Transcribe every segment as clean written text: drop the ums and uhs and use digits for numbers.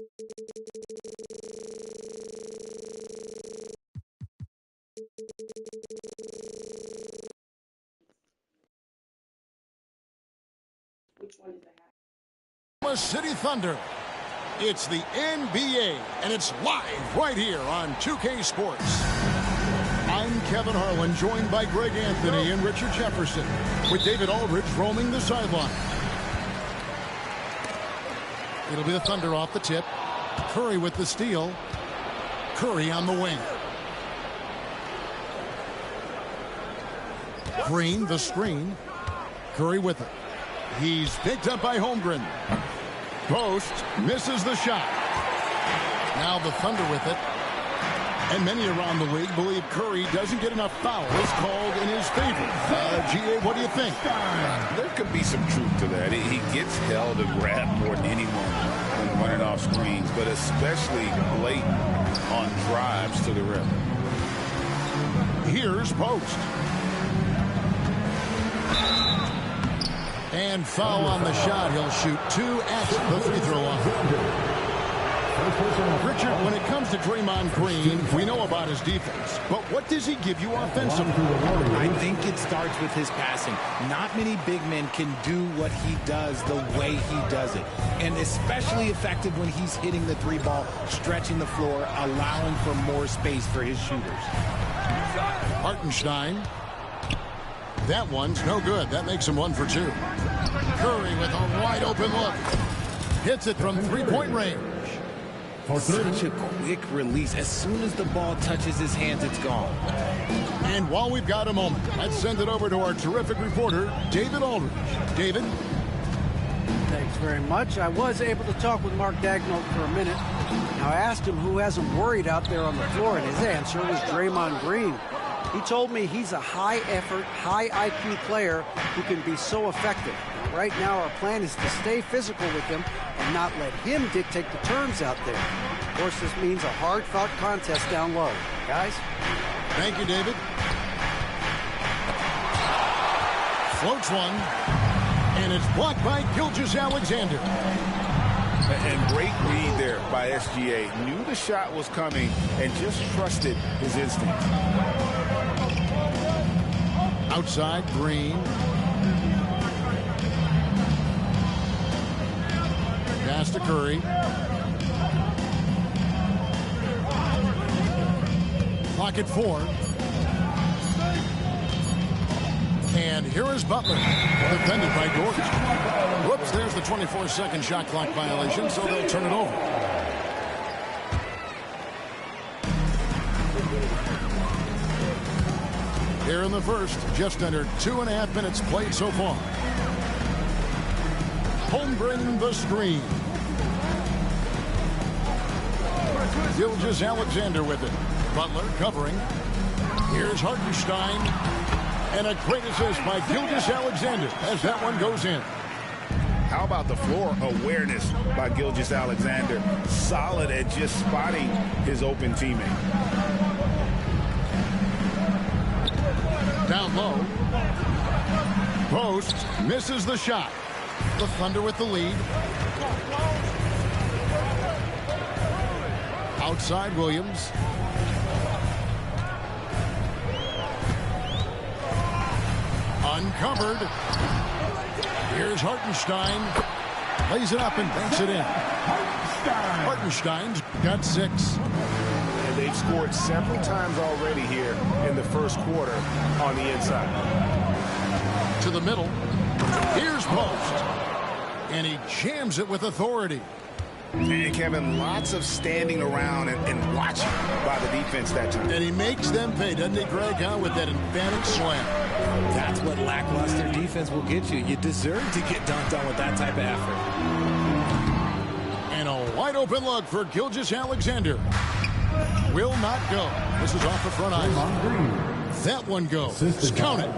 Oklahoma City Thunder. It's the NBA, and it's live right here on 2K Sports. I'm Kevin Harlan, joined by Greg Anthony and Richard Jefferson, with David Aldridge roaming the sideline. It'll be the Thunder off the tip. Curry with the steal. Curry on the wing. Green, the screen. Curry with it. He's picked up by Holmgren. Post misses the shot. Now the Thunder with it. And many around the league believe Curry doesn't get enough fouls called in his favor. G.A., what do you think? There could be some truth to that. He gets held and grabbed more than anyone when running off screens, but especially late on drives to the rim. Here's Post. And foul on the shot. He'll shoot 2 at the free throw line. Richard, when it comes to Draymond Green, we know about his defense, but what does he give you offensively? I think it starts with his passing. Not many big men can do what he does the way he does it, and especially effective when he's hitting the 3-ball, stretching the floor, allowing for more space for his shooters. Hartenstein. That one's no good. That makes him 1 for 2. Curry with a wide open look. Hits it from 3-point range. Such a quick release. As soon as the ball touches his hands, it's gone. And while we've got a moment, let's send it over to our terrific reporter, David Aldridge. David? Thanks very much. I was able to talk with Mark Daigneault for a minute. Now, I asked him who has him worried out there on the floor, and his answer was Draymond Green. He told me he's a high-effort, high-IQ player who can be so effective. Right now, our plan is to stay physical with him and not let him dictate the terms out there. Of course, this means a hard-fought contest down low. Guys? Thank you, David. Floats one, and it's blocked by Gilgeous-Alexander. And great read there by SGA. Knew the shot was coming and just trusted his instinct. Outside, Green. Pass to Curry. Clock at 4. And here is Butler, defended by Dort. Whoops, there's the 24-second shot clock violation, so they'll turn it over. Here in the first, just under 2.5 minutes played so far. Holmgren the screen. Gilgeous-Alexander with it. Butler covering. Here's Hartenstein. And a great assist by Gilgeous-Alexander as that one goes in. How about the floor awareness by Gilgeous-Alexander? Solid at just spotting his open teammate. Down low. Post misses the shot. The Thunder with the lead. Outside Williams. Uncovered. Here's Hartenstein. Lays it up and banks it in. Hartenstein's got 6. And they've scored several times already here in the first quarter on the inside. To the middle. Here's Post. And he jams it with authority. And Kevin, lots of standing around and watching by the defense that time. And he makes them pay, doesn't he, Greg, with that emphatic slam. That's what lackluster defense will get you. You deserve to get dunked on with that type of effort. And a wide open look for Gilgeous-Alexander. Will not go. This is off the front ice. That one goes. Count it.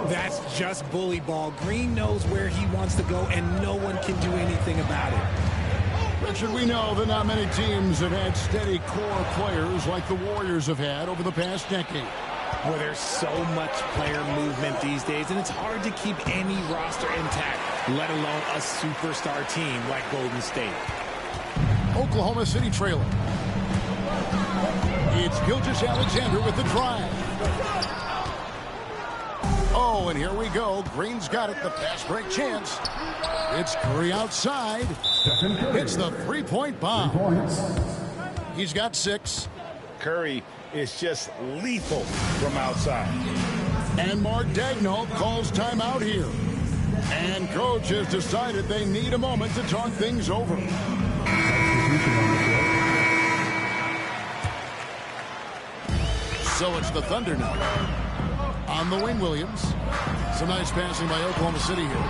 That's just bully ball. Green knows where he wants to go, and no one can do anything about it. Richard, we know that not many teams have had steady core players like the Warriors have had over the past decade. Well, there's so much player movement these days, and it's hard to keep any roster intact, let alone a superstar team like Golden State. Oklahoma City trailing. It's Gilgeous-Alexander with the drive. Oh, and here we go. Green's got it. The fast break chance. It's Curry outside. It's the three-point bomb. He's got 6. Curry is just lethal from outside. And Mark Daigneault calls timeout here. And coach has decided they need a moment to talk things over. So it's the Thunder now. On the wing, Williams. Some nice passing by Oklahoma City here.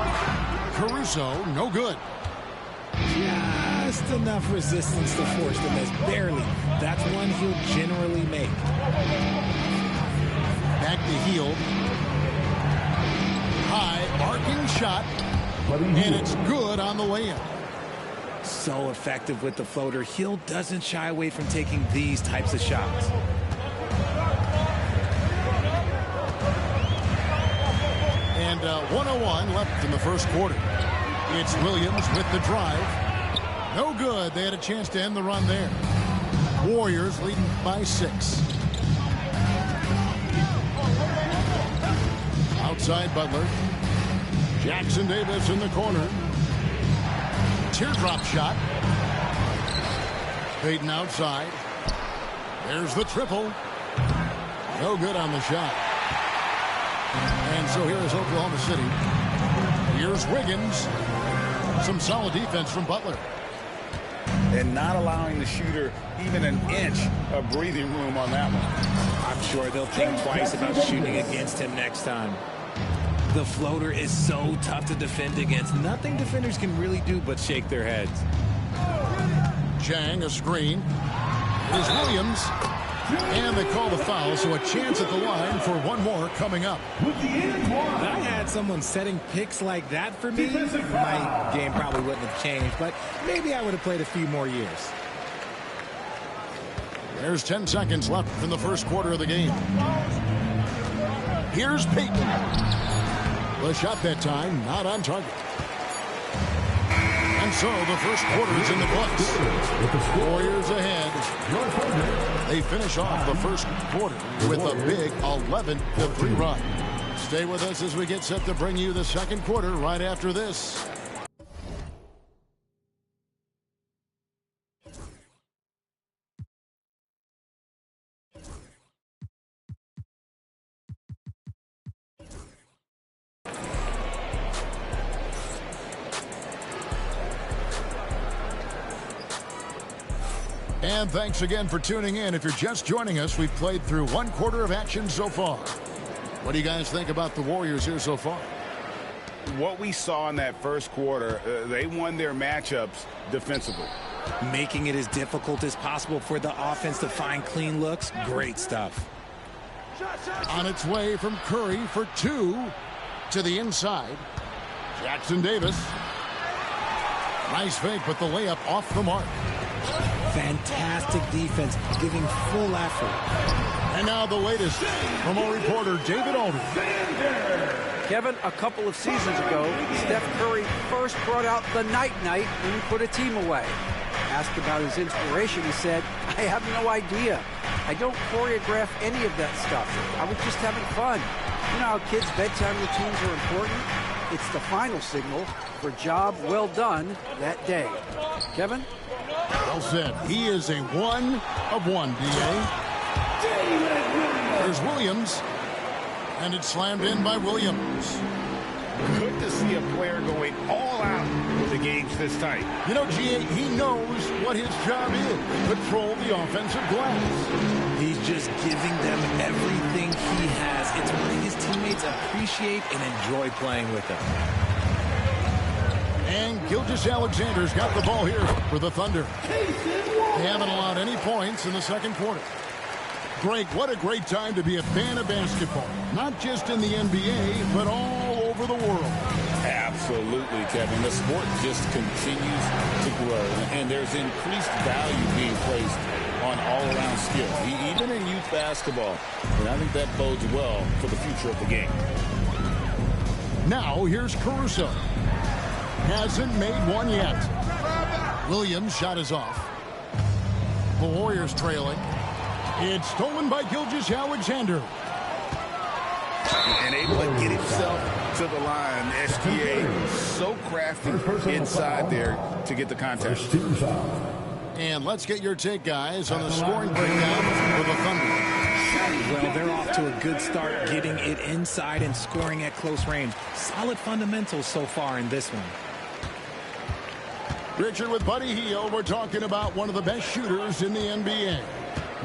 Caruso, no good. Just enough resistance to force the miss. Barely. That's one he'll generally make. Back to Hield. High, arcing shot. And it's good on the layup. So effective with the floater. Hield doesn't shy away from taking these types of shots. And 1:01 left in the first quarter. It's Williams with the drive. No good. They had a chance to end the run there. Warriors leading by 6. Outside Butler. Jackson Davis in the corner. Teardrop shot. Payton outside. There's the triple. No good on the shot. And so here is Oklahoma City. Here's Wiggins. Some solid defense from Butler. And not allowing the shooter even an inch of breathing room on that one. I'm sure they'll think twice about shooting against him next time. The floater is so tough to defend against. Nothing defenders can really do but shake their heads. Chang, a screen. Is Williams. And they call the foul, so a chance at the line for one more coming up. If I had someone setting picks like that for me, my game probably wouldn't have changed, but maybe I would have played a few more years. There's 10 seconds left in the first quarter of the game. Here's Payton. The shot that time, not on target. And so the first quarter is in the books. Warriors ahead. They finish off the first quarter with a big 11-3 run. Stay with us as we get set to bring you the second quarter right after this. And thanks again for tuning in. If you're just joining us, we've played through one quarter of action so far. What do you guys think about the Warriors here so far? What we saw in that first quarter, they won their matchups defensively. Making it as difficult as possible for the offense to find clean looks. Great stuff. On its way from Curry for 2 to the inside. Jackson Davis. Nice fake, but the layup off the mark. Fantastic defense, giving full effort. And now the latest from our reporter, David Aldridge. Kevin, a couple of seasons ago, Steph Curry first brought out the night-night when he put a team away. Asked about his inspiration, he said, I have no idea. I don't choreograph any of that stuff. I was just having fun. You know how kids' bedtime routines are important? It's the final signal for job well done that day. Kevin? Well said. He is a 1 of 1, D.A. There's Williams. And it's slammed in by Williams. Good to see a player going all out with the games this tight. You know, G.A., he knows what his job is. Control the offensive glass. He's just giving them everything he has. It's what his teammates appreciate and enjoy playing with him. And Gilgeous-Alexander's got the ball here for the Thunder. They haven't allowed any points in the second quarter. Greg, what a great time to be a fan of basketball. Not just in the NBA, but all over the world. Absolutely, Kevin. The sport just continues to grow, and there's increased value being placed on all-around skill, even in youth basketball. And I think that bodes well for the future of the game. Now, here's Caruso. Hasn't made one yet. Williams' shot is off. The Warriors trailing. It's stolen by Gilgeous-Alexander. And able to get himself to the line. SGA so crafty inside there to get the contact. And let's get your take, guys, on the scoring breakdown for the Thunder. Well, they're off to a good start getting it inside and scoring at close range. Solid fundamentals so far in this one. Richard, with Buddy Hield, we're talking about one of the best shooters in the NBA.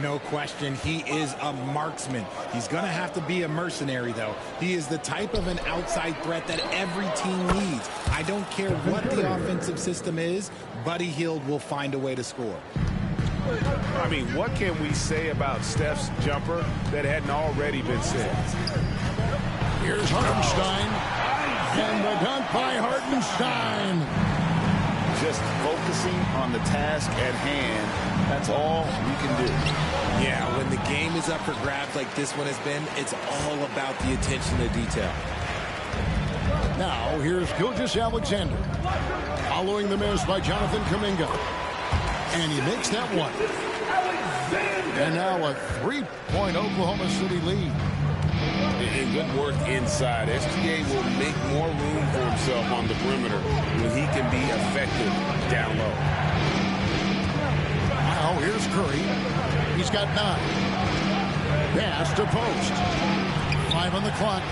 No question, he is a marksman. He's going to have to be a mercenary, though. He is the type of an outside threat that every team needs. I don't care what the offensive system is, Buddy Hield will find a way to score. I mean, what can we say about Steph's jumper that hadn't already been said? Here's Hartenstein. And the dunk by Hartenstein. Just focusing on the task at hand. That's all you can do. Yeah, when the game is up for grabs like this one has been, it's all about the attention to detail. Now, here's Gilgeous-Alexander. Following the miss by Jonathan Kuminga. And he makes that one. And now a three-point Oklahoma City lead. And good work inside. SGA will make more room for himself on the perimeter when he can be effective down low. Now here's Curry. He's got 9. Pass to post. 5 on the clock.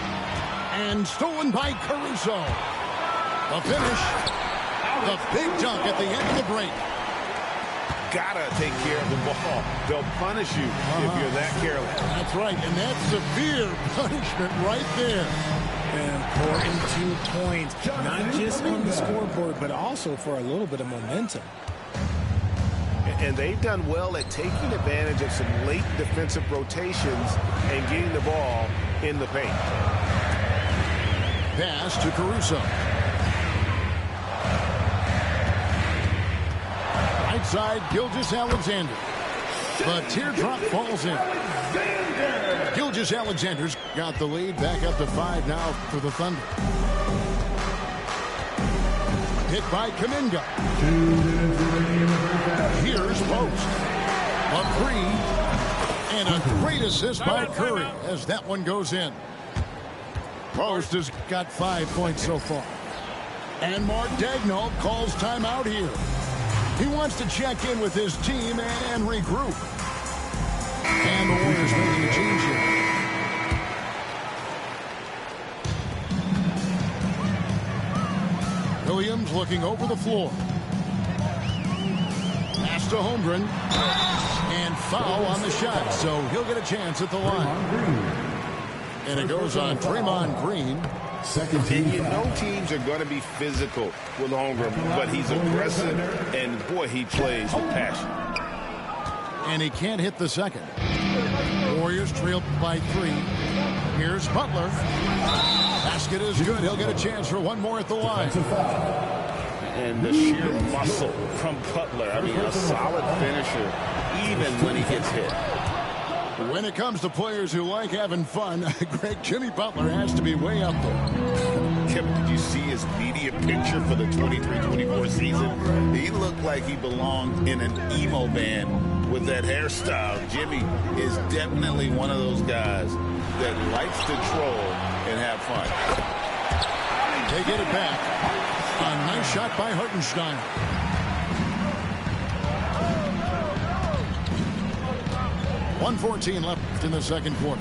And stolen by Caruso. The finish. The big dunk at the end of the break. Gotta take care of the ball. They'll punish you if you're that careless. That's right, and that's severe punishment right there. Important 2 points, not just on the scoreboard, but also for a little bit of momentum. And they've done well at taking advantage of some late defensive rotations and getting the ball in the paint. Pass to Caruso. Right side, Gilgeous-Alexander. The teardrop falls in. Gilgeous-Alexander's got the lead. Back up to 5 now for the Thunder. Hit by Kuminga. Here's Post. A 3. And a great assist by Curry as that one goes in. Post has got 5 points so far. And Mark Daigneault calls timeout here. He wants to check in with his team and regroup. And the Warriors making a change here. Williams looking over the floor. Pass to Holmgren. And foul on the shot, so he'll get a chance at the line. And it goes on Draymond Green. Second team. And you know teams are going to be physical with Holmgren, but he's aggressive, and boy, he plays with passion. And he can't hit the second. Warriors trailed by 3. Here's Butler. Basket is good. He'll get a chance for one more at the line. And the sheer muscle from Butler. I mean, a solid finisher, even when he gets hit. When it comes to players who like having fun, Greg, Jimmy Butler has to be way up there. Kevin, did you see his media picture for the 23-24 season? He looked like he belonged in an emo band with that hairstyle. Jimmy is definitely one of those guys that likes to troll and have fun. They get it back. A nice shot by Hartenstein. .114 left in the second quarter.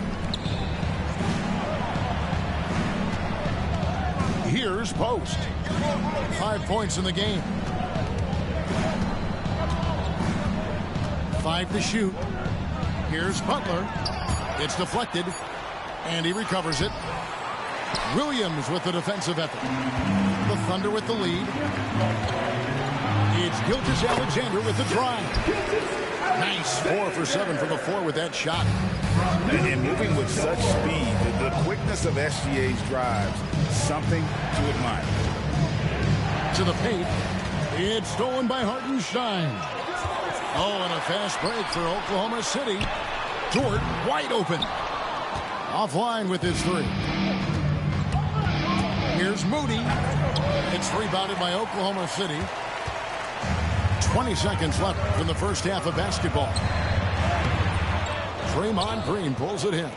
Here's Post. 5 points in the game. 5 to shoot. Here's Butler. It's deflected. And he recovers it. Williams with the defensive effort. The Thunder with the lead. It's Gilgeous-Alexander with the drive. Nice 4 for 7 from the floor with that shot. And moving with such speed, the quickness of SGA's drives, something to admire. To the paint. It's stolen by Hartenstein. Oh, and a fast break for Oklahoma City. Dort wide open. Offline with his 3. Here's Moody. It's rebounded by Oklahoma City. 20 seconds left in the first half of basketball. Draymond Green pulls it in.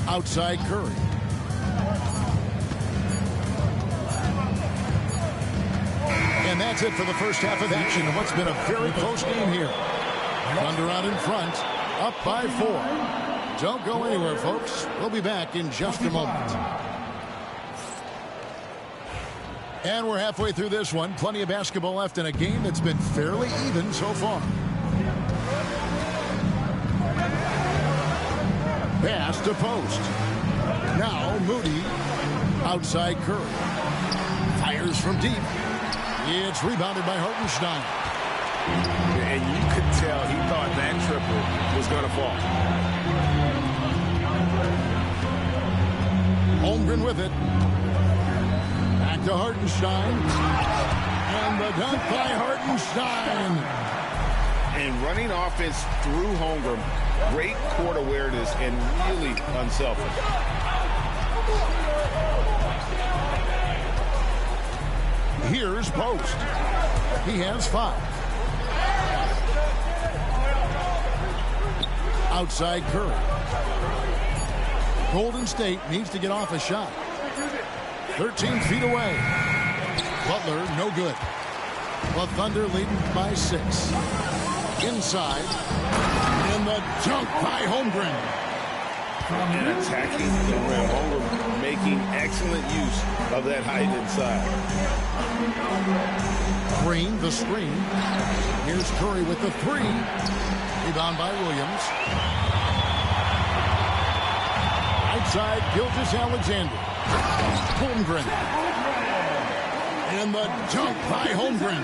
Outside Curry. And that's it for the first half of action in what's been a very close game here. Thunder out in front, up by 4. Don't go anywhere, folks. We'll be back in just a moment. And we're halfway through this one. Plenty of basketball left in a game that's been fairly even so far. Pass to post. Now Moody. Outside Curry. Fires from deep. It's rebounded by Hartenstein. And you could tell he thought that triple was going to fall. Holmgren with it. Back to Hartenstein. And the dunk by Hartenstein. And running offense through Holmgren. Great court awareness and really unselfish. Here's Post. He has 5. Outside Curry. Golden State needs to get off a shot. 13 feet away. Butler, no good. The Thunder leading by 6. Inside. And the dunk by Holmgren. And attacking the rim. Holmgren making excellent use of that height inside. Green, the screen. Here's Curry with the 3. Rebound by Williams. Outside, Gilgeous-Alexander. Holmgren. And the dunk by Holmgren.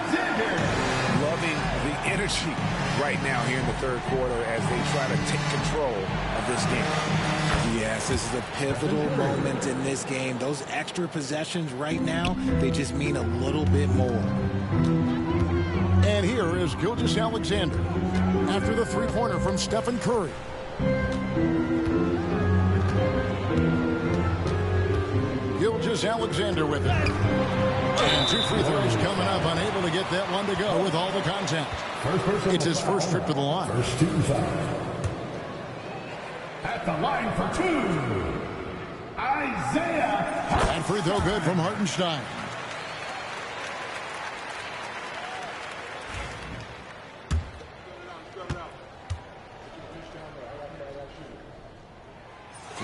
Loving the energy right now here in the third quarter as they try to take control of this game. Yes, this is a pivotal moment in this game. Those extra possessions right now, they just mean a little bit more. And here is Gilgeous-Alexander after the three-pointer from Stephen Curry. Gilgeous-Alexander with it. And 2 free throws coming up, unable to get that one to go with all the contact. It's his first trip to the line. First team foul. At the line for 2, Isaiah. And free throw good from Hartenstein.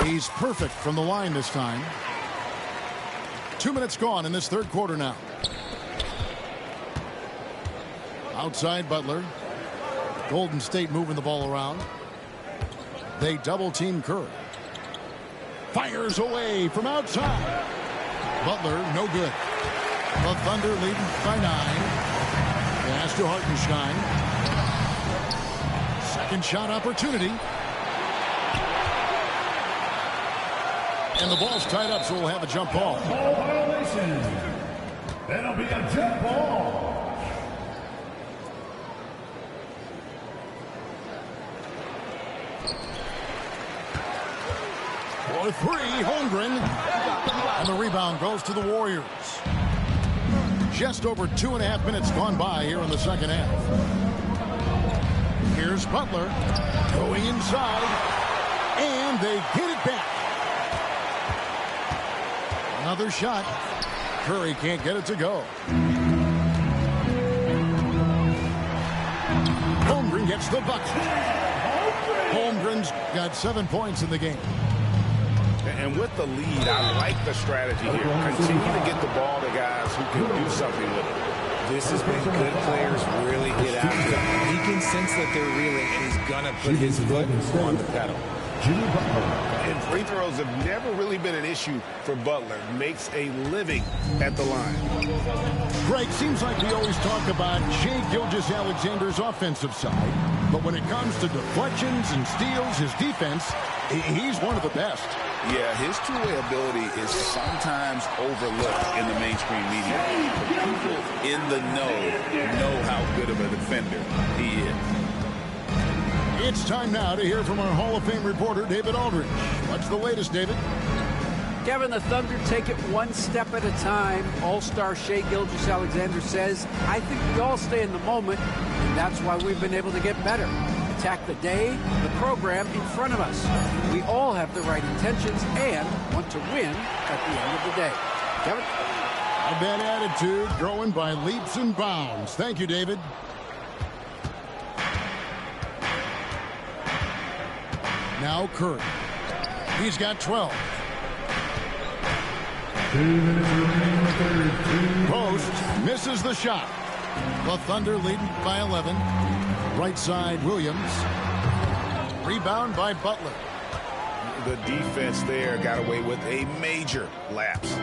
He's perfect from the line this time. 2 minutes gone in this third quarter now. Outside Butler. Golden State moving the ball around. They double team Curry. Fires away from outside. Butler, no good. The Thunder leading by 9. Pass to Hartenstein. Second shot opportunity. And the ball's tied up, so we'll have a jump ball. Ball violation. That'll be a jump ball. For 3, Holmgren. And the rebound goes to the Warriors. Just over 2.5 minutes gone by here in the second half. Here's Butler going inside. And they get it back. Another shot. Curry can't get it to go. Holmgren gets the bucket. Holmgren's got 7 points in the game. And with the lead, I like the strategy here. Continue to get the ball to guys who can do something with it. This has been good players really get out of it. He can sense that they're reeling, and he's going to put his foot on the pedal. And free throws have never really been an issue for Butler. Makes a living at the line. Greg, seems like we always talk about Shai Gilgeous-Alexander's offensive side. But when it comes to deflections and steals, his defense, he's one of the best. Yeah, his two-way ability is sometimes overlooked in the mainstream media. People in the know how good of a defender he is. It's time now to hear from our Hall of Fame reporter, David Aldridge. What's the latest, David? Kevin, the Thunder take it one step at a time. All-star Shai Gilgeous-Alexander says, I think we all stay in the moment, and that's why we've been able to get better. Attack the day, the program in front of us. We all have the right intentions and want to win at the end of the day. Kevin? A bad attitude growing by leaps and bounds. Thank you, David. Now Curry. He's got 12. Post misses the shot. The Thunder leading by 11. Right side, Williams. Rebound by Butler. The defense there got away with a major lapse.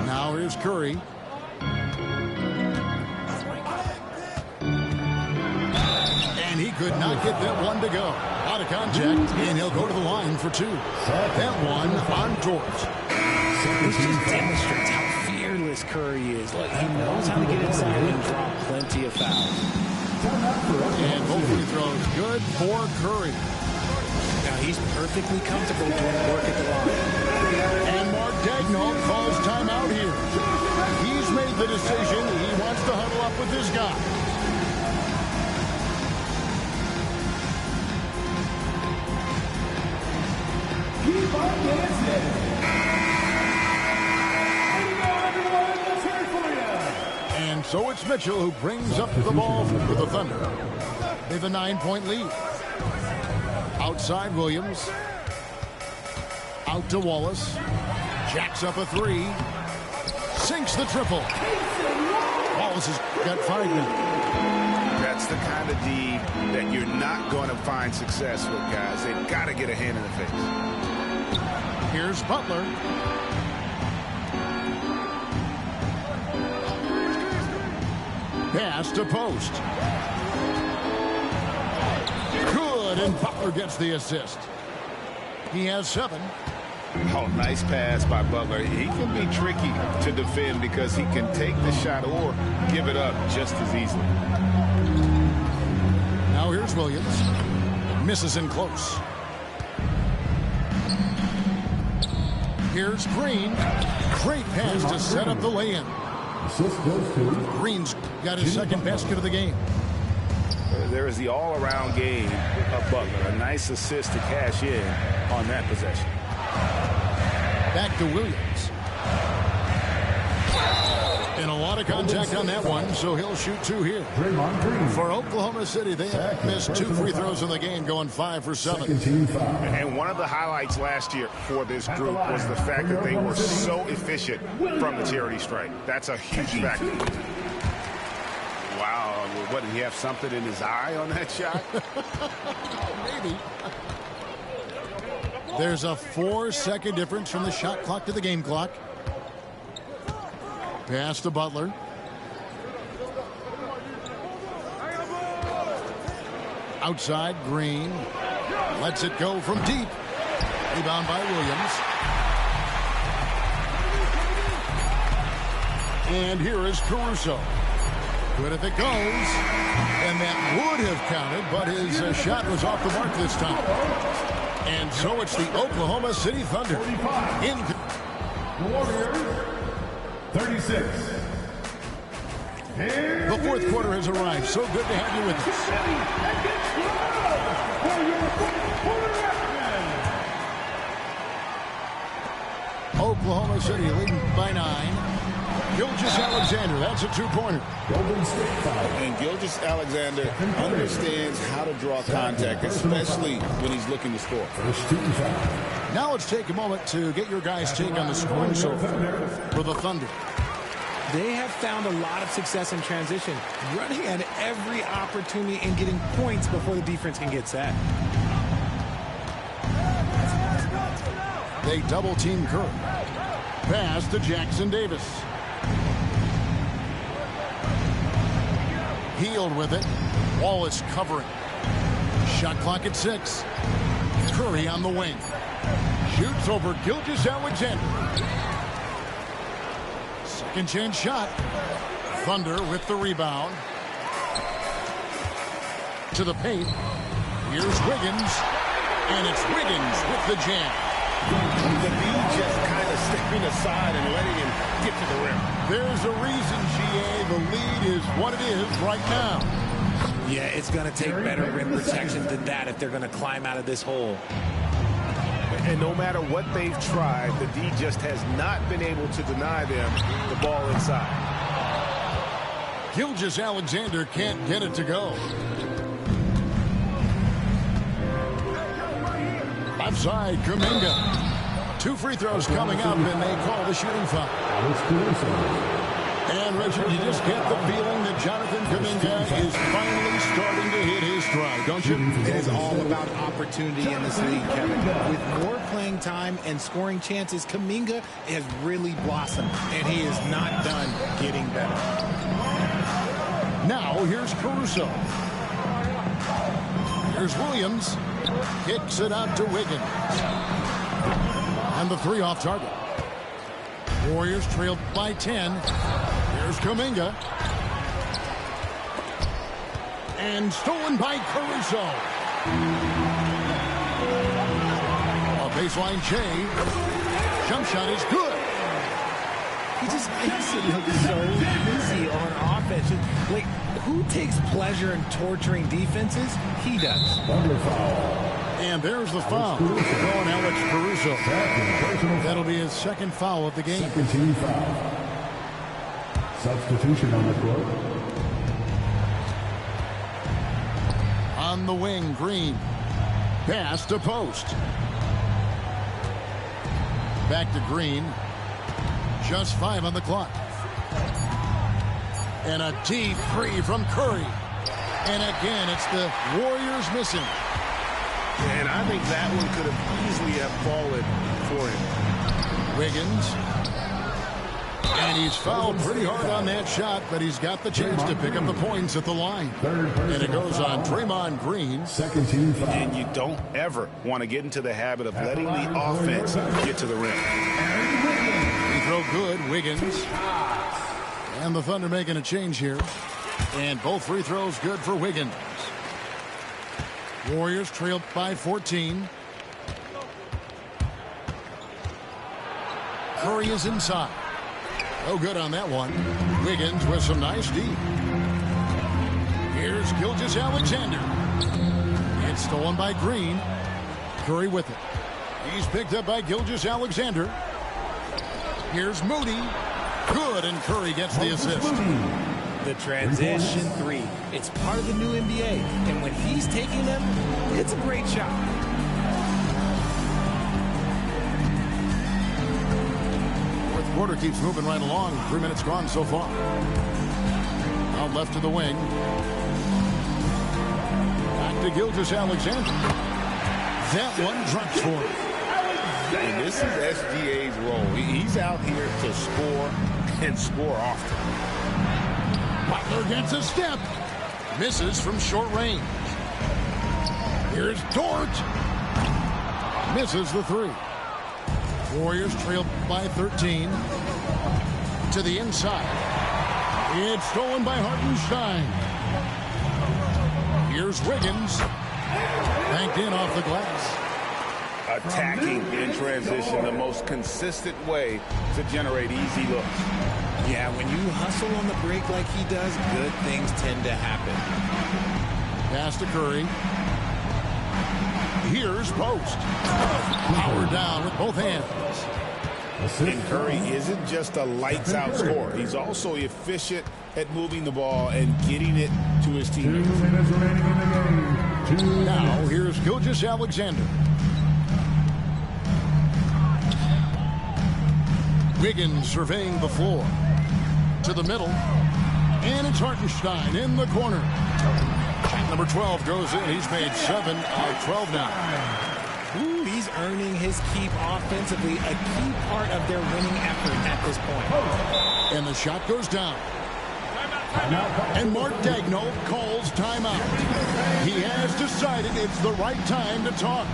Now here's Curry. And he could not get that one to go. Out of contact, and he'll go to the line for two. That one on George. This just demonstrates how fearless Curry is. Look, he knows how to get inside and draw plenty of fouls. And both free throws good for Curry. Now he's perfectly comfortable doing work at the line. And Mark Daigneault calls timeout here. He's made the decision. He wants to huddle up with his guy. Keep on dancing. Everyone, let's hear it for you. And so it's Mitchell who brings up the ball for the Thunder. They have a 9-point lead. Outside Williams. Out to Wallace. Jacks up a three. Sinks the triple. Wallace has got 5 minutes. That's the kind of D that you're not going to find success with, guys. They've got to get a hand in the face. Here's Butler. Pass to Post. Good, and Butler gets the assist. He has 7. Oh, nice pass by Butler. He can be tricky to defend because he can take the shot or give it up just as easily. Now here's Williams. Misses in close. Here's Green. Great pass to set up the lay-in. Green's got his second basket of the game. There is the all-around game of Butler. A nice assist to cash in on that possession. Back to Williams. And a lot of contact on that one, so he'll shoot 2 here. For Oklahoma City, they have missed 2 free throws in the game, going 5 for 7. And one of the highlights last year for this group was the fact that they were so efficient from the charity stripe. That's a huge factor. Wow, what, did he have something in his eye on that shot? Maybe. There's a 4-second difference from the shot clock to the game clock. Pass to Butler. Outside, Green. Lets it go from deep. Rebound by Williams. And here is Caruso. Good if it goes. And that would have counted, but his shot was off the mark this time. And so it's the Oklahoma City Thunder. Warriors, 36. The fourth quarter has arrived. So good to have you with us. Oklahoma City leading by 9. Gilgeous-Alexander, that's a 2-pointer. And Gilgeous-Alexander understands how to draw contact, especially when he's looking to score. Now let's take a moment to get your guys' take on the scoring so far for the Thunder. They have found a lot of success in transition, running at every opportunity and getting points before the defense can get set. They double-team Curry. Pass to Jackson Davis. Healed with it. Wallace covering. Shot clock at 6. Curry on the wing. Shoots over Gilgeous-Alexander. Second chance shot. Thunder with the rebound. To the paint. Here's Wiggins. And it's Wiggins with the jam. The D just kind of stepping aside and letting him get to the rim. There's a reason, GA. The lead is what it is right now. Yeah, it's going to take better rim protection than that if they're going to climb out of this hole. And no matter what they've tried, the D just has not been able to deny them the ball inside. Gilgeous-Alexander can't get it to go. Left side, Kuminga. 2 free throws coming up, and they call the shooting foul. And, Richard, you just get the feeling that Jonathan Kuminga is finally starting to hit his stride, don't you? It is all about opportunity in this league, Kevin. With more playing time and scoring chances, Kuminga has really blossomed, and he is not done getting better. Now, here's Caruso. Here's Williams. Kicks it out to Wiggins. And the 3 off target. Warriors trailed by 10. Here's Kuminga. And stolen by Caruso. A baseline Jay. Jump shot is good. He just makes it look so easy on offense. Like, who takes pleasure in torturing defenses? He does. And there's the foul. Going Alex Caruso. That'll be his second foul of the game. Second team foul. Substitution on the court. On the wing, Green. Pass to post. Back to Green. Just 5 on the clock. And a deep 3 from Curry. And again, it's the Warriors missing. And I think that one could have easily have fallen for him. Wiggins. And he's fouled pretty hard on that shot, but he's got the chance to pick up the points at the line. And it goes on Draymond Green. Second team foul. And you don't ever want to get into the habit of letting the offense get to the rim. Free throw good, Wiggins. And the Thunder making a change here. And both free throws good for Wiggins. Warriors trailed by 14. Curry is inside. No good on that one. Wiggins with some nice D. Here's Gilgeous-Alexander. It's stolen by Green. Curry with it. He's picked up by Gilgeous-Alexander. Here's Moody. Good, and Curry gets the assist. The transition 3. It's part of the new NBA. And when he's taking them, it's a great shot. Fourth quarter keeps moving right along. 3 minutes gone so far. Out left to the wing. Back to Gilgeous-Alexander. That one drops for him. And this is SGA's role. He's out here to score and score often. Butler gets a step. Misses from short range. Here's Dort. Misses the 3. Warriors trail by 13. To the inside. It's stolen by Hartenstein. Here's Wiggins. Banked in off the glass. Attacking in transition, the most consistent way to generate easy looks. Yeah, when you hustle on the break like he does, good things tend to happen. Pass to Curry. Here's Post. Power down with both hands. And Curry isn't just a lights-out scorer. He's also efficient at moving the ball and getting it to his teammates. 2 minutes remaining in the game. Now here's Gilgeous-Alexander. Wiggins surveying the floor. To the middle. And it's Hartenstein in the corner. Shot number 12 goes in. He's made 7 out of 12 now. Ooh, he's earning his keep offensively, a key part of their winning effort at this point. And the shot goes down. And Mark Daigneault calls timeout. He has decided it's the right time to talk.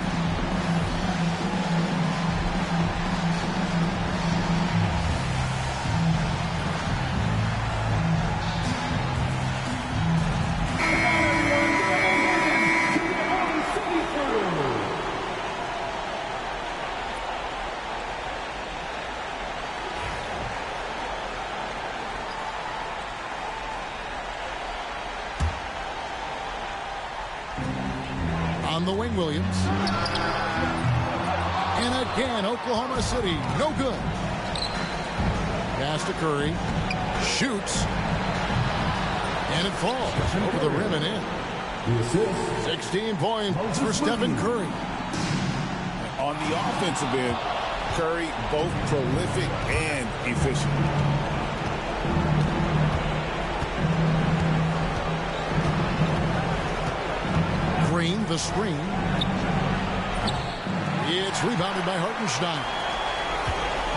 On the wing, Williams. And again, Oklahoma City, no good. Pass to Curry. Shoots. And it falls over the rim and in. 16 points for Stephen Curry. On the offensive end, Curry both prolific and efficient. Green, the screen. It's rebounded by Hartenstein.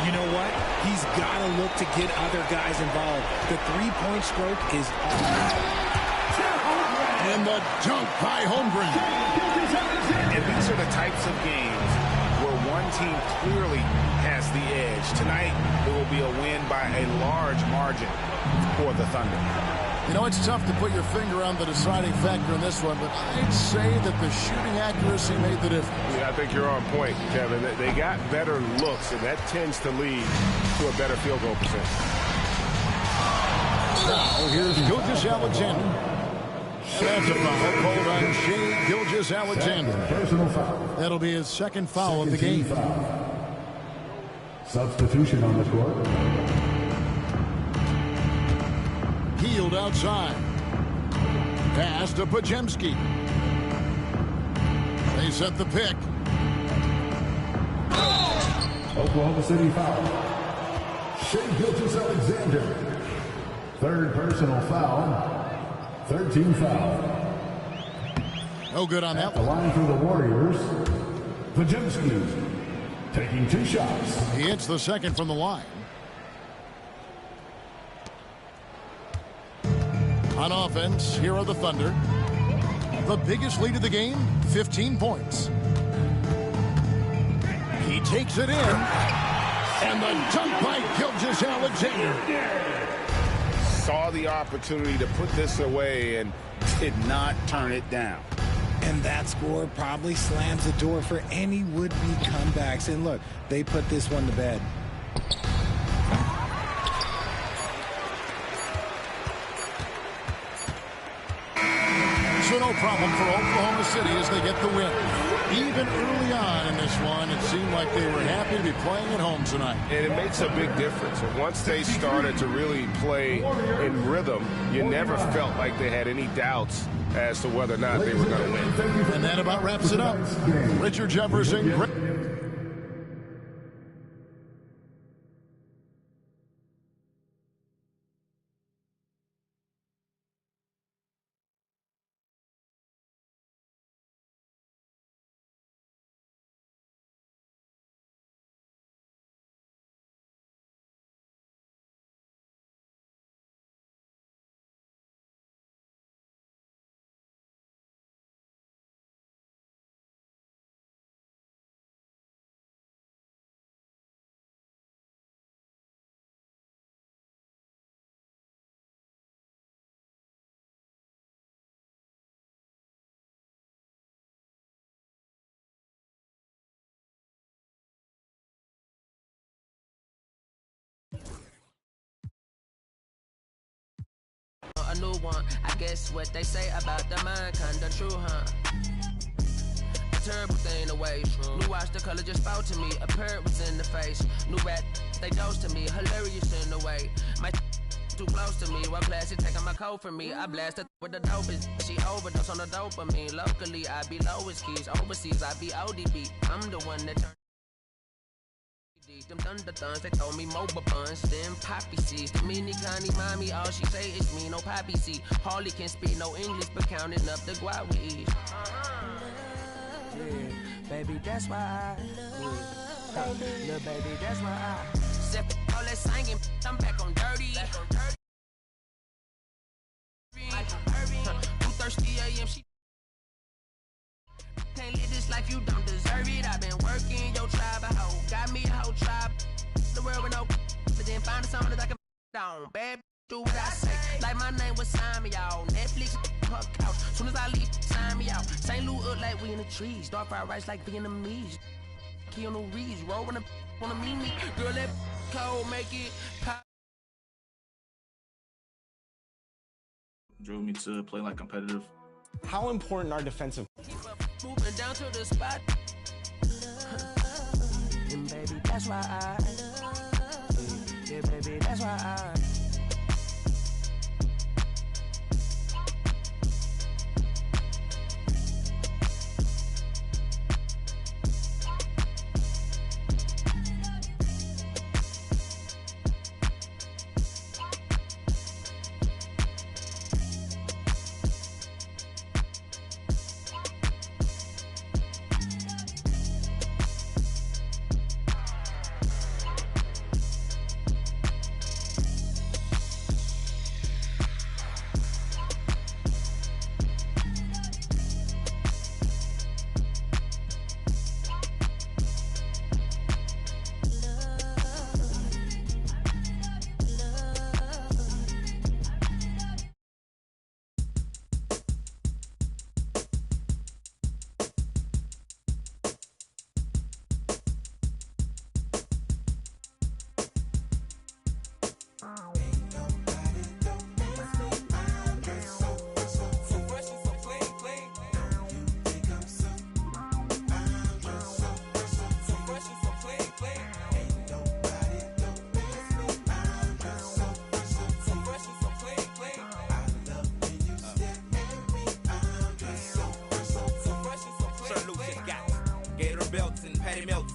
You know what? He's got to look to get other guys involved. The three-point stroke is off. And the dunk by Holmgren. And these are the types of games where one team clearly has the edge. Tonight, it will be a win by a large margin for the Thunder. You know, it's tough to put your finger on the deciding factor in this one, but I'd say that the shooting accuracy made the difference. Yeah, I think you're on point, Kevin. They got better looks, and that tends to lead to a better field goal percentage. Now, here's Gilgeous-Alexander. That's a foul called on Shai Gilgeous-Alexander. Personal foul. That'll be his second foul of the game. Foul. Substitution on the court. Healed outside. Pass to Podziemski. They set the pick. Oklahoma City foul. Shai Gilgeous-Alexander. Third personal foul. 13 foul. No good on that The one. line for the Warriors. Podziemski taking 2 shots. He hits the second from the line. On offense, here are the Thunder. The biggest lead of the game, 15 points. He takes it in. And the dunk by Gilgeous-Alexander. Saw the opportunity to put this away and Did not turn it down. And that score probably slams the door for any would-be comebacks. And look, they put this one to bed. So no problem for Oklahoma City as they get the win. Even early on in this one, it seemed like they were happy to be playing at home tonight. And it makes a big difference. And once they started to really play in rhythm, you never felt like they had any doubts as to whether or not they were going to win. And that about wraps it up. Richard Jefferson. A new one, I guess what they say about the mind kinda true, huh? A terrible thing to waste. New watch, the color just spoke to me. A parrot was in the face. New rat, they dose to me. Hilarious in the way. My too close to me. One classy taking my coat from me. I blasted with the dopest. She overdose on the dopamine. Locally, I be lowest keys. Overseas, I be ODB. I'm the one that turned. Them thunder thuns, they told me mobile buns, them poppy seeds. The mini Connie mommy, all she say is me, no poppy seed. Hardly can speak no English, but counting up the guap with ease. Yeah, baby, that's why I little baby, that's why I step all that singing, I'm back on dirty. 2:30 a.m. she can't live this life, you don't deserve it. I've been working your tribe, a hoe. Got me a whole tribe. The world with no, but then find something that I can down. Bad, do what I say. Like my name was sign me out. Netflix, her couch. Soon as I leave, sign me out. St. Louis up like we in the trees. Dark fried rice like Vietnamese. Keanu Reeves, roll when wanna meet me. Girl, that cold make it pop. Drove me to play like competitive. How important are defensive? Moving down to the spot. And baby, that's why yeah, baby, that's why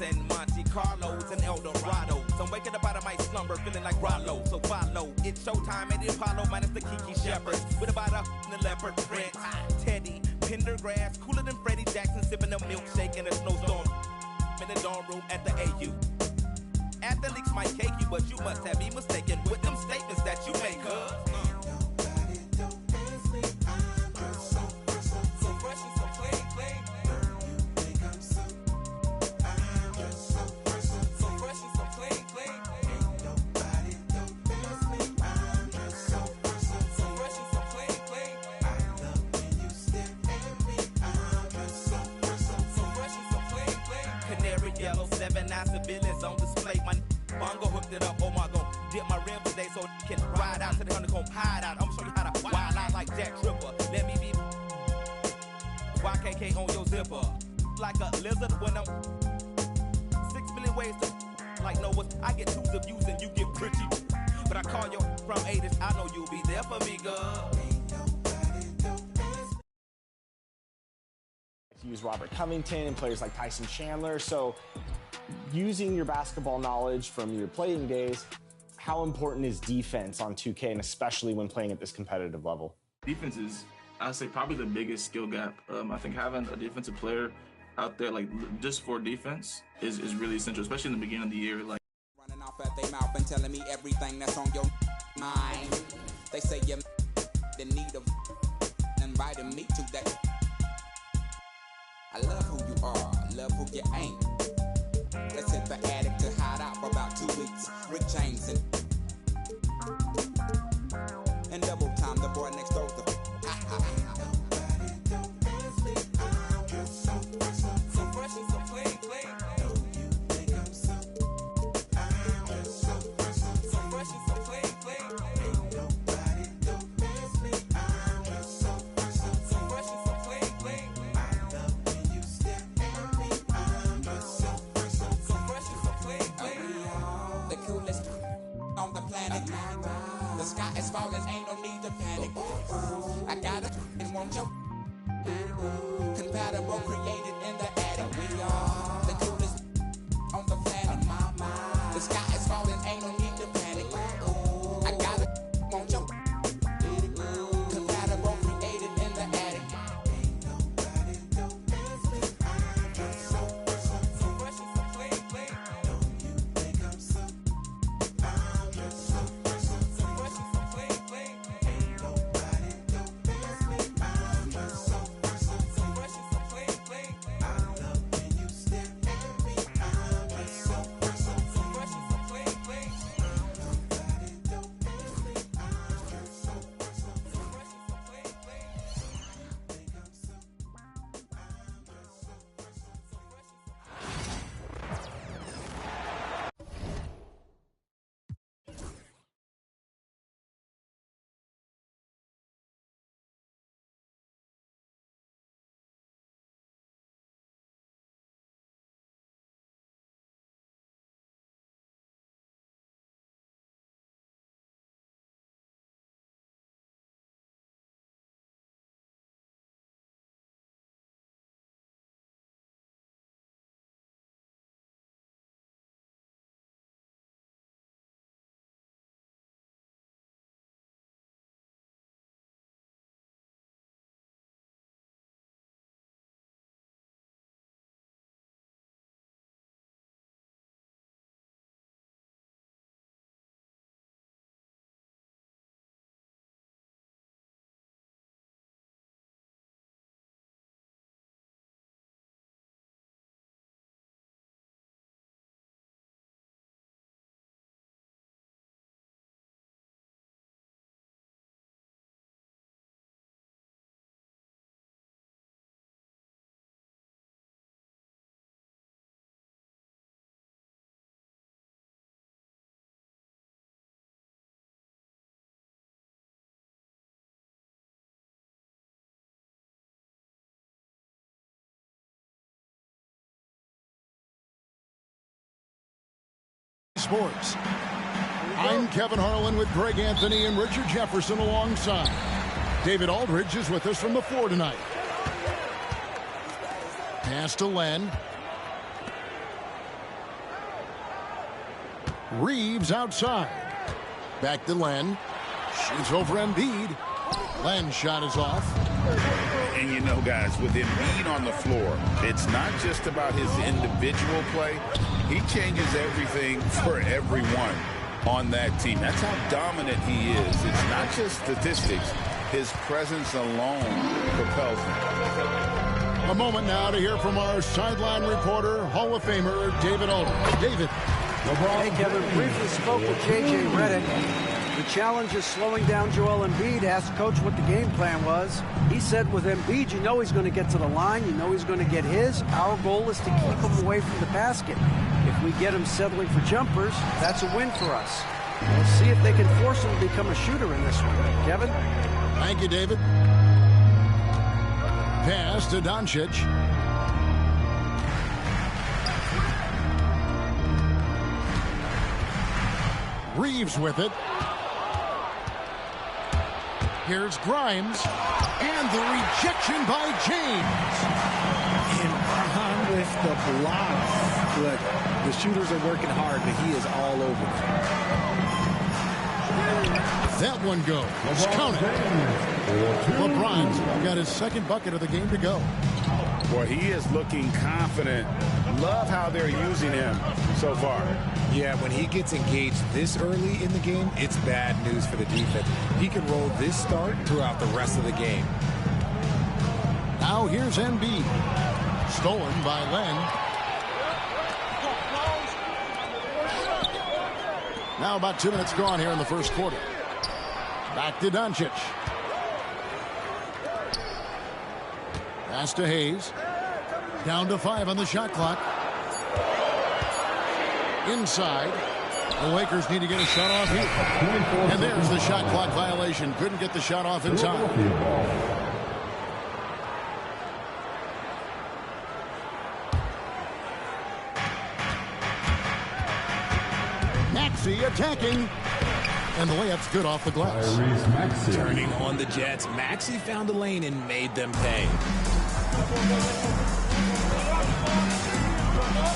and Monte Carlos and El Dorado. So I'm waking up out of my slumber feeling like Rollo. So follow, it's showtime at the Apollo minus the Kiki Shepherds. With about a the leopard print. Teddy, Pendergrass, cooler than Freddie Jackson, sipping a milkshake in a snowstorm. In the dorm room at the AU. Athletes might cake you, but you must have me mistaken with them statements that you make, yellow 7-9 civilians on display. My bongo hooked it up. Oh my god, dip my rim today so can ride out to the honeycomb hide out. I'm gonna show you how to wild out like Jack Tripper. Let me be YKK on your zipper. Like a lizard when I'm 6 million ways to like Noah. I get twos of views and you get pretty. But I call you from 80s. I know you'll be there for me, girl. Use Robert Covington and players like Tyson Chandler. So using your basketball knowledge from your playing days, how important is defense on 2K, and especially when playing at this competitive level? Defense is, I'd say, probably the biggest skill gap. I think having a defensive player out there, like just for defense, is really essential, especially in the beginning of the year. Like running off at their mouth and telling me everything that's on your mind. They say you're in need of inviting me to that. I love who you are, love who you ain't. Let's hit the attic to hide out for about 2 weeks. Rick James and double time, the boy next door. So fresh and so clean, clean. So fresh and so clean, clean. So fresh and so clean, clean. The coolest on the planet. The sky is falling, ain't no need to panic. I got it and won't you? Compatible, created in the attic. We are the coolest on the planet. The sky is falling, ain't no need to panic. I got it, won't you? Compatible, created in the attic. Sports. I'm Kevin Harlan with Greg Anthony and Richard Jefferson alongside. David Aldridge is with us from the floor tonight. Pass to Len. Reeves outside. Back to Len. Shoots over Embiid. Len's shot is off. And you know, guys, with Embiid on the floor, it's not just about his individual play. He changes everything for everyone on that team. That's how dominant he is. It's not just statistics. His presence alone propels him. A moment now to hear from our sideline reporter, Hall of Famer David Aldridge. David. Hey, Kevin. Briefly spoke with J.J. Redick. The challenge is slowing down Joel Embiid. Asked Coach what the game plan was. He said with Embiid, you know he's going to get to the line. You know he's going to get his. Our goal is to keep him away from the basket. If we get him settling for jumpers, that's a win for us. We'll see if they can force him to become a shooter in this one. Kevin? Thank you, David. Pass to Doncic. Reeves with it. Here's Grimes. And the rejection by James. And on with the blocks. Look, the shooters are working hard, but he is all over them. That one goes. Count it. LeBron's got his second bucket of the game to go. Boy, he is looking confident. Love how they're using him so far. Yeah, when he gets engaged this early in the game, it's bad news for the defense. He can roll this start throughout the rest of the game. Now here's Embiid. Stolen by Len. Now about 2 minutes gone here in the first quarter. Back to Doncic. Pass to Hayes. Down to 5 on the shot clock. Inside. The Lakers need to get a shot off here. And there's the shot clock violation. Couldn't get the shot off in time. Maxey attacking. And the layup's good off the glass. Turning on the Jets. Maxey found a lane and made them pay.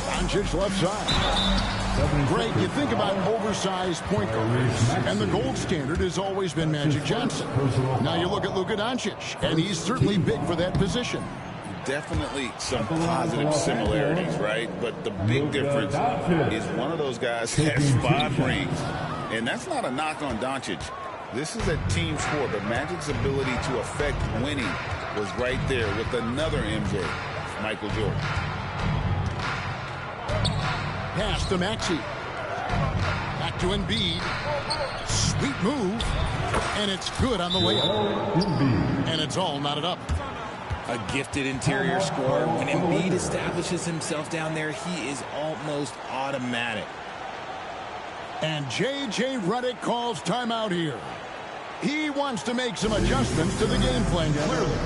Doncic left side. Greg, you think about oversized point guards, and the gold standard has always been Magic Johnson. Now you look at Luka Doncic, and he's certainly big for that position. Definitely some positive similarities, right? But the big difference is one of those guys has 5 rings. And that's not a knock on Doncic. This is a team sport, but Magic's ability to affect winning was right there with another MJ, Michael Jordan. Pass to Maxey. Back to Embiid. Sweet move. And it's good on the layup. And it's all knotted up. A gifted interior scorer. When Embiid establishes himself down there, he is almost automatic. And J.J. Redick calls timeout here. He wants to make some adjustments to the game plan, clearly.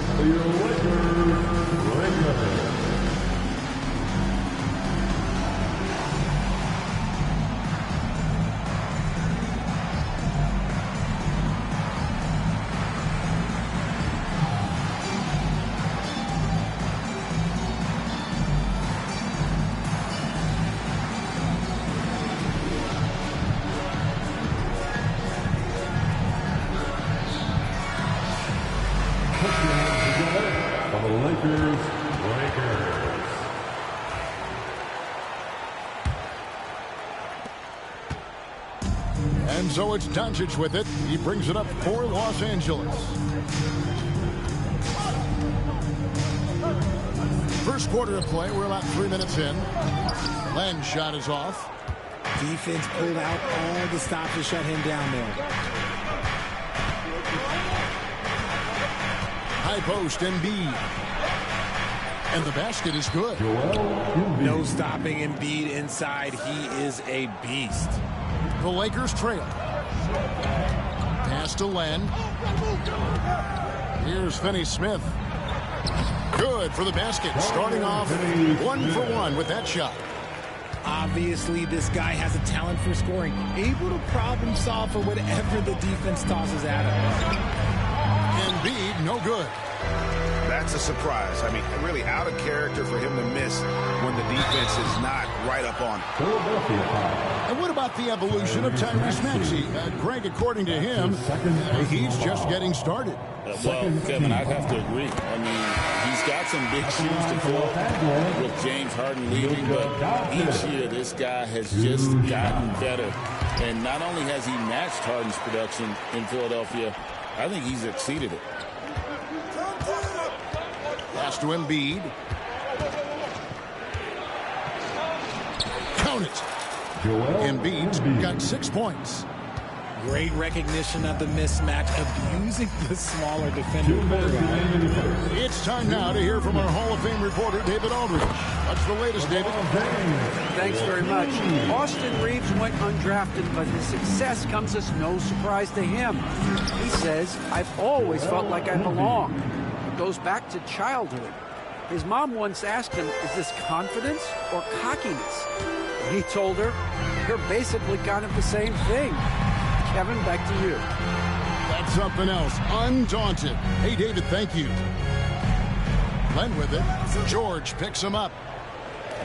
And so it's Doncic with it. He brings it up for Los Angeles. First quarter of play. We're about 3 minutes in. Len's shot is off. Defense pulled out all the stops to shut him down there. High post, Embiid. And the basket is good. No stopping Embiid inside. He is a beast. The Lakers trail. Pass to Len. Here's Finney-Smith. Good for the basket. Starting off 1 for 1 with that shot. Obviously, this guy has a talent for scoring, able to problem solve for whatever the defense tosses at him. Embiid, no good. That's a surprise. I mean, really out of character for him to miss when the defense is not right up on him. And what about the evolution of Tyrese Maxey? Greg, according to him, he's just getting started. Well, Kevin, I'd have to agree. I mean, he's got some big shoes to fill with James Harden leaving, but each year this guy has just gotten better. And not only has he matched Harden's production in Philadelphia, I think he's exceeded it. Pass to Embiid. Count it. Embiid's got 6 points. Great recognition of the mismatch, abusing the smaller defender. It's time now to hear from our Hall of Fame reporter, David Aldridge. What's the latest, David? Thanks very much. Austin Reeves went undrafted, but his success comes as no surprise to him. He says, "I've always felt like I belong." It goes back to childhood. His mom once asked him, "Is this confidence or cockiness?" He told her, "You're basically kind of the same thing." Kevin, back to you. That's something else. Undaunted. Hey, David, thank you. Len with it. George picks him up.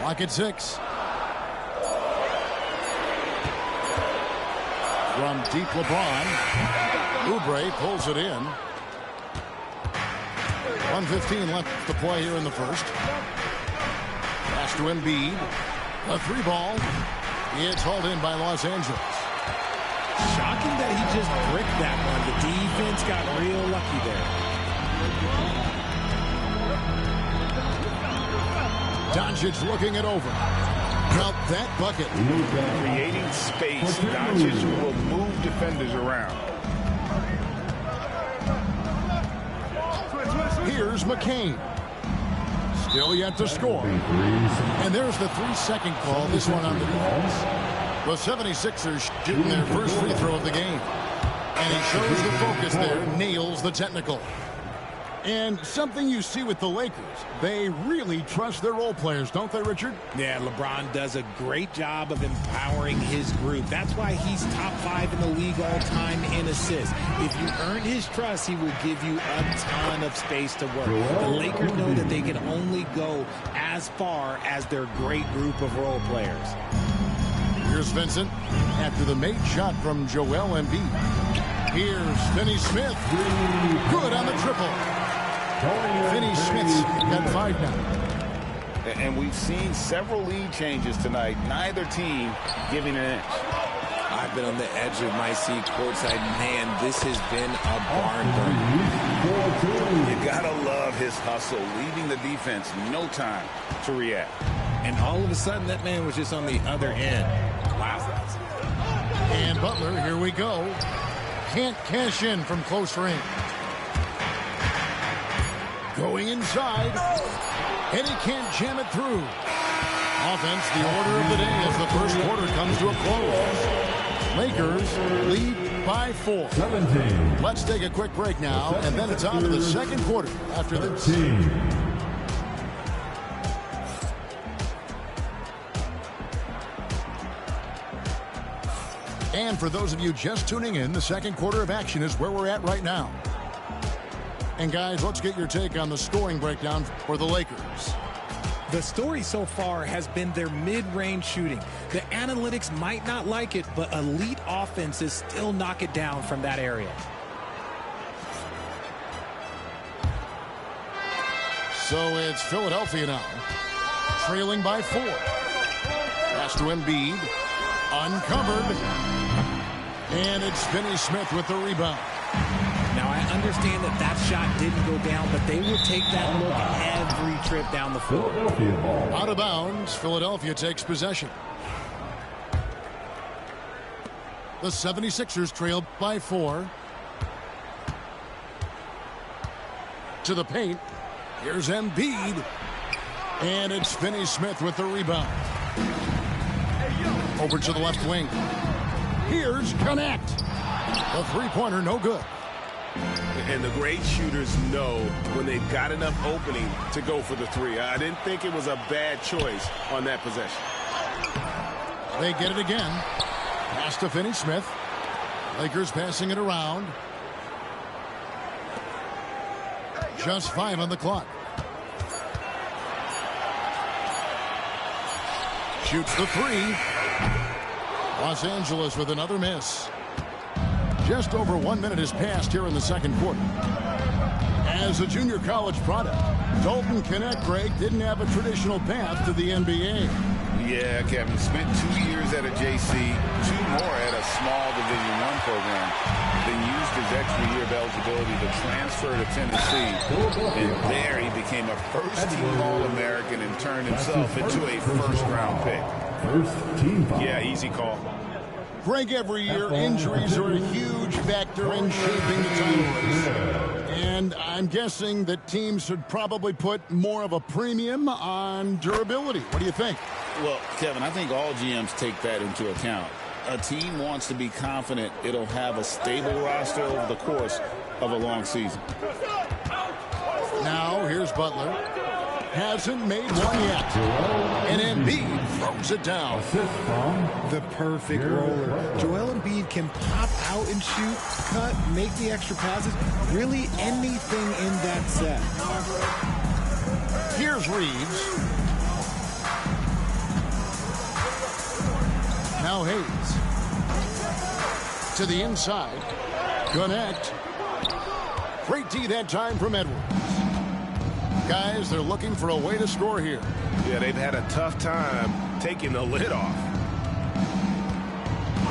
Clock at 6. From deep LeBron. Oubre pulls it in. 1:15 left to play here in the first. Pass to Embiid. A 3-ball. It's hauled in by Los Angeles. Shocking that he just bricked that one. The defense got real lucky there. Doncic looking it over. Count that bucket. Creating space. Doncic will move defenders around. Here's McCain. Still yet to score. And there's the 3-second call. This one on the defense. The 76ers shooting their first free throw of the game. And he shows the focus there, nails the technical. And something you see with the Lakers, they really trust their role players, don't they, Richard? Yeah, LeBron does a great job of empowering his group. That's why he's top 5 in the league all time in assists. If you earn his trust, he will give you a ton of space to work. The Lakers know that they can only go as far as their great group of role players. Here's Vincent after the made shot from Joel Embiid. Here's Finney Smith. Good on the triple. Finney Smith's got 5 now. And we've seen several lead changes tonight. Neither team giving an inch. I've been on the edge of my seat courtside. Man, this has been a barn burner. You gotta love his hustle, leaving the defense no time to react. And all of a sudden, that man was just on the other end. Wow. And Butler, here we go. Can't cash in from close range. Going inside. And he can't jam it through. Offense, the order of the day as the first quarter comes to a close. Lakers lead by 4. 17. Let's take a quick break now, and then it's on to the second quarter after this. And for those of you just tuning in, the second quarter of action is where we're at right now. And guys, let's get your take on the scoring breakdown for the Lakers. The story so far has been their mid-range shooting. The analytics might not like it, but elite offenses still knock it down from that area. So it's Philadelphia now, trailing by 4. Pass to Embiid, uncovered. And it's Finney Smith with the rebound. Now, I understand that that shot didn't go down, but they will take that look every trip down the floor. Out of bounds, Philadelphia takes possession. The 76ers trail by 4. To the paint. Here's Embiid. And it's Finney Smith with the rebound. Over to the left wing. Here's Connect. The three-pointer, no good. And the great shooters know when they've got enough opening to go for the 3. I didn't think it was a bad choice on that possession. They get it again. Pass to Finney-Smith. Lakers passing it around. Just 5 on the clock. Shoots the 3. Los Angeles with another miss. Just over 1 minute has passed here in the second quarter. As a junior college product, Dalton Knecht, Greg, didn't have a traditional path to the NBA. Yeah, Kevin, spent 2 years at a JC, 2 more at a small Division I program, then used his extra year of eligibility to transfer to Tennessee, and there he became a first-team All-American and turned himself into a first-round pick. Yeah, easy call. Greg, every year injuries are a huge factor in shaping the title race. And I'm guessing that teams should probably put more of a premium on durability. What do you think? Well, Kevin, I think all GMs take that into account. A team wants to be confident it'll have a stable roster over the course of a long season. Now, here's Butler. Hasn't made one yet. And Embiid throws it down. The perfect roller. Joel Embiid can pop out and shoot, cut, make the extra passes. Really anything in that set. Here's Reeves. Now Hayes. To the inside. Knecht. Great D that time from Edwards. Guys, they're looking for a way to score here. Yeah, they've had a tough time taking the lid off.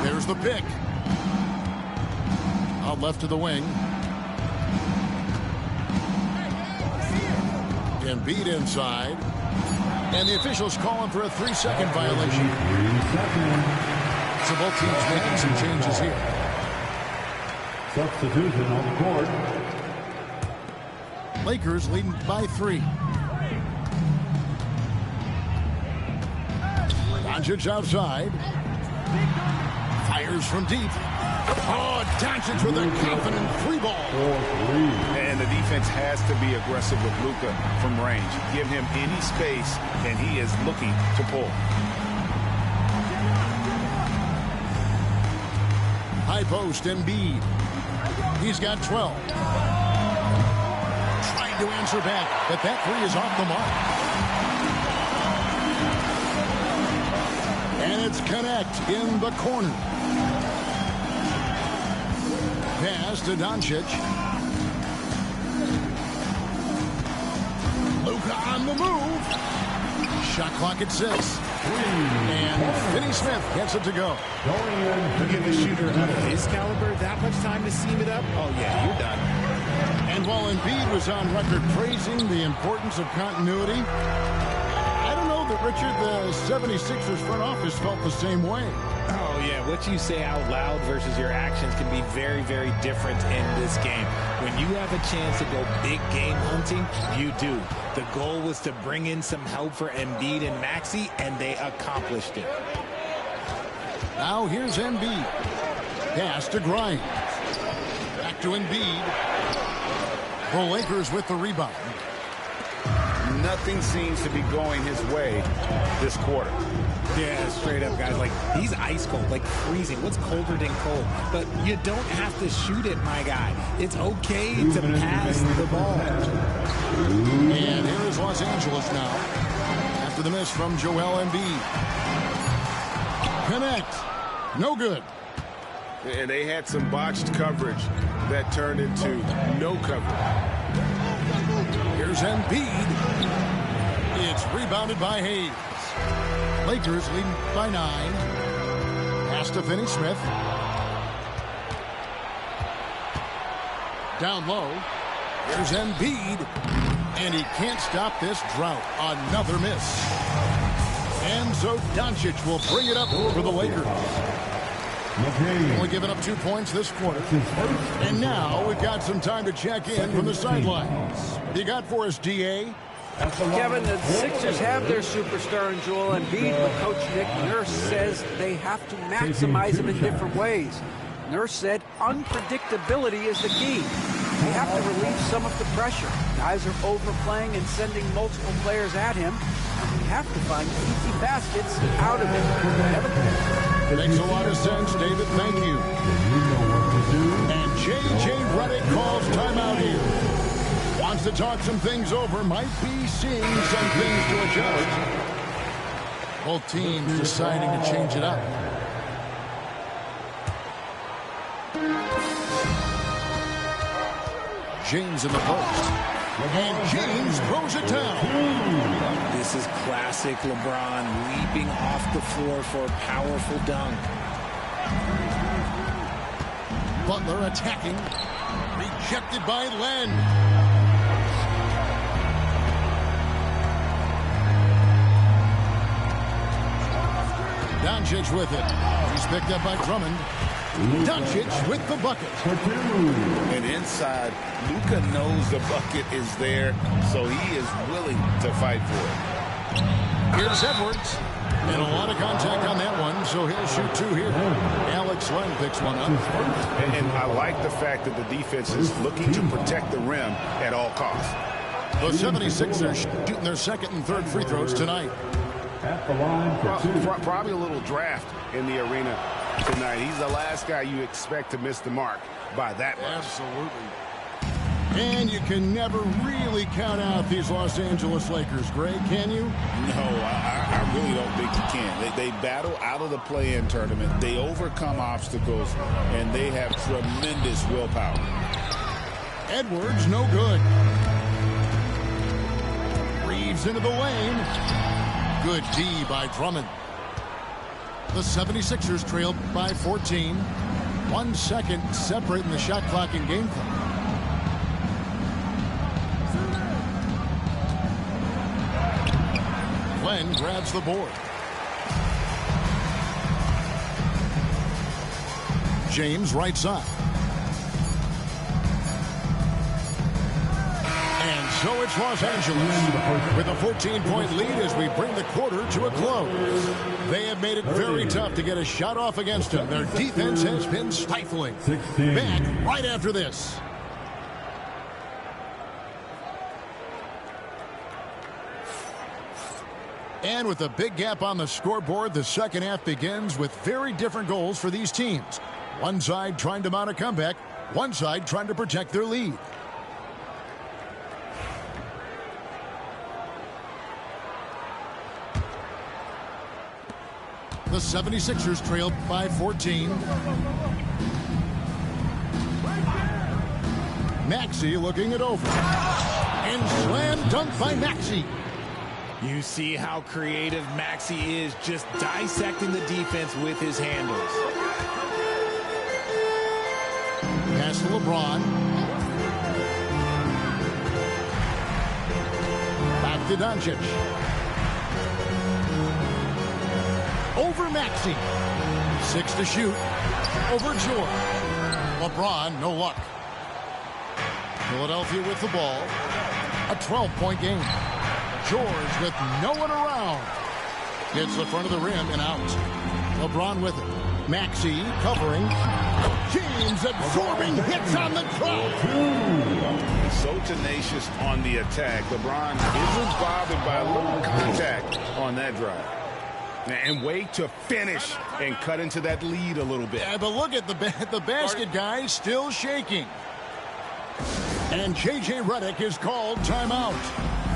There's the pick. Out left to the wing. Embiid inside. And the officials calling for a 3-second violation. So both teams making some changes here. Substitution on the court. Lakers leading by 3. Doncic outside. Fires from deep. Oh, Doncic with a confident 3-ball. And the defense has to be aggressive with Luka from range. Give him any space, and he is looking to pull. High post, Embiid. He's got 12. Trying to answer back, but that 3 is off the mark. And it's Knecht in the corner. Pass to Doncic. Luka on the move. Shot clock at 6. And Finney-Smith gets it to go. You give a shooter of his caliber that much time to seam it up? Oh, yeah, you're done. And while Embiid was on record praising the importance of continuity, I don't know that, Richard, the 76ers front office felt the same way. Oh, yeah. What you say out loud versus your actions can be very, very different in this game. When you have a chance to go big game hunting, you do. The goal was to bring in some help for Embiid and Maxey, and they accomplished it. Now here's Embiid. Pass to Grimes. Back to Embiid. The Lakers with the rebound. Nothing seems to be going his way this quarter. Yeah, straight up, guys. Like, he's ice cold, like freezing. What's colder than cold? But you don't have to shoot it, my guy. It's okay to pass the ball. And here is Los Angeles now. After the miss from Joel Embiid. Knecht. No good. And they had some botched coverage that turned into no coverage. Here's Embiid. It's rebounded by Hayes. Lakers leading by 9. Pass to Finney-Smith. Down low. Here's Embiid. And he can't stop this drought. Another miss. And so Doncic will bring it up for the Lakers. Only giving up 2 points this quarter. And now we've got some time to check in from the sidelines. You got for us, DA? Kevin, the Sixers have their superstar in Joel Embiid, but Coach Nick Nurse says they have to maximize him in different ways. Nurse said unpredictability is the key. They have to relieve some of the pressure. Guys are overplaying and sending multiple players at him, and we have to find easy baskets out of it. Makes a lot of sense, David. Thank you. And J.J. Redick calls timeout here. Wants to talk some things over. Might be seeing some things to adjust. Both teams deciding to change it up. James in the post. And James throws it down. This is classic LeBron, leaping off the floor for a powerful dunk. Butler attacking. Rejected by Len. Doncic with it. He's picked up by Drummond. Doncic with the bucket. And inside, Luka knows the bucket is there, so he is willing to fight for it. Here's Edwards. And a lot of contact on that one, so he'll shoot two here. Alex Len picks one up. And I like the fact that the defense is looking to protect the rim at all costs. The 76ers shooting their second and third free throws tonight. At the line for two. Probably a little draft in the arena tonight. He's the last guy you expect to miss the mark by that much. Absolutely. And you can never really count out these Los Angeles Lakers, Greg, can you? No, I really don't think you can. They battle out of the play-in tournament. They overcome obstacles, and they have tremendous willpower. Edwards, no good. Reeves into the lane. Good D by Drummond. The 76ers trailed by 14. 1 second separating the shot clock and game clock. Glenn grabs the board. James right side. And so it's Los Angeles with a 14-point lead as we bring the quarter to a close. They have made it very tough to get a shot off against them. Their defense has been stifling. Back right after this. And with a big gap on the scoreboard, the second half begins with very different goals for these teams. One side trying to mount a comeback, one side trying to protect their lead. The 76ers trailed by 14. Maxey looking it over. And slam dunk by Maxey. You see how creative Maxey is, just dissecting the defense with his handles. Pass to LeBron. Back to Doncic. Over Maxey. 6 to shoot. Over George. LeBron, no luck. Philadelphia with the ball. A 12-point game. George with no one around. Hits the front of the rim and out. LeBron with it. Maxey covering. James absorbing hits on the drop. So tenacious on the attack. LeBron isn't bothered by a little contact on that drive. And wait to finish and cut into that lead a little bit. Yeah, but look at the basket guy still shaking. And J.J. Redick is called timeout.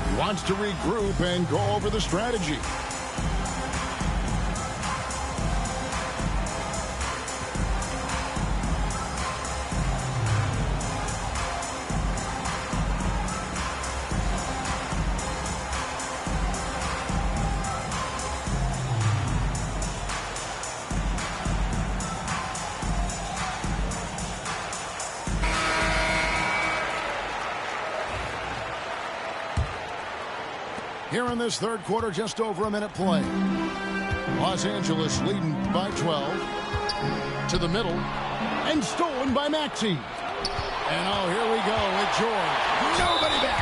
He wants to regroup and go over the strategy. Here in this third quarter, just over a minute play. Los Angeles leading by 12. To the middle. And stolen by Maxey. And oh, here we go with George. Nobody back.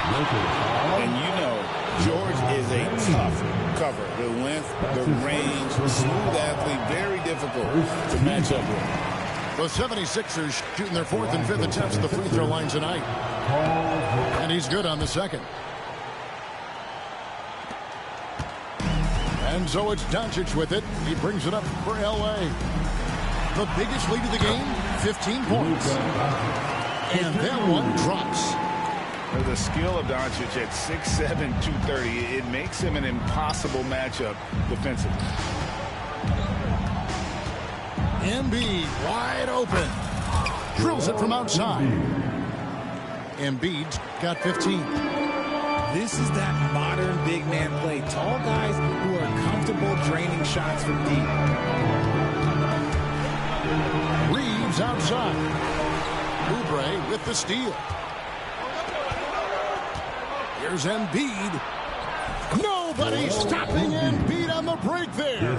And you know, George is a tough cover. The length, the range, smooth athlete, very difficult to match up with. The 76ers shooting their 4th and 5th attempts at the free throw line tonight. And he's good on the second. And so it's Doncic with it. He brings it up for L.A. The biggest lead of the game, 15 points. And that one drops. The skill of Doncic at 6'7", 230, it makes him an impossible matchup defensively. Embiid wide open. Drills it from outside. Embiid's got 15. This is that modern big man play. Tall guys who are comfortable draining shots from deep. Reeves outside. Oubre with the steal. Here's Embiid. Nobody stopping Embiid on the break there.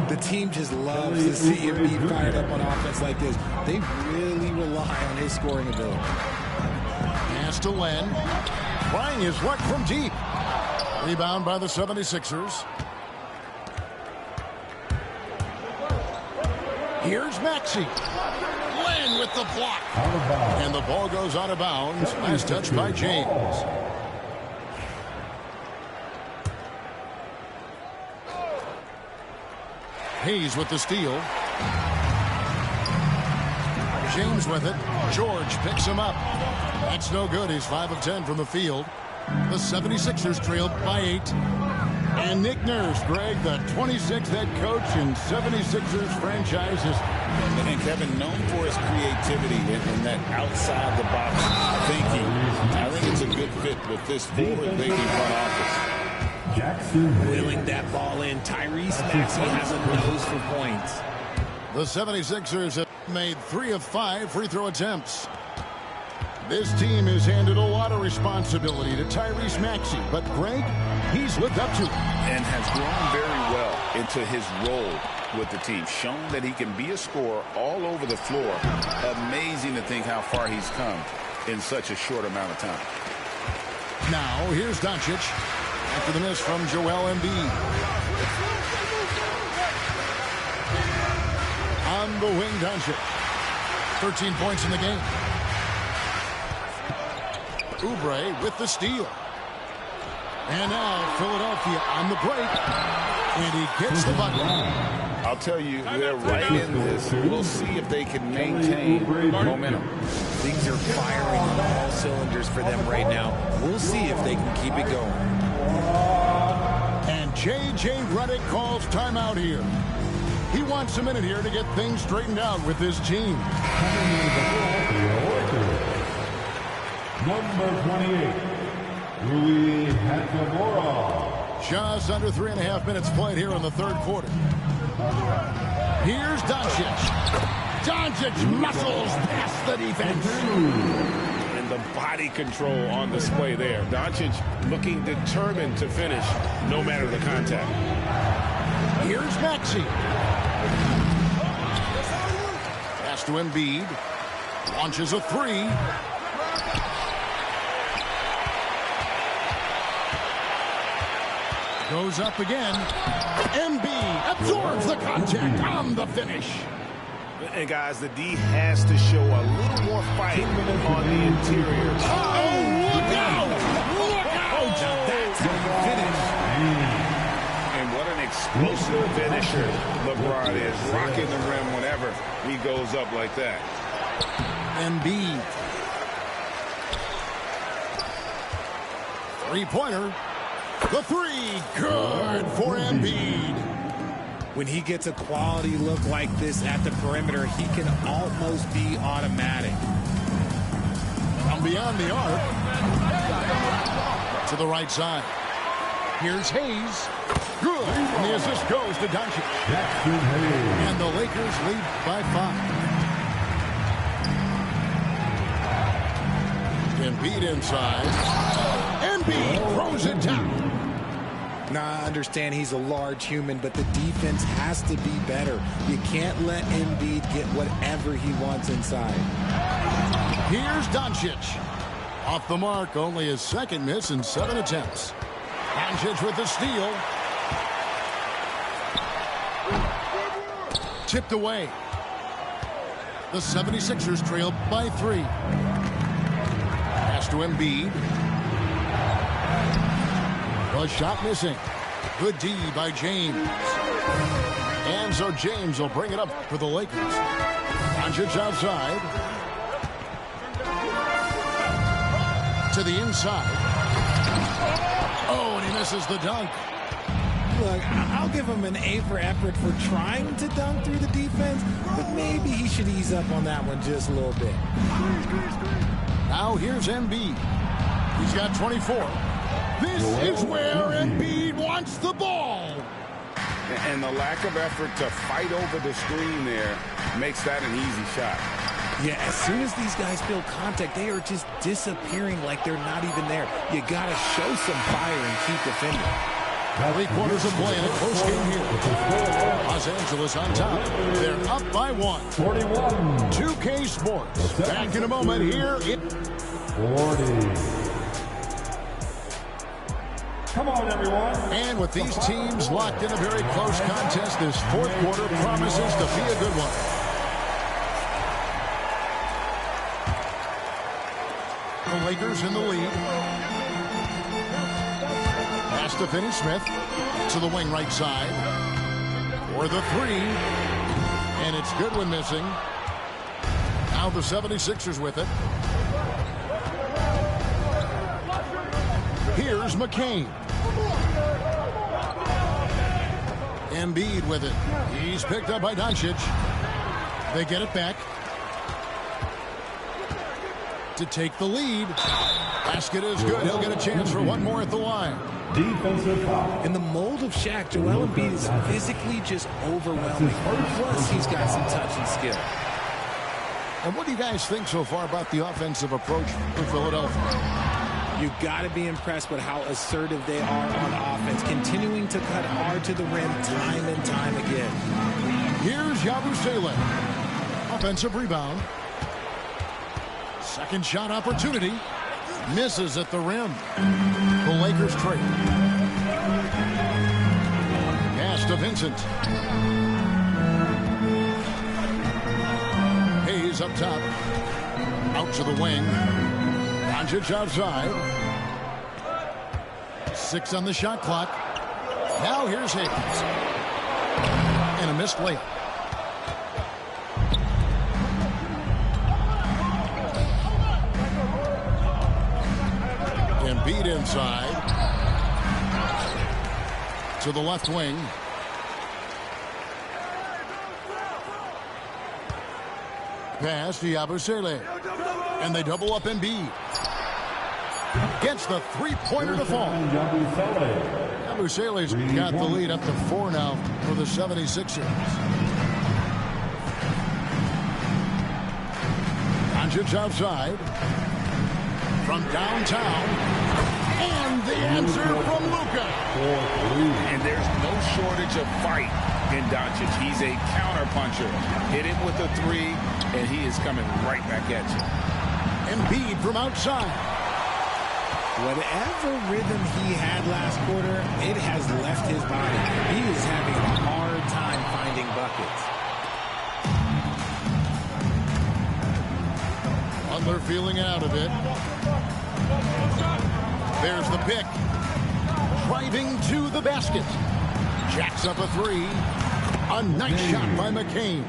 The team just loves to see Embiid fired up on offense like this. They really rely on his scoring ability. Pass to Len. Trying his luck from deep. Rebound by the 76ers. Here's Maxey. Len with the block. And the ball goes out of bounds. Last touch by James. Hayes with the steal. James with it. George picks him up. That's no good. He's 5 of 10 from the field. The 76ers trailed by 8. And Nick Nurse, Greg, the 26th head coach in 76ers franchises. And Kevin, known for his creativity and that outside-the-box thinking. I think it's a good fit with this forward-thinking front office. Wheeling that ball in. Tyrese Maxey has a nose for points. The 76ers have made 3 of 5 free throw attempts. This team has handed a lot of responsibility to Tyrese Maxey, but Greg, he's lived up to it. And has grown very well into his role with the team. Shown that he can be a scorer all over the floor. Amazing to think how far he's come in such a short amount of time. Now, here's Doncic after the miss from Joel Embiid. On the wing, Doncic. 13 points in the game. Oubre with the steal. And now Philadelphia on the break. And he gets the bucket. I'll tell you, they're right in this. We'll see if they can maintain momentum. Things are firing on all cylinders for them right now. We'll see if they can keep it going. And J.J. Redick calls timeout here. He wants a minute here to get things straightened out with his team. Number 28, Rui Hachimura. Just under 3.5 minutes played here in the third quarter. Here's Doncic. Doncic muscles past the defense. And the body control on display there. Doncic looking determined to finish no matter the contact. Here's Maxey. Pass to Embiid. Launches a 3. Goes up again. Embiid absorbs the contact on the finish. And guys, the D has to show a little more fight on the interior. Oh, look out! Look out! That's how you finish. And what an explosive finisher LeBron is. Rocking the rim whenever he goes up like that. Embiid. 3-pointer. The 3, good for Embiid. When he gets a quality look like this at the perimeter, he can almost be automatic. From beyond the arc. To the right side. Here's Hayes. Good. And the assist goes to Doncic. And the Lakers lead by 5. Embiid inside. Embiid throws it down. Now, I understand he's a large human, but the defense has to be better. You can't let Embiid get whatever he wants inside. Here's Doncic. Off the mark, only his second miss in 7 attempts. Doncic with the steal. Tipped away. The 76ers trail by 3. Pass to Embiid. The shot missing. Good D by James. And so James will bring it up for the Lakers. Doncic outside. To the inside. Oh, and he misses the dunk. Look, I'll give him an A for effort for trying to dunk through the defense, but maybe he should ease up on that one just a little bit. Now here's Embiid. He's got 24. This is where Embiid wants the ball. And the lack of effort to fight over the screen there makes that an easy shot. Yeah, as soon as these guys feel contact, they are just disappearing like they're not even there. You got to show some fire and keep defending. 3 quarters of play in a close game here. Los Angeles on top. They're up by 1. 2K Sports. Back in a moment here. 40. Come on, everyone. And with these teams locked in a very close contest, this 4th quarter promises to be a good one. The Lakers in the lead. Pass to Finney-Smith. To the wing right side. For the 3. And it's good when missing. Now the 76ers with it. Here's McCain. Embiid with it. He's picked up by Doncic. They get it back. To take the lead. Basket is good. He'll get a chance for one more at the line. Defensive foul. In the mold of Shaq, Joel Embiid is physically just overwhelming. Plus, he's got some touch and skill. And what do you guys think so far about the offensive approach for Philadelphia? You've got to be impressed with how assertive they are on offense, continuing to cut hard to the rim time and time again. Here's Yabusele. Offensive rebound. Second shot opportunity. Misses at the rim. The Lakers trail. Pass to Vincent. Hayes up top. Out to the wing. Doncic outside. 6 on the shot clock. Now here's Hayes. And a missed layup. Embiid inside. To the left wing. Pass to Yabusele. And they double up Embiid. Gets the three-pointer to fall. Yabusele's got the lead up to 4 now for the 76ers. Doncic outside. From downtown. And the answer from Luka. And there's no shortage of fight in Doncic. He's a counter-puncher. Hit him with a 3, and he is coming right back at you. Embiid from outside. Whatever rhythm he had last quarter, it has left his body. He is having a hard time finding buckets. Butler feeling out of it. There's the pick. Driving to the basket. Jacks up a 3. A nice shot by McCain.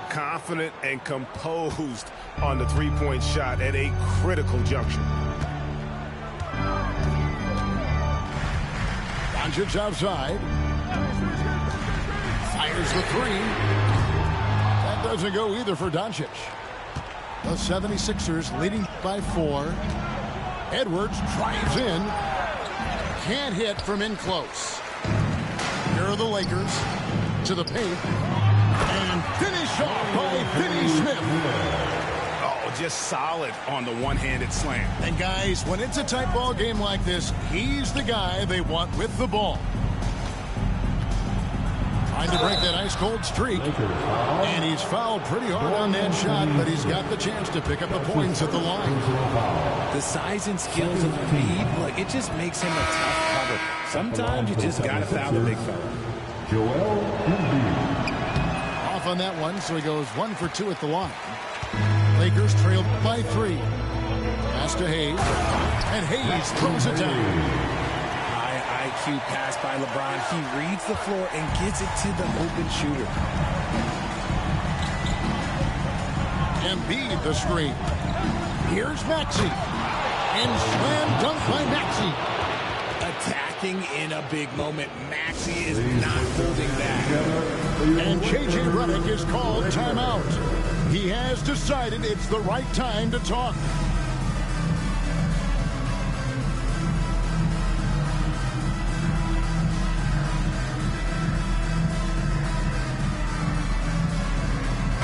Confident and composed on the three-point shot at a critical juncture. Doncic outside. Fires the 3. That doesn't go either for Doncic. The 76ers leading by 4. Edwards drives in. Can't hit from in close. Here are the Lakers to the paint. And finish off by Finney-Smith. Oh, just solid on the one-handed slam. And guys, when it's a tight ball game like this, he's the guy they want with the ball. Trying to break that ice-cold streak. And he's fouled pretty hard on that shot, but he's got the chance to pick up the points at the line. The size and skills of Embiid, look, it just makes him a tough cover. Sometimes you just got to foul the big fella. Joel Embiid. off on that one, so he goes 1 for 2 at the line. Lakers trail by 3. Pass to Hayes, and Hayes throws it down. High IQ pass by LeBron. He reads the floor and gets it to the open shooter. Embiid the screen. Here's Maxey. And slam dunk by Maxey. Attacking in a big moment. Maxey is not holding back. And J.J. Redick is called timeout. He has decided it's the right time to talk.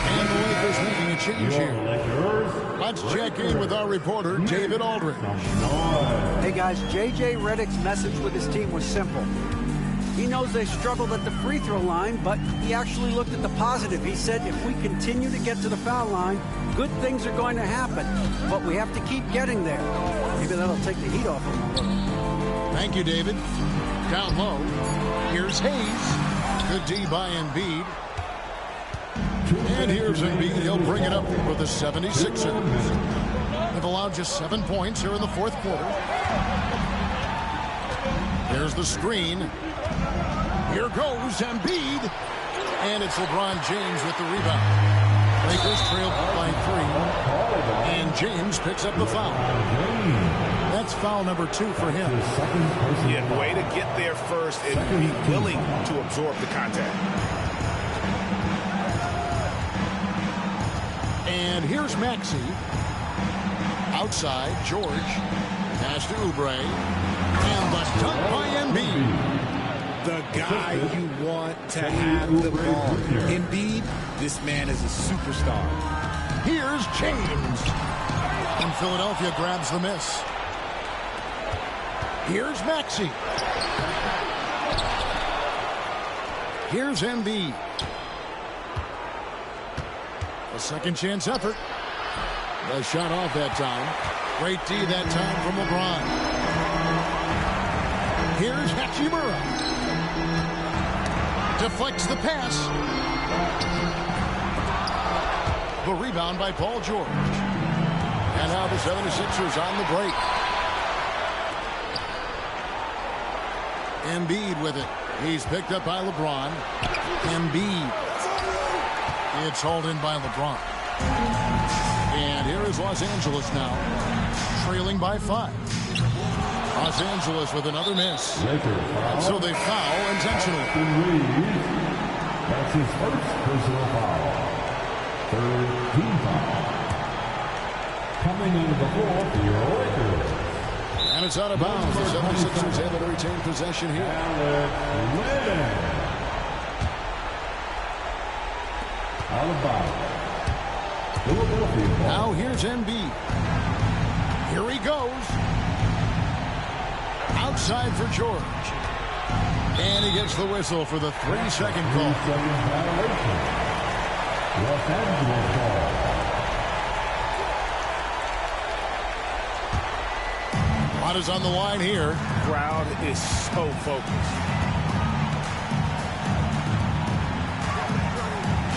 And the Lakers making a change here. Let's check in with our reporter, David Aldridge. Hey guys, J.J. Redick's message with his team was simple. He knows they struggled at the free throw line, but he actually looked at the positive. He said, if we continue to get to the foul line, good things are going to happen. But we have to keep getting there. Maybe that'll take the heat off him a little. Thank you, David. Down low, here's Hayes. Good D by Embiid. And here's Embiid. He'll bring it up for the 76ers. They've allowed just 7 points here in the fourth quarter. There's the screen. Here goes Embiid. And it's LeBron James with the rebound. Lakers trail by 3. And James picks up the foul. That's foul number 2 for him. Yeah, way to get there first and be willing to absorb the contact. And here's Maxey. Outside, George. Pass to Oubre. And the dunk by Embiid. The guy you want to have the ball. Embiid, this man is a superstar. Here's James. And Philadelphia grabs the miss. Here's Maxey. Here's Embiid. A second chance effort. The shot off that time. Great D that time from LeBron. Here's Hachimura. Deflects the pass. The rebound by Paul George. And now the 76ers on the break. Embiid with it. He's picked up by LeBron. Embiid. It's hauled in by LeBron. And here is Los Angeles now, trailing by 5. Los Angeles with another miss. So they foul intentionally. That's his first personal foul. Third team foul. Coming into the floor for your Lakers. And it's out of bounds. The 76ers able to retain possession here. Now here's Embiid. Here he goes. Outside for George. And he gets the whistle for the 3-second call. Los Angeles ball. What is on the line here? Crowd is so focused.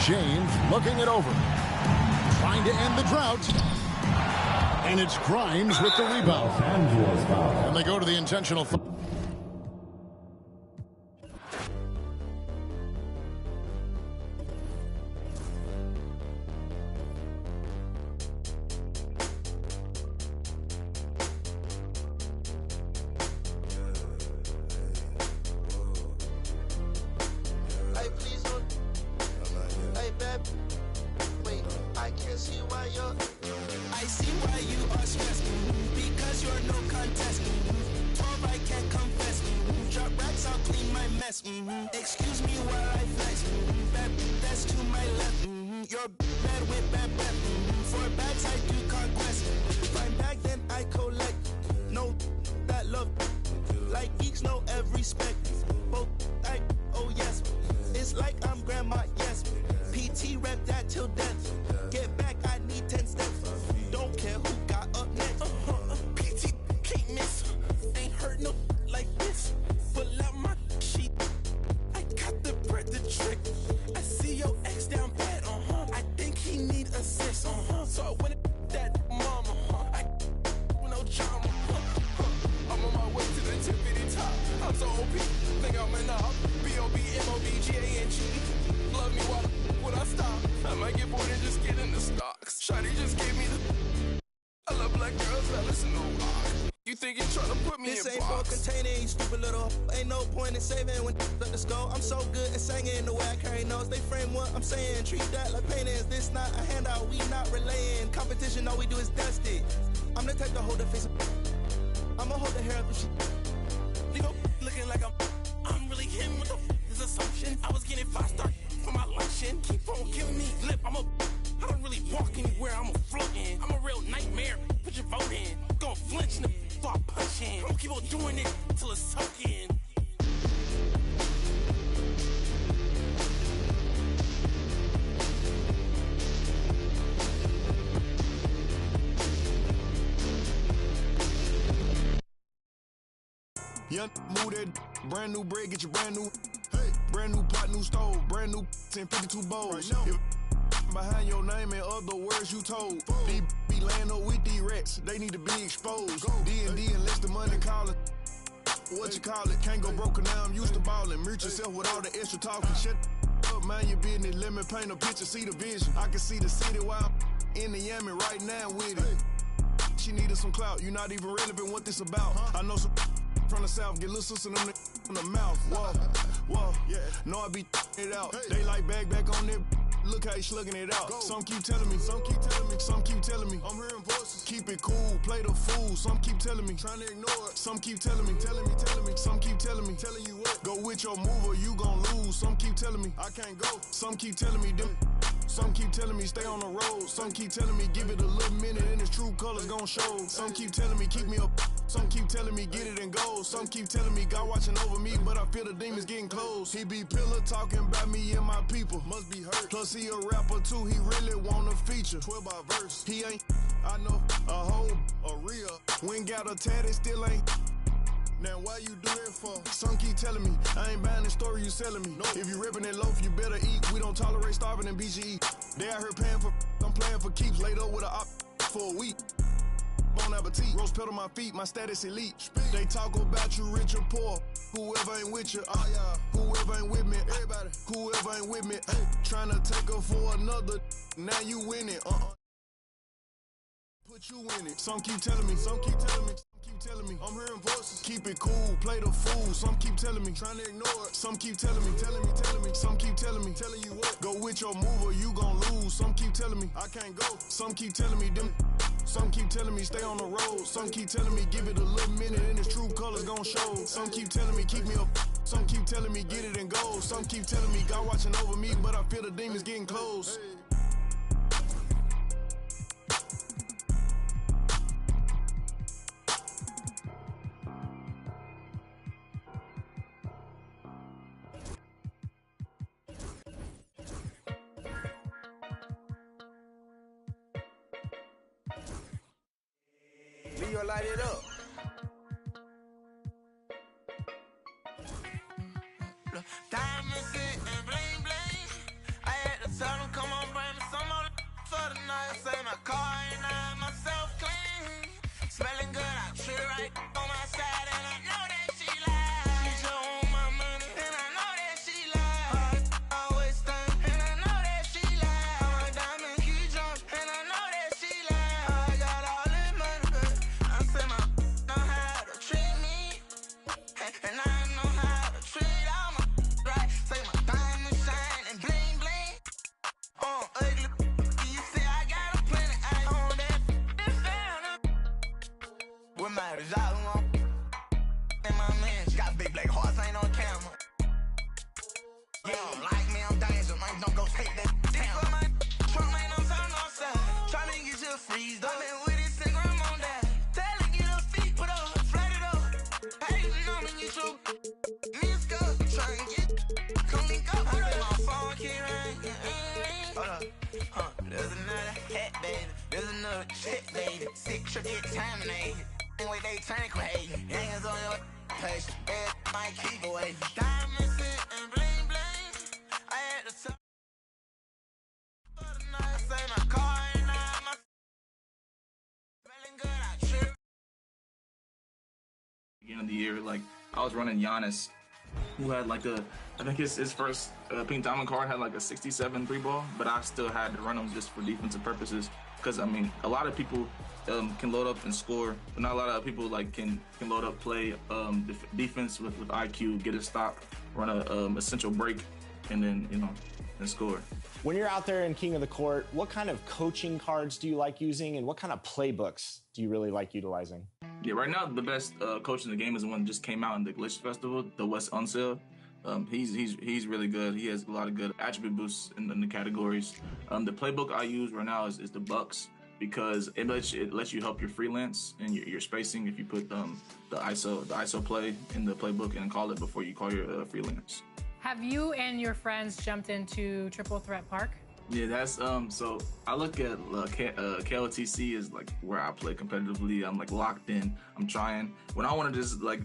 James looking it over. Trying to end the drought. And it's Grimes with the rebound. And they go to the intentional foul. Excuse me while I flex. That's to my left. You're bad with bad breath. For bags I do conquest. Find bag then I collect. No, that love. Like geeks know every spec. Both I, oh yes. It's like I'm grandma, yes. PT rep that till death. Get back, I need 10 steps. Don't care who got up next. PT can't miss. Ain't heard no like this. Pull out my sheet. I got the bread to trick. I see your ex down. like girls, fellas, no. You think you're trying to put me this in ain't for containing, you stupid little. Ain't no point in saving when let the skull. I'm so good at singing the way I carry notes. They frame what I'm saying. Treat that like pain is. This not a handout, we not relaying. Competition, all we do is dust it. I'm the type to hold the face. I'ma hold the hair up if she. You go looking like I'm really him with this assumption. I was getting 5-star for my luncheon. Keep on giving me lip. I don't really walk anywhere. I'm a floating. I'm a real nightmare. Put your vote in. Gonna flinch and start punching. I'm gonna keep on doing it till it's sucking. Young move that brand new bread, get your brand new. Hey, brand new pot, new stove, brand new 1052 bowls. Right behind your name and other words you told. These be laying up with these rats, they need to be exposed. D&D unless the money calling. What you call it? Can't go broke now, I'm used to balling. Mute yourself with all the extra talking. Shut up, mind your business. Let me paint a picture, see the vision. I can see the city while I'm in the Yami right now with it. She needed some clout, you not even relevant what this about. I know some from the south, get little sister them in the mouth. Whoa, yeah. Know I be it out. They like back on their. Look how he slugging it out. Some keep telling me, some keep telling me. I'm hearing voices. Keep it cool, play the fool. Some keep telling me, trying to ignore it. Some keep telling me. Some keep telling me, telling you what. Go with your move or you gon' lose. Some keep telling me, I can't go. Some keep telling me, them. Some keep telling me, stay on the road. Some keep telling me, give it a little minute and its true colors gon' show. Some keep telling me, keep me up. Some keep telling me, get it and go. Some keep telling me, God watching over me, but I feel the demons getting close. He be pillar talking about me and my people. Must be hurt. Plus he a rapper too, he really want a feature. 12 by verse. He ain't, I know, a hoe, a real. When got a tat, it still ain't. Now why you do that for? Some keep telling me, I ain't buying the story you selling me. No. If you ripping that loaf, you better eat. We don't tolerate starving in BGE. They out here paying for, I'm playing for keeps. Laid up with a op for a week. Bon appetit, rose pedal my feet, my status elite. They talk about you rich or poor. Whoever ain't with you, whoever ain't with me, everybody, whoever ain't with me, trying to take her for another. Now you winning, put you in it. Some keep telling me, some keep telling me. Telling me, I'm hearing voices. Keep it cool, play the fool. Some keep telling me, trying to ignore it. Some keep telling me. Some keep telling me, telling you what. Go with your move or you gon' lose. Some keep telling me, I can't go. Some keep telling me, them. Some keep telling me, stay on the road. Some keep telling me, give it a little minute and its true colors gon' show. Some keep telling me, keep me up. Some keep telling me, get it and go. Some keep telling me, God watching over me, but I feel the demons getting close. Leo, light it up. Diamonds and bling bling. I had to tell them, come on, bring me some more for the night. I say my car and I myself clean. Smelling good, I treat her right on my side, and I know that she lies. She just want my money, and I know that she lies. Always think, and I know that she lies. My diamond keep drunk, and I know that she lies. I got all this money, I say my know how to treat me, and I know how to treat all my right. Say my diamond shine and bling bling. Ugly, you see I got a plenty. I own that. This down. What matters? I want. And my man, she got big black hearts, ain't on camera. You don't like me, I'm dangerous, man. Don't go take that down. My trunk ain't on time, no side. Try to get you a freeze, though. Man, with it, sing I'm on that. Tell her, get her feet, put her, flat it up. Hey, you know me, you true. Me and Scott, try and get. Come link up, I say my phone keep ringing. Hold up, there's another hat, baby. There's another chick, baby. Sick trip, get terminated. And with they turn crazy. Hands on your face, and might keep away. Diamonds and bling bling. I had to tell for the night. I say my car and I my smelling good, I trip. Beginning of the year, like I was running Giannis, who had like I think his first pink diamond card had like a 67 3 ball, but I still had to run him just for defensive purposes because I mean, a lot of people can load up and score, but not a lot of people like can load up, play defense with IQ, get a stop, run a central break, and then and score. When you're out there in King of the Court, what kind of coaching cards do you like using, and what kind of playbooks do you really like utilizing? Yeah, right now the best coach in the game is the one that just came out in the Glitch Festival, the Wes Unseld. He's really good. He has a lot of good attribute boosts in the categories. The playbook I use right now is the Bucks, because it lets you help your freelance and your spacing if you put the ISO play in the playbook and call it before you call your freelance. Have you and your friends jumped into Triple Threat Park? Yeah, that's so I look at KOTC as like where I play competitively. I'm like locked in. I'm trying. When I want to just like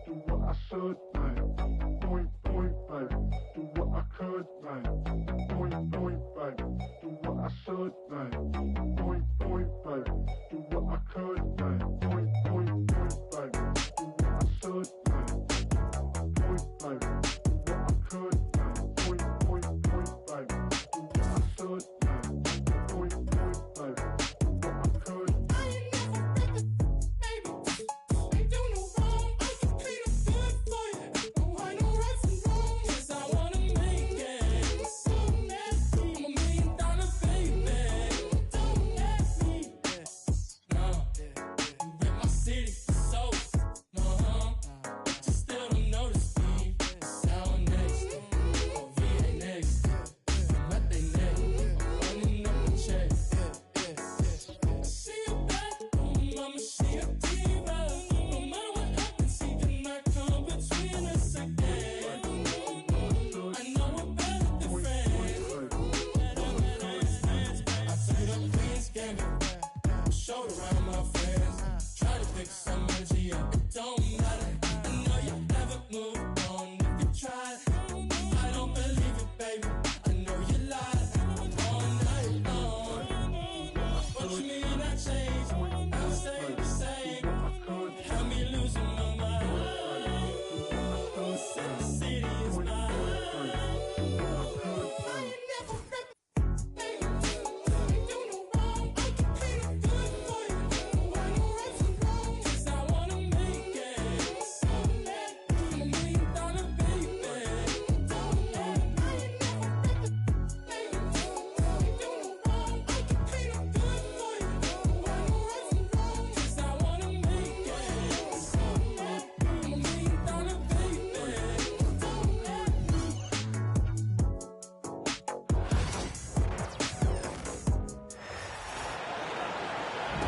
do what I should, like. Point, baby, do what I could, like. Point, baby, do what I should, like. Point, baby, do what I could, like. Point, baby, do what I should, like. Point, baby, do what I could, like. Point, baby, do what I should, like. Point, baby, do what I could.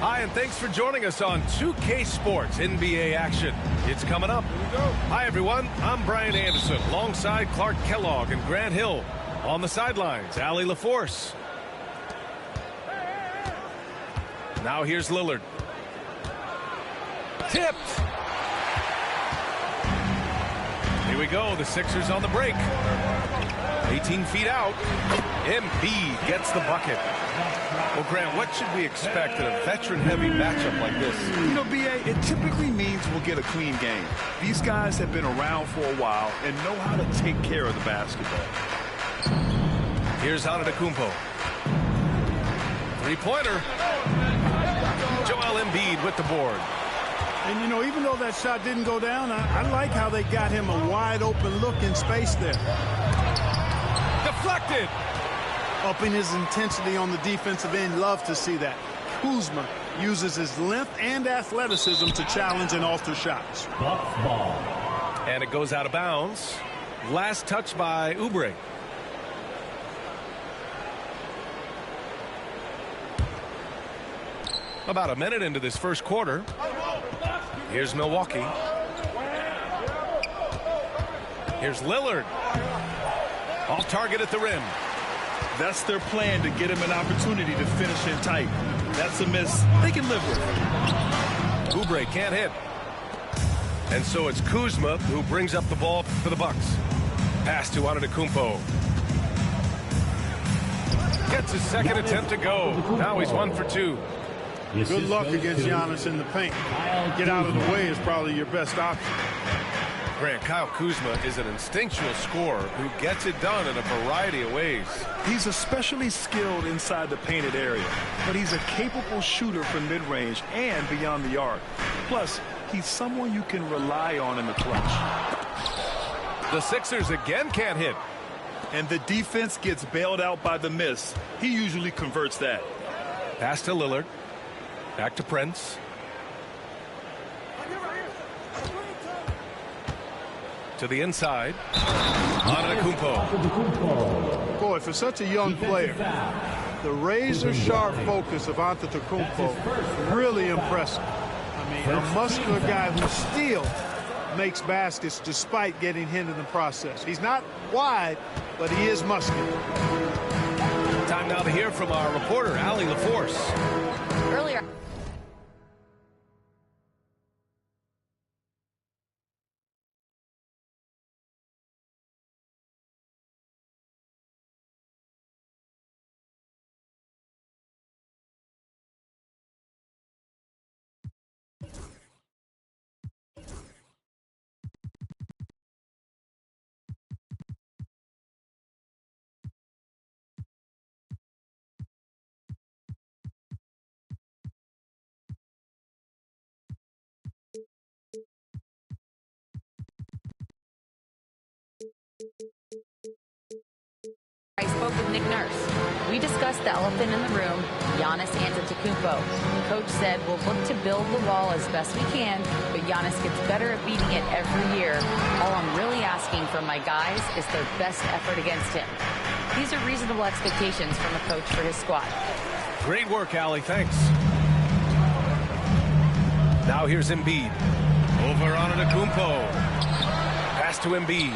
Hi, and thanks for joining us on 2K Sports NBA action. It's coming up. Hi, everyone. I'm Brian Anderson, alongside Clark Kellogg and Grant Hill. On the sidelines, Allie LaForce. Now here's Lillard. Tipped. Here we go. The Sixers on the break. 18 feet out. Embiid gets the bucket. Well, Grant, what should we expect in a veteran-heavy matchup like this? You know, B.A., it typically means we'll get a clean game. These guys have been around for a while and know how to take care of the basketball. Here's Antetokounmpo. Three-pointer. Joel Embiid with the board. And, you know, even though that shot didn't go down, I like how they got him a wide-open look in space there. Deflected. Upping his intensity on the defensive end. Love to see that. Kuzma uses his length and athleticism to challenge and alter shots. Bucks ball. And it goes out of bounds. Last touch by Oubre. About a minute into this first quarter. Here's Milwaukee. Here's Lillard. Off target at the rim. That's their plan, to get him an opportunity to finish in tight. That's a miss they can live with. Oubre can't hit. And so it's Kuzma who brings up the ball for the Bucks. Pass to Antetokounmpo. Gets his second attempt to go. Now he's 1 for 2. Good luck against Giannis in the paint. Get out of the way is probably your best option. Grant, Kyle Kuzma is an instinctual scorer who gets it done in a variety of ways. He's especially skilled inside the painted area, but he's a capable shooter from mid-range and beyond the arc. Plus, he's someone you can rely on in the clutch. The Sixers again can't hit. And the defense gets bailed out by the miss. He usually converts that. Pass to Lillard. Back to Prince. To the inside. Antetokounmpo. Boy, for such a young player, the razor-sharp focus of Antetokounmpo, really impressive. I mean, a muscular guy who still makes baskets despite getting hit in the process. He's not wide, but he is muscular. Time now to hear from our reporter, Allie LaForce. Earlier. I spoke with Nick Nurse. We discussed the elephant in the room, Giannis Antetokounmpo. Coach said we'll look to build the wall as best we can, but Giannis gets better at beating it every year. All I'm really asking from my guys is their best effort against him. These are reasonable expectations from a coach for his squad. Great work, Allie. Thanks. Now here's Embiid. Over Antetokounmpo. Pass to Embiid.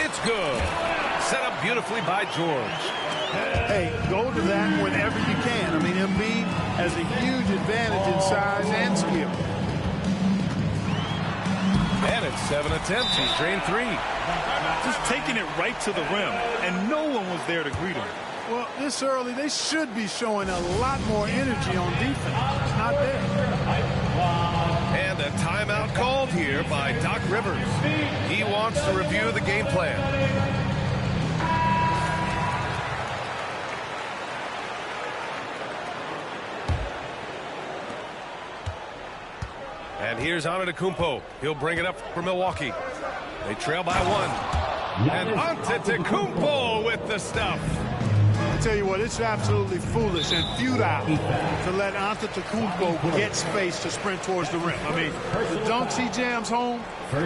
It's good. Set up beautifully by George. Hey, go to that whenever you can. I mean, Embiid has a huge advantage in size and skill. And it's 7 attempts. He's drained 3. Just taking it right to the rim, and no one was there to greet him. Well, this early, they should be showing a lot more energy on defense. It's not there. And a timeout called here by Doc Rivers. He wants to review the game plan. And here's Antetokounmpo. He'll bring it up for Milwaukee. They trail by 1. And Antetokounmpo with the stuff. I tell you what, it's absolutely foolish and futile to let Antetokounmpo get space to sprint towards the rim. I mean, the dunks he jams home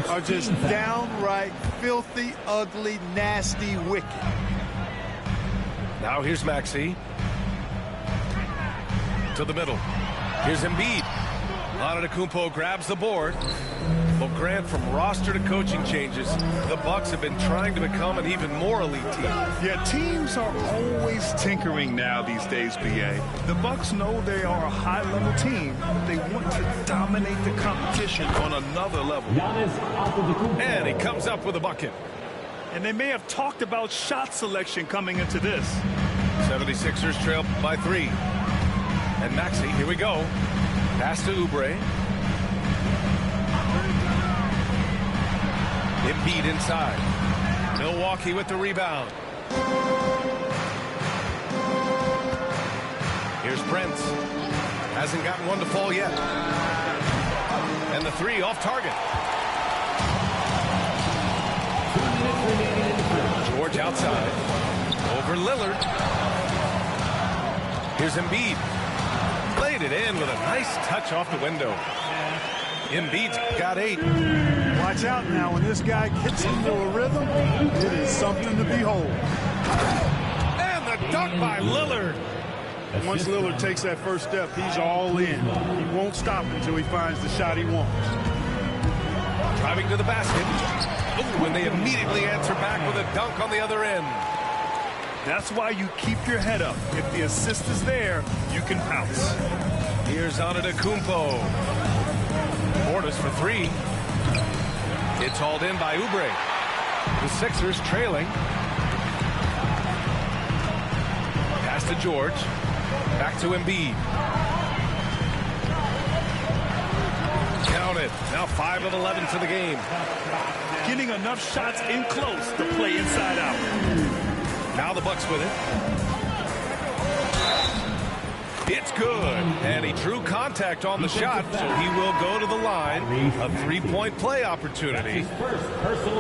are just downright filthy, ugly, nasty, wicked. Now here's Maxey. To the middle. Here's Embiid. Antetokounmpo grabs the board. Well, Grant, from roster to coaching changes, the Bucks have been trying to become an even more elite team. Yeah, teams are always tinkering now these days, BA. The Bucks know they are a high-level team. They want to dominate the competition on another level. And he comes up with a bucket. And they may have talked about shot selection coming into this. 76ers trail by 3. And Maxey, here we go. Pass to Oubre. Embiid inside. Milwaukee with the rebound. Here's Prince. Hasn't gotten one to fall yet. And the 3 off target. George outside. Over Lillard. Here's Embiid. Played it in with a nice touch off the window. Embiid's got 8. Watch out now. When this guy gets into a rhythm, it is something to behold. And the dunk by Lillard. Once Lillard takes that first step, he's all in. He won't stop until he finds the shot he wants. Driving to the basket. Ooh, and they immediately answer back with a dunk on the other end. That's why you keep your head up. If the assist is there, you can pounce. Here's Antetokounmpo. Portis for three. It's hauled in by Oubre. The Sixers trailing. Pass to George. Back to Embiid. Count it. Now 5 of 11 for the game. Getting enough shots in close to play inside out. Now the Bucks with it. It's good. And he drew contact on the shot, so he will go to the line. A three-point play opportunity.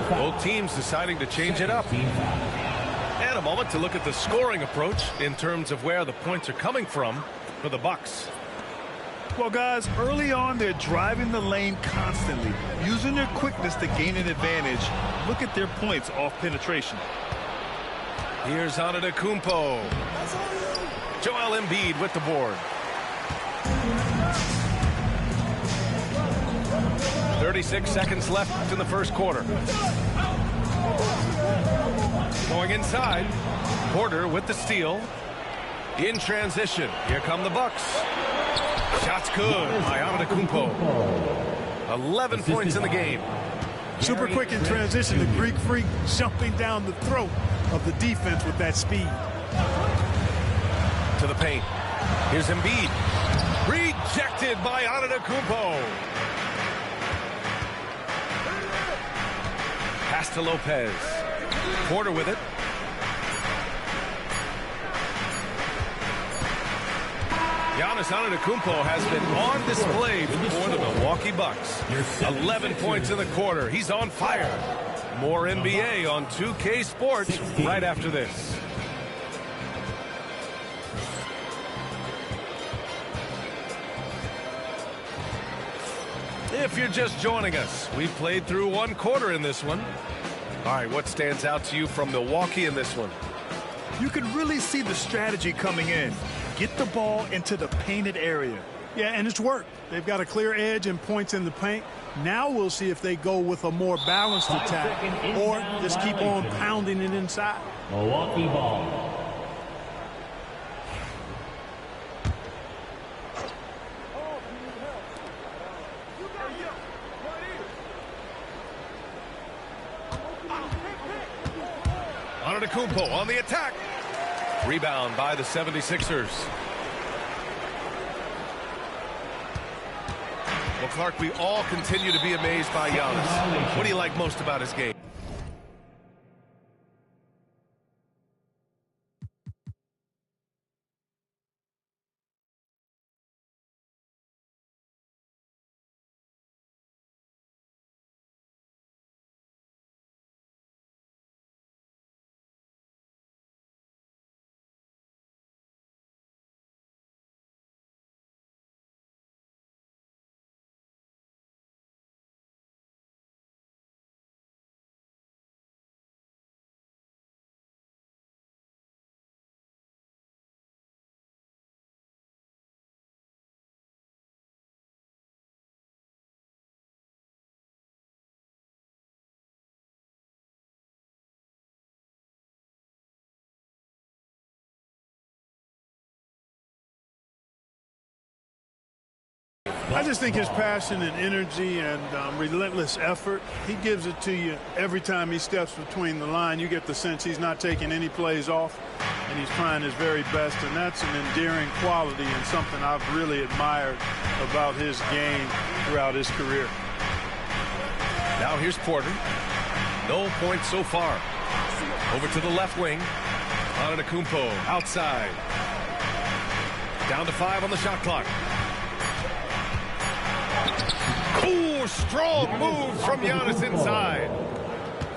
Both teams deciding to change it up. And a moment to look at the scoring approach in terms of where the points are coming from for the Bucks. Well, guys, early on, they're driving the lane constantly, using their quickness to gain an advantage. Look at their points off penetration. Here's Antetokounmpo. Joel Embiid with the board. 36 seconds left in the first quarter. Going inside. Porter with the steal. In transition. Here come the Bucks. Shot's good by Antetokounmpo. 11 points in the game. Super quick in transition. The Greek Freak jumping down the throat of the defense with that speed. To the paint. Here's Embiid. Rejected by Antetokounmpo. Pass to Lopez. Porter with it. Giannis Antetokounmpo has been on display for the Milwaukee Bucks. 11 points in the quarter. He's on fire. More NBA on 2K Sports right after this. If you're just joining us, we've played through one quarter in this one. All right, what stands out to you from Milwaukee in this one? You can really see the strategy coming in. Get the ball into the painted area. Yeah, and it's worked. They've got a clear edge and points in the paint. Now we'll see if they go with a more balanced attack or just keep on pounding it inside. Milwaukee ball. Antetokounmpo on the attack. Rebound by the 76ers. Well, Clark, we all continue to be amazed by Giannis. What do you like most about his game? I just think his passion and energy and relentless effort, he gives it to you every time he steps between the line. You get the sense he's not taking any plays off, and he's trying his very best, and that's an endearing quality and something I've really admired about his game throughout his career. Now here's Porter. No points so far. Over to the left wing. Antetokounmpo outside. Down to 5 on the shot clock. Ooh, strong move from Giannis inside.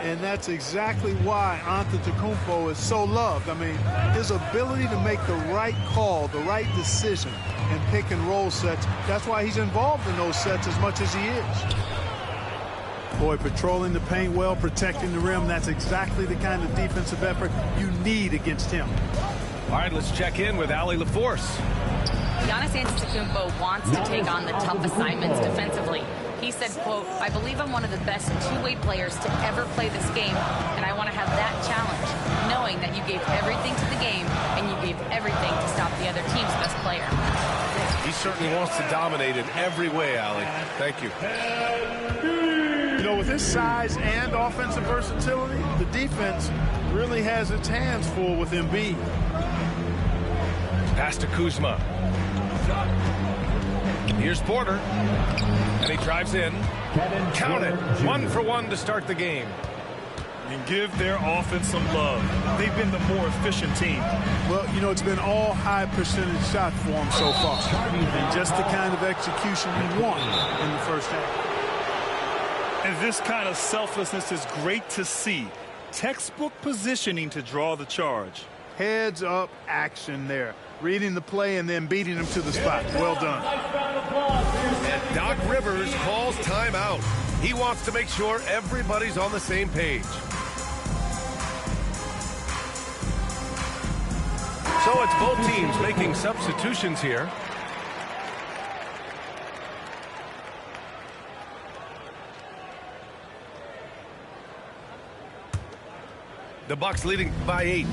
And that's exactly why Antetokounmpo is so loved. I mean, his ability to make the right call, the right decision, and pick and roll sets, that's why he's involved in those sets as much as he is. Boy, patrolling the paint well, protecting the rim, that's exactly the kind of defensive effort you need against him. All right, let's check in with Allie LaForce. Giannis Antetokounmpo wants to take on the tough assignments defensively. He said, quote, "I believe I'm one of the best two-way players to ever play this game, and I want to have that challenge, knowing that you gave everything to the game and you gave everything to stop the other team's best player." He certainly wants to dominate in every way, Ali. Thank you. You know, with his size and offensive versatility, the defense really has its hands full with Embiid. Pass to Kuzma. Here's Porter. And he drives in. Count it. 1 for 1 to start the game. And give their offense some love. They've been the more efficient team. Well, you know, it's been all high percentage shots for them so far. And just the kind of execution we want in the first half. And this kind of selflessness is great to see. Textbook positioning to draw the charge. Heads up action there. Reading the play and then beating them to the spot. Well done. And Doc Rivers calls timeout. He wants to make sure everybody's on the same page. So it's both teams making substitutions here. The Bucks leading by 8.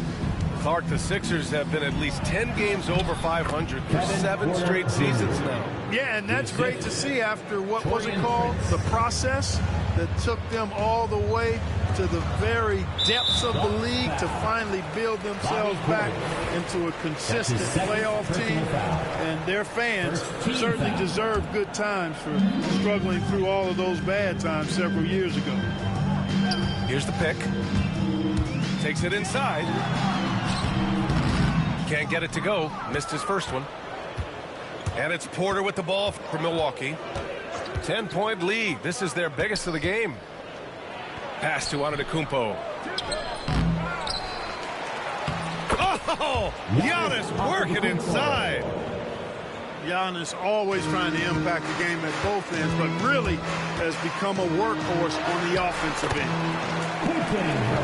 Clark, the Sixers have been at least 10 games over 500 for 7 straight seasons now. Yeah, and that's great to see after what was it called? The process that took them all the way to the very depths of the league to finally build themselves back into a consistent playoff team. And their fans certainly deserve good times for struggling through all of those bad times several years ago. Here's the pick. Takes it inside. Can't get it to go. Missed his first one. And it's Porter with the ball for Milwaukee. 10-point lead. This is their biggest of the game. Pass to Antetokounmpo. Oh! Giannis working inside. Giannis always trying to impact the game at both ends, but really has become a workhorse on the offensive end.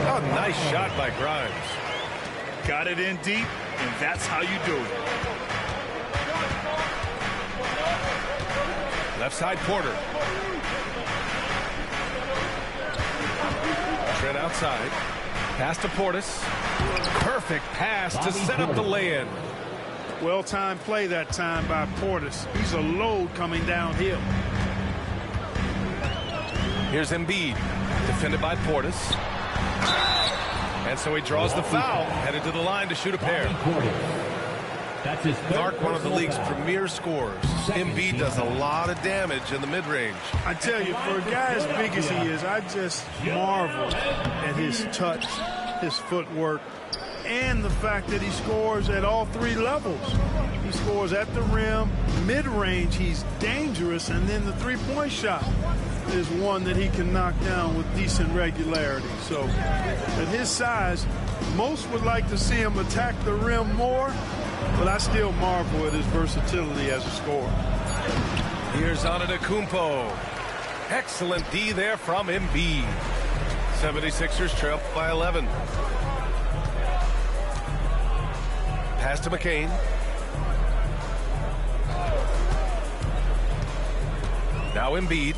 Oh, nice shot by Grimes. Got it in deep, and that's how you do it. Left side, Porter. Trent outside. Pass to Portis. Perfect pass to set up the lay-in. Well-timed play that time by Portis. He's a load coming downhill. Here's Embiid. Defended by Portis. And so he draws the foul. Headed to the line to shoot a pair. Clark, one of the league's premier scorers. Embiid does a lot of damage in the mid-range. I tell you, for a guy as big as he is, I just marvel at his touch, his footwork, and the fact that he scores at all 3 levels. He scores at the rim, mid-range, he's dangerous, and then the three-point shot is one that he can knock down with decent regularity. So at his size, most would like to see him attack the rim more, but I still marvel at his versatility as a scorer. Here's Antetokounmpo. Excellent D there from Embiid. 76ers trail by 11. Pass to McCain. Now Embiid.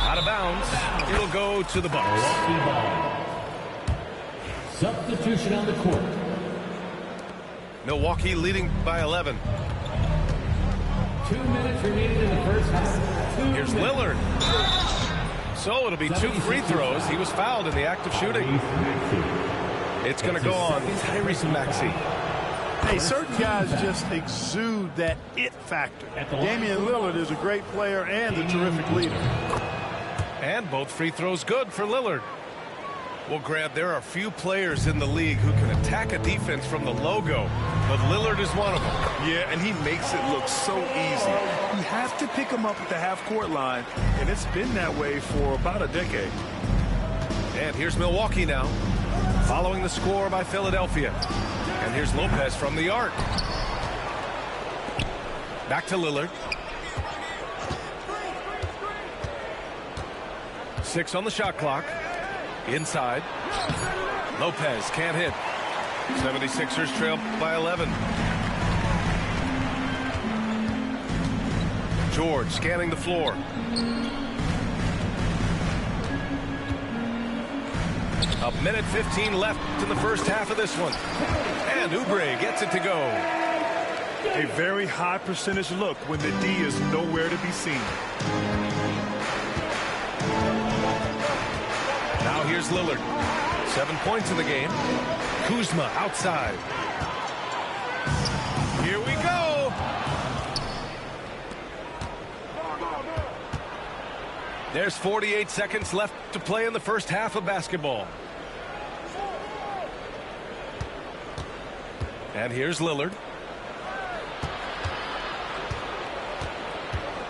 Out of bounds. It'll go to the Bucks. Substitution on the court. Milwaukee leading by 11. 2 minutes remaining in the first half. Here's Lillard. So it'll be 2 free throws. He was fouled in the act of shooting. It's going to go on Tyrese Maxey. Hey, certain guys just exude that it factor. Damian Lillard is a great player and a terrific leader. And both free throws good for Lillard. Well, Grant, there are few players in the league who can attack a defense from the logo, but Lillard is one of them. Yeah, and he makes it look so easy. You have to pick him up at the half-court line, and it's been that way for about a decade. And here's Milwaukee now, following the score by Philadelphia. And here's Lopez from the arc. Back to Lillard. 6 on the shot clock. Inside. Lopez can't hit. 76ers trail by 11. George scanning the floor. A minute 15 left in the first half of this one. And Oubre gets it to go. A very high percentage look when the D is nowhere to be seen. Now here's Lillard. 7 points in the game. Kuzma outside. Here we go. There's 48 seconds left to play in the first half of basketball. And here's Lillard.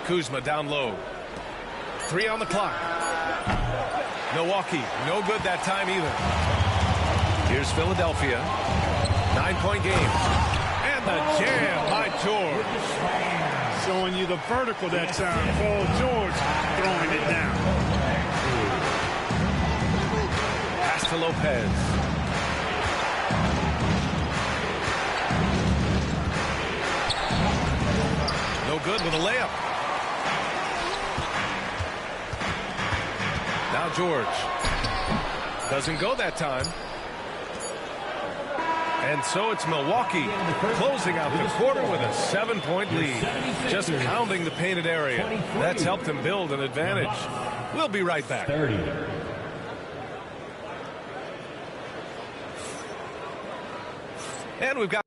Kuzma down low. 3 on the clock. Milwaukee, no good that time either. Here's Philadelphia. 9-point game. And the jam by George. Showing you the vertical that time. Paul George throwing it down. Pass to Lopez. No good with a layup. Now George. Doesn't go that time. And so it's Milwaukee closing out the quarter with a 7-point lead. Just pounding the painted area. That's helped them build an advantage. We'll be right back. 30. And we've got...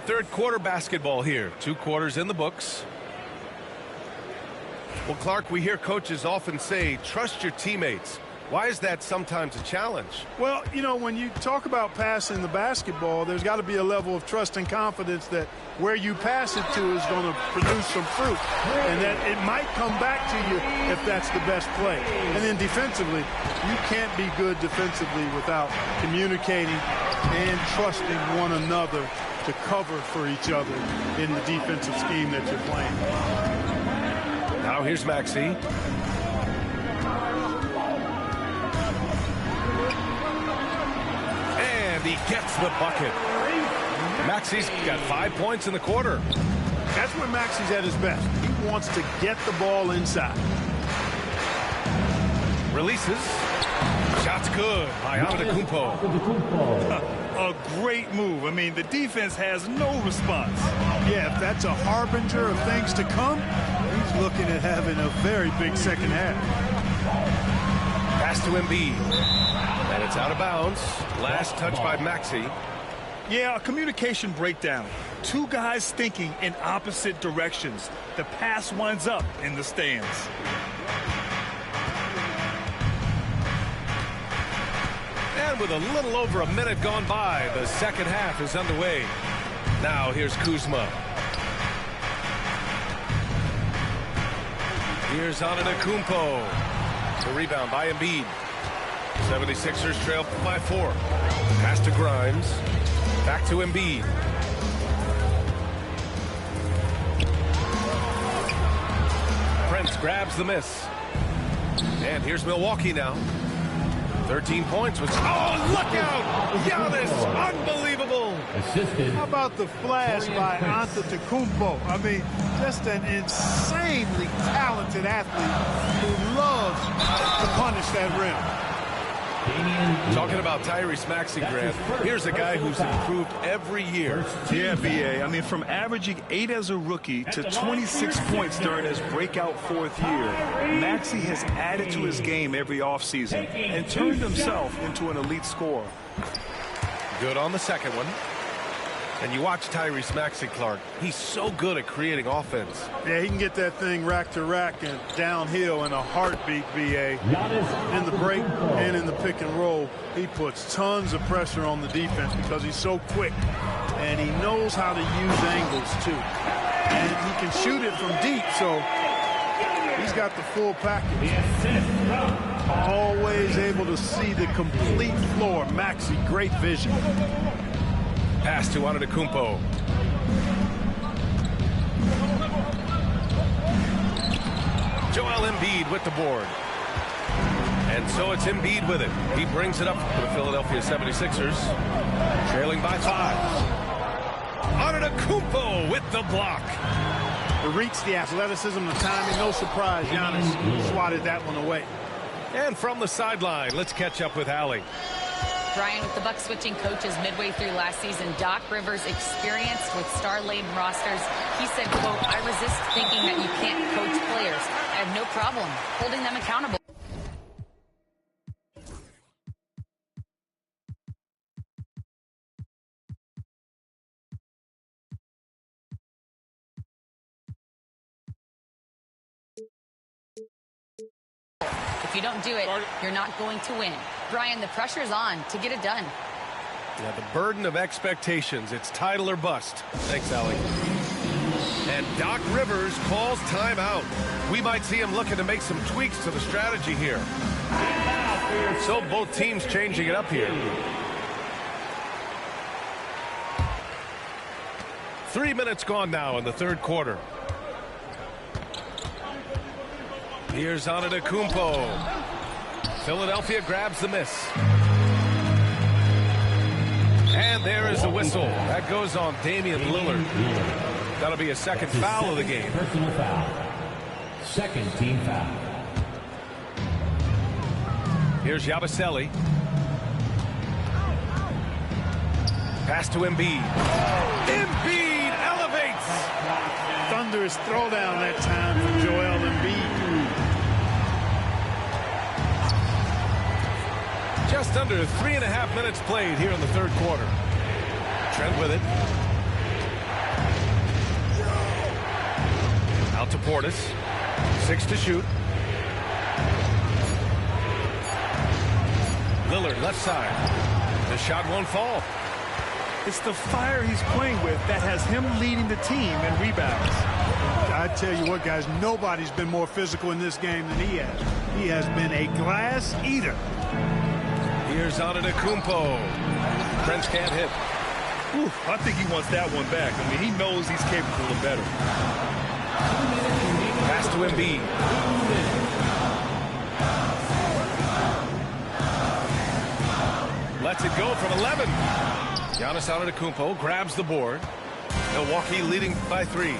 Third quarter basketball here. 2 quarters in the books. Well, Clark, we hear coaches often say, trust your teammates. Why is that sometimes a challenge? Well, you know, when you talk about passing the basketball, there's got to be a level of trust and confidence that where you pass it to is going to produce some fruit, and that it might come back to you if that's the best play. And then defensively, you can't be good defensively without communicating and trusting one another to cover for each other in the defensive scheme that you're playing. Now here's Maxey. And he gets the bucket. Maxey's got 5 points in the quarter. That's when Maxey's at his best. He wants to get the ball inside. Releases. Shot's good by Antetokounmpo. A great move. I mean, the defense has no response. Yeah, if that's a harbinger of things to come, he's looking at having a very big second half. Pass to Embiid. And it's out of bounds. Last touch by Maxey. Yeah, a communication breakdown. 2 guys thinking in opposite directions. The pass winds up in the stands. And with a little over a minute gone by, the second half is underway. Now here's Kuzma. Here's Antetokounmpo. The rebound by Embiid. 76ers trail by 4. Pass to Grimes. Back to Embiid. Prince grabs the miss. And here's Milwaukee now. 13 points. Oh, look out! Giannis, unbelievable! Assisted. How about the flash by Antetokounmpo? I mean, just an insanely talented athlete who loves to punish that rim. Talking about Tyrese Maxey, Grant, here's a guy who's improved every year. Yeah, B.A. I mean, from averaging 8 as a rookie to 26 points during his breakout 4th year, Maxey has added to his game every offseason and turned himself into an elite scorer. Good on the second one. And you watch Tyrese Maxey, Clark. He's so good at creating offense. Yeah, he can get that thing rack to rack and downhill in a heartbeat, B.A. In the break and in the pick and roll, he puts tons of pressure on the defense because he's so quick. And he knows how to use angles, too. And he can shoot it from deep, so he's got the full package. Always able to see the complete floor. Maxey, great vision. Pass to Antetokounmpo. Joel Embiid with the board. And so it's Embiid with it. He brings it up for the Philadelphia 76ers. Trailing by 5. Antetokounmpo with the block. The reach, the athleticism, the timing, no surprise. Giannis swatted that one away. And from the sideline, let's catch up with Allie. Brian, with the Bucks switching coaches midway through last season, Doc Rivers, experienced with star-laden rosters, he said, quote, I resist thinking that you can't coach players. I have no problem holding them accountable. If you don't do it, you're not going to win. Brian, the pressure's on to get it done. Yeah, the burden of expectations. It's title or bust. Thanks, Allie. And Doc Rivers calls timeout. We might see him looking to make some tweaks to the strategy here. So both teams changing it up here. 3 minutes gone now in the third quarter. Here's Antetokounmpo. Philadelphia grabs the miss. And there is the whistle. That goes on Damian Lillard. That'll be a second foul of the game. Personal foul. Second team foul. Here's Yabusele. Pass to Embiid. Embiid elevates. Thunderous throwdown that time from Joel Embiid. Just under 3.5 minutes played here in the third quarter. Trent with it. Out to Portis. 6 to shoot. Lillard left side. The shot won't fall. It's the fire he's playing with that has him leading the team in rebounds. I tell you what, guys, nobody's been more physical in this game than he has. He has been a glass eater. Here's Antetokounmpo. Prince can't hit. Ooh, I think he wants that one back. I mean, he knows he's capable of better. Pass to Embiid. Lets it go from 11. Giannis Antetokounmpo grabs the board. Milwaukee leading by 3.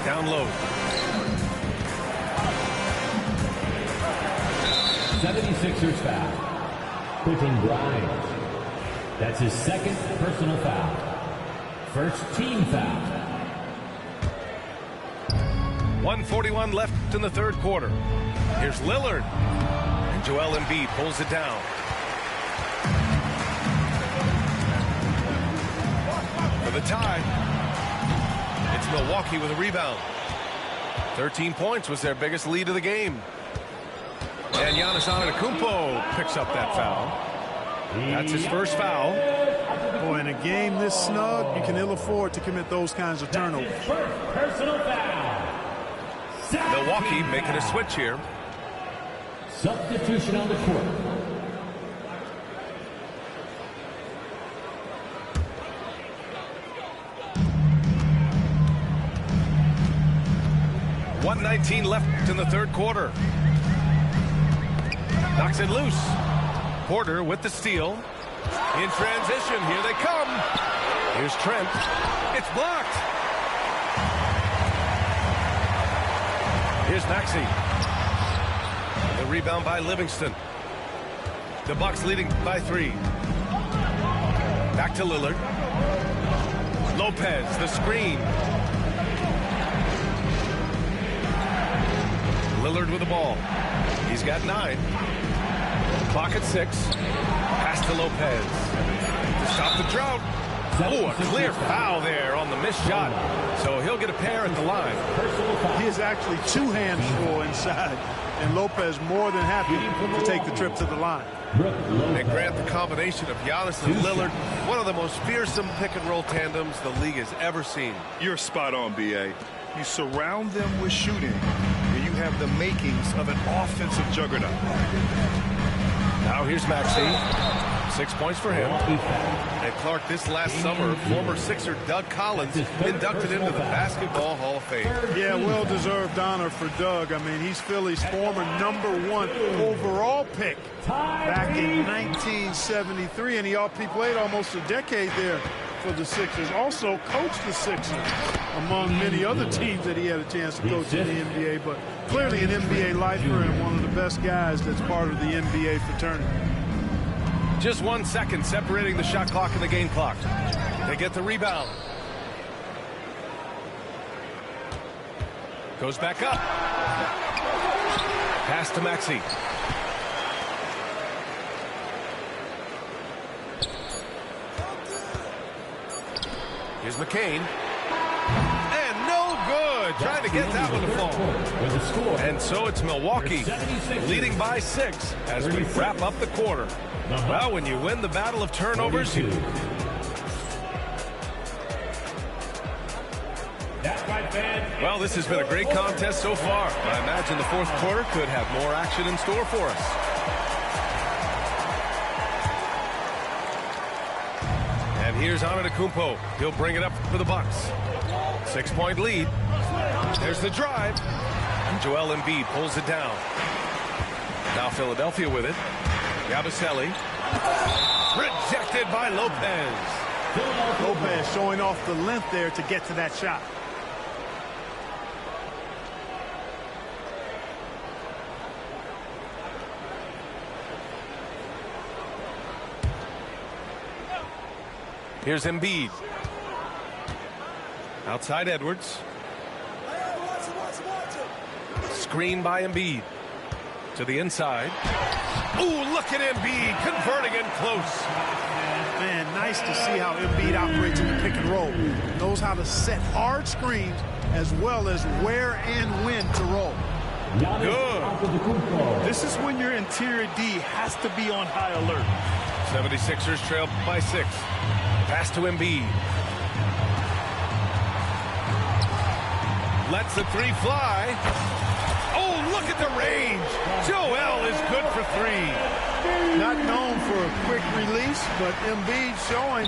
Down low. 76ers foul. Quentin Grimes. That's his second personal foul. First team foul. 1:41 left in the third quarter. Here's Lillard. And Joel Embiid pulls it down. For the tie. It's Milwaukee with a rebound. 13 points was their biggest lead of the game. And Giannis Antetokounmpo picks up that foul. That's his first foul. Boy, in a game this snug, you can ill afford to commit those kinds of turnovers. First personal foul. Milwaukee making a switch here. Substitution on the court. .119 left in the third quarter. Knocks it loose. Porter with the steal. In transition, here they come. Here's Trent. It's blocked. Here's Maxey. The rebound by Livingston. The Bucks leading by 3. Back to Lillard. Lopez, the screen. Lillard with the ball. He's got 9. Clock at 6. Pass to Lopez. To stop the drought. Oh, a clear foul there on the missed shot. So he'll get a pair at the line. He is actually 2 hands full inside. And Lopez more than happy to take the trip to the line. And Grant, the combination of Giannis and Lillard, one of the most fearsome pick-and-roll tandems the league has ever seen. You're spot on, B.A. You surround them with shooting, and you have the makings of an offensive juggernaut. Now here's Maxey. 6 points for him. And Clark, this last summer, former Sixer Doug Collins inducted into the Basketball Hall of Fame. Yeah, well-deserved honor for Doug. I mean, he's Philly's former #1 overall pick back in 1973, and he played almost a decade there for the Sixers. Also coached the Sixers, among many other teams that he had a chance to coach in the NBA, but clearly an NBA lifer and one of the best guys that's part of the NBA fraternity. Just 1 second separating the shot clock and the game clock. They get the rebound. Goes back up. Pass to Maxey. Here's McCain. And no good. Trying to get that one to fall. And so it's Milwaukee leading by 6 as we wrap up the quarter. Well, when you win the battle of turnovers, you... Well, this has been a great contest so far. I imagine the fourth quarter could have more action in store for us. And here's Antetokounmpo. He'll bring it up for the Bucks. 6-point lead. There's the drive. And Joel Embiid pulls it down. Now Philadelphia with it. Yabusele. Rejected by Lopez. Lopez showing off the length there to get to that shot. Here's Embiid. Outside Edwards. Screen by Embiid. To the inside. Ooh, look at Embiid converting in close. Man, nice to see how Embiid operates in the pick and roll. Knows how to set hard screens as well as where and when to roll. Good. This is when your interior D has to be on high alert. 76ers trail by 6. Pass to Embiid. Lets the 3 fly. Oh, look at the range. Joel is good for 3. Not known for a quick release, but Embiid showing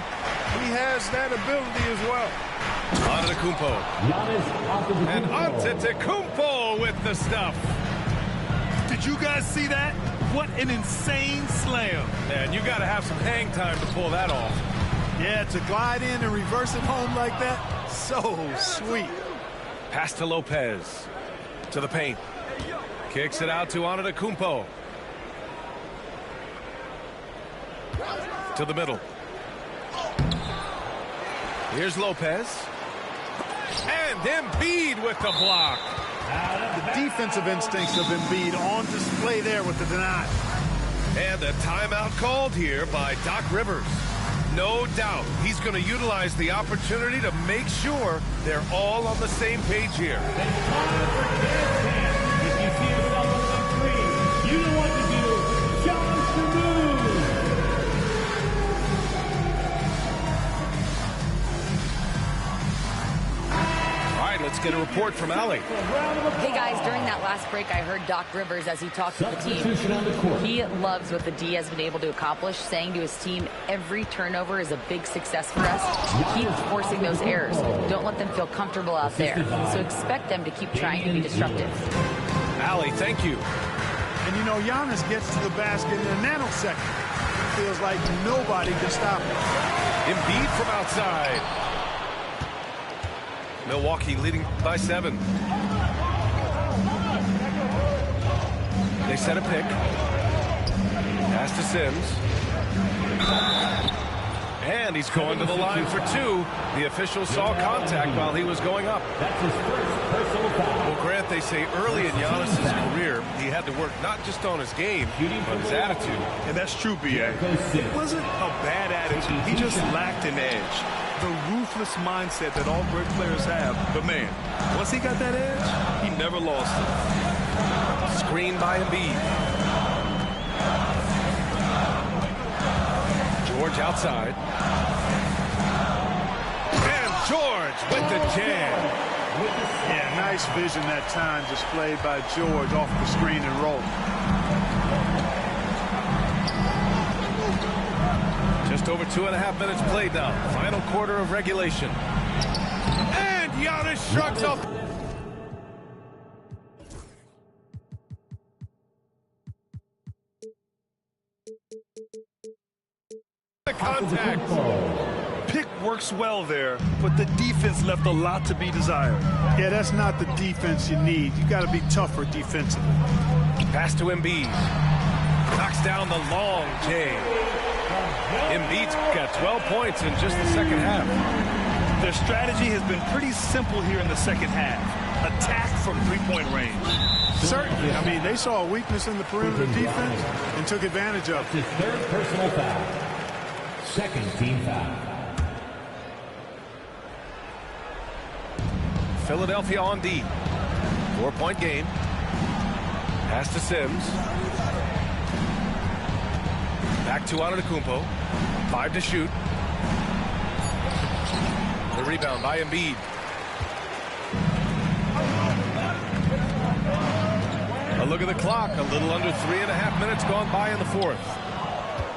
he has that ability as well. Antetokounmpo. And Antetokounmpo with the stuff. Did you guys see that? What an insane slam. Man, you got to have some hang time to pull that off. Yeah, to glide in and reverse it home like that, so sweet. Pass to Lopez. To the paint. Kicks it out to Antetokounmpo. To the middle. Here's Lopez. And Embiid with the block. The defensive instincts of Embiid on display there with the deny. And a timeout called here by Doc Rivers. No doubt he's going to utilize the opportunity to make sure they're all on the same page here. If you see yourself on the screen, you know what to do. Challenge the move. All right, let's get a report from Allie. Hey guys, during that last break, I heard Doc Rivers as he talked to the team. He loves what the D has been able to accomplish, saying to his team, every turnover is a big success for us. Keep forcing those errors. Don't let them feel comfortable out there. So expect them to keep trying to be disruptive. Allie, thank you. And you know, Giannis gets to the basket in a nanosecond. It feels like nobody can stop him. Embiid from outside. Milwaukee leading by 7. They set a pick. Pass to Sims. And he's going to the line for two. The official saw contact while he was going up. That's his first personal foul. Well, Grant, they say early in Giannis' career, he had to work not just on his game, but his attitude. And that's true, B.A. It wasn't a bad attitude. He just lacked an edge. The ruthless mindset that all great players have. But, man, once he got that edge, he never lost it. Screen by Embiid. George outside. And George with the jam. Yeah, nice vision that time displayed by George off the screen and roll. Just over 2.5 minutes played now. Final quarter of regulation. And Giannis shrugs off. The contact. Pick works well there, but the defense left a lot to be desired. Yeah, that's not the defense you need. You got to be tougher defensively. Pass to Embiid. Knocks down the long J. Embiid's got 12 points in just the second half. Their strategy has been pretty simple here in the second half. Attack from three-point range. Certainly. I mean, they saw a weakness in the perimeter defense and took advantage of it. His third personal foul. Second team foul. Philadelphia on D. 4-point game. Pass to Sims. Back to Antetokounmpo. 5 to shoot. The rebound by Embiid. A look at the clock. A little under 3.5 minutes gone by in the fourth.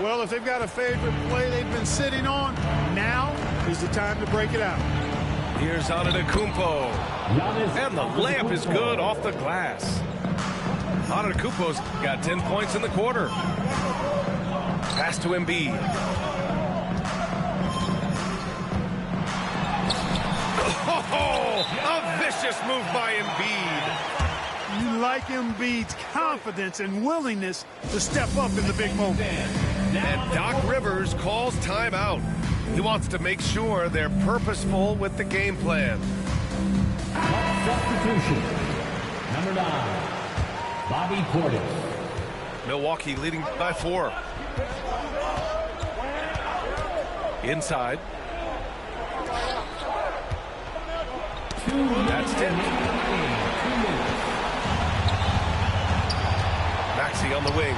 Well, if they've got a favorite play they've been sitting on, now is the time to break it out. Here's Antetokounmpo. And the layup is good off the glass. Antetokounmpo's got 10 points in the quarter. Pass to Embiid. Oh, a vicious move by Embiid. You like Embiid's confidence and willingness to step up in the big moment. And Doc Rivers calls timeout. He wants to make sure they're purposeful with the game plan. Substitution. Number 9, Bobby Portis. Milwaukee leading by 4. Inside. That's 10. Maxey on the wing.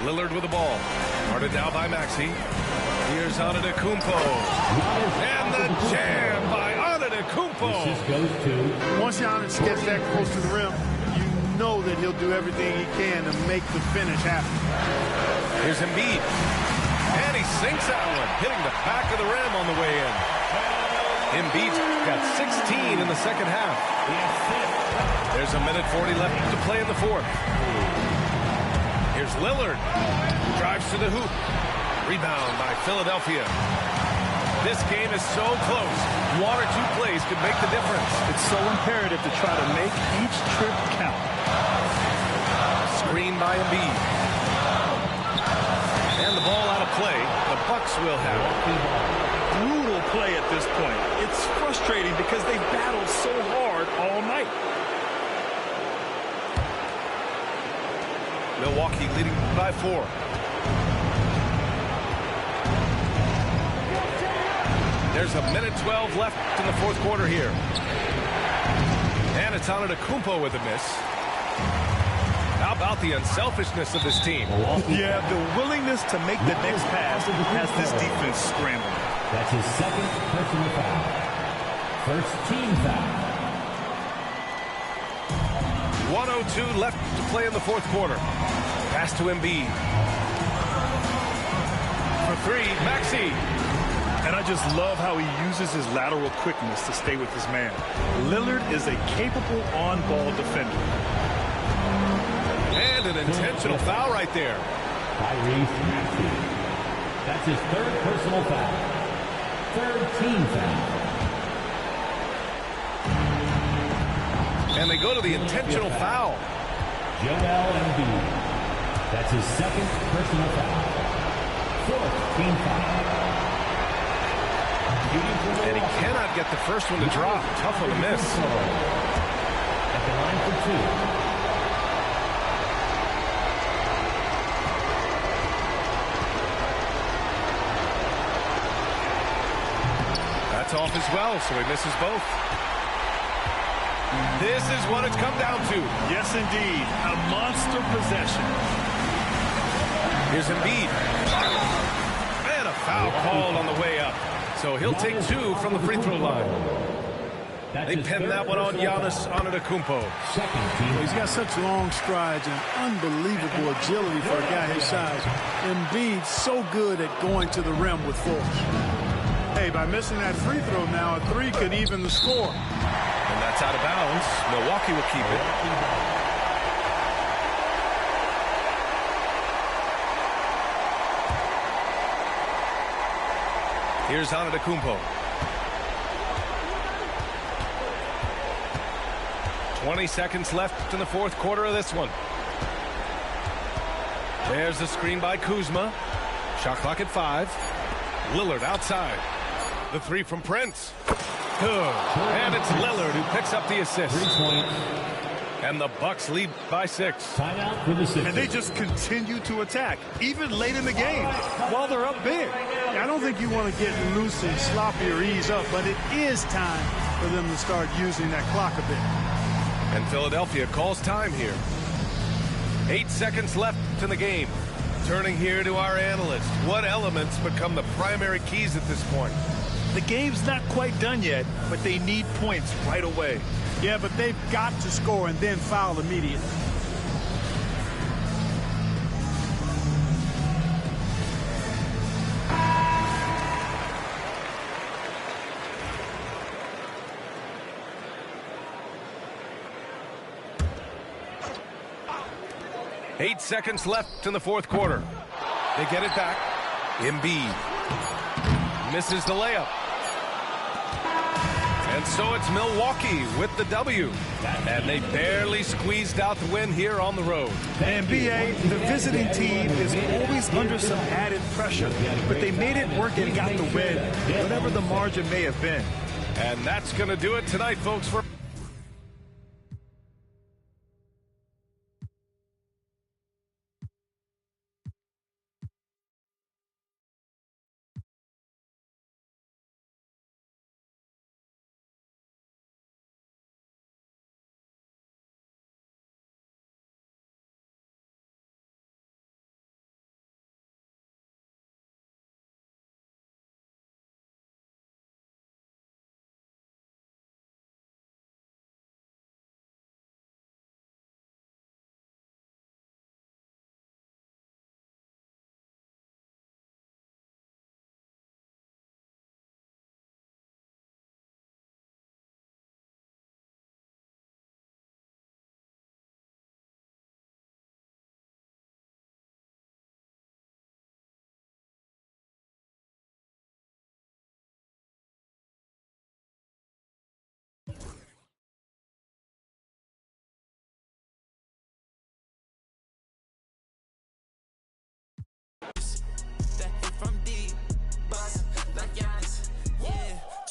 Lillard with the ball. Guarded now by Maxey. Here's Antetokounmpo. And the jam by Antetokounmpo. Once Giannis gets that close to the rim, you know that he'll do everything he can to make the finish happen. Here's Embiid. And he sinks that one, hitting the back of the rim on the way in. Embiid's got 16 in the second half. There's a minute 40 left to play in the fourth. Here's Lillard. Drives to the hoop. Rebound by Philadelphia. This game is so close. 1 or 2 plays could make the difference. It's so imperative to try to make each trip count. Screen by Embiid. And the ball out of play. The Bucks will have it. Brutal play at this point. It's frustrating because they've battled so hard all night. Milwaukee leading by 4. There's a minute 12 left in the fourth quarter here. And it's Antetokounmpo with a miss. How about the unselfishness of this team? Yeah, the willingness to make the next pass has this defense scrambling. That's his second personal foul. First team foul. 1:02 left to play in the fourth quarter. Pass to Embiid. For 3, Maxey. And I just love how he uses his lateral quickness to stay with his man. Lillard is a capable on-ball defender. And an intentional foul right there. Tyrese Maxey. That's his third personal foul. Third team foul. And they go to the intentional foul. Joel Embiid. That's his second personal foul. Fourth team foul. And he cannot get the first one to drop. Tough one to miss. At the line for two. That's off as well, so he misses both. This is what it's come down to. Yes, indeed. A monster possession. Here's Embiid. And a foul called on the way up. So he'll take two from the free throw line. They pinned that one on Giannis Antetokounmpo. He's got such long strides and unbelievable agility for a guy his size. Embiid's so good at going to the rim with force. Hey, by missing that free throw now, a three could even the score. And that's out of bounds. Milwaukee will keep it. Here's Antetokounmpo. 20 seconds left in the fourth quarter of this one. There's the screen by Kuzma. Shot clock at 5. Lillard outside. The three from Prince. Good. And it's Lillard who picks up the assist. And the Bucks lead by 6. Timeout for the Sixers. And they just continue to attack, even late in the game, while they're up big. I don't think you want to get loose and sloppy or ease up, but it is time for them to start using that clock a bit. And Philadelphia calls time here. 8 seconds left in the game. Turning here to our analyst. What elements become the primary keys at this point? The game's not quite done yet, but they need points right away. Yeah, but they've got to score and then foul immediately. Eight seconds left in the fourth quarter. They get it back. Embiid misses the layup. And so it's Milwaukee with the W. And they barely squeezed out the win here on the road. The NBA, the visiting team is always under some added pressure, but they made it work and got the win, whatever the margin may have been. And that's going to do it tonight, folks. For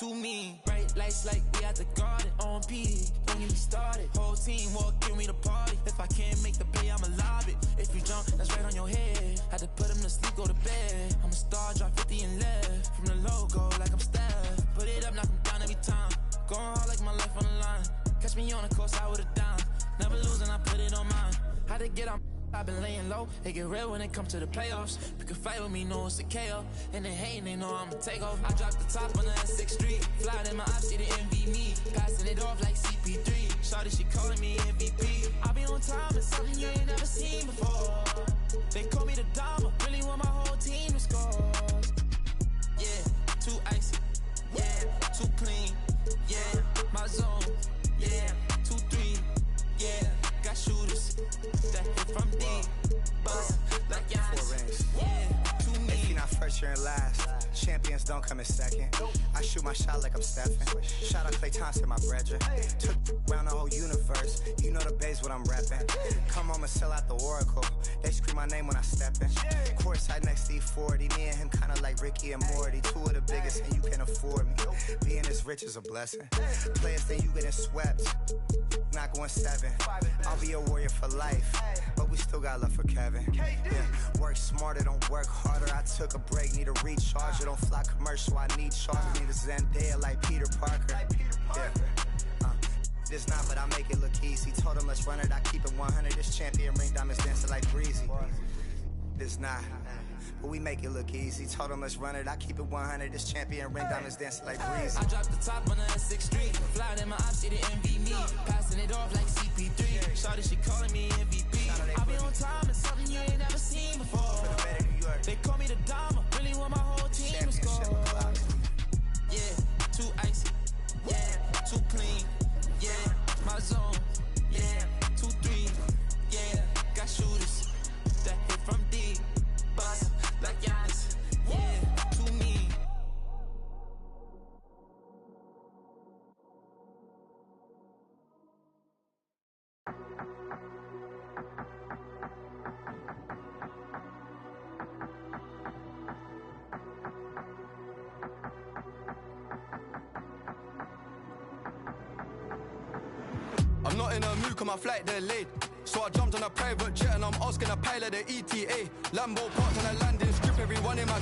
to me, bright lights like we at the garden on P. Don't get me started. Whole team walk in, we the party. If I can't make the play, I'ma lob it. If you jump, that's right on your head. Had to put him to sleep, go to bed. I'm a star, drop 50 and left. From the logo, like I'm Steph. Put it up, knock him down every time. Going hard like my life on the line. Catch me on the coast, I would've dime. Never losing, I put it on mine. Had to get on. I've been laying low, it get real when it comes to the playoffs. You can fight with me, know it's a KO. And they hating, they know I'ma take off. I dropped the top on the S6 Street. Flying in my eyes, see the envy me. Passing it off like CP3. Shawty, she calling me MVP. I be on time, it's something you ain't never seen before. They call me the Dama, really want my whole team to score. Yeah, too icy. Yeah, too clean. Yeah, my zone. Yeah, 2-3. Yeah, got shooters that hit from deep. Bust like Giannis. Yeah, to me. If you're not first, you're in last. Champions don't come in second. I shoot my shot like I'm Stephen. Shout out Klay Thompson, my brethren. Took around the whole universe. You know the base what I'm rapping. Come home and sell out the Oracle. They scream my name when I step in. Courtside next to E40. Me and him kinda like Ricky and Morty. Two of the biggest and you can afford me. Being this rich is a blessing. Players think you getting swept. Not going 7. I'll be a warrior for life. But we still got love for Kevin. Yeah. Work smarter, don't work harder. I took a break, need a recharger. Don't fly commercial, I need charger. Need a Zendaya like Peter Parker. Yeah. This not, but I make it look easy. Told him let's run it, I keep it 100. This champion ring diamonds dancing like breezy. This not, but we make it look easy. Told him let's run it, I keep it 100. This champion ring diamonds dancing like breezy. I dropped the top on the S6 Street. Flying in my ops, she didn't envy me. Passing it off like CP3. Shawty, she calling me MVP. I be on time, it's something you ain't never seen before. They call me the Dama, really want my whole team to score. Yeah, too icy. Yeah, too clean. Yeah, my zone. Yeah, 2-3. Yeah, got shooters that hit from deep. Bust like Giannis. Yeah, too mean. I'm not in a mood, cause my flight delayed. So I jumped on a private jet and I'm asking a pilot the ETA. Lambo parked on a landing strip, everyone in my...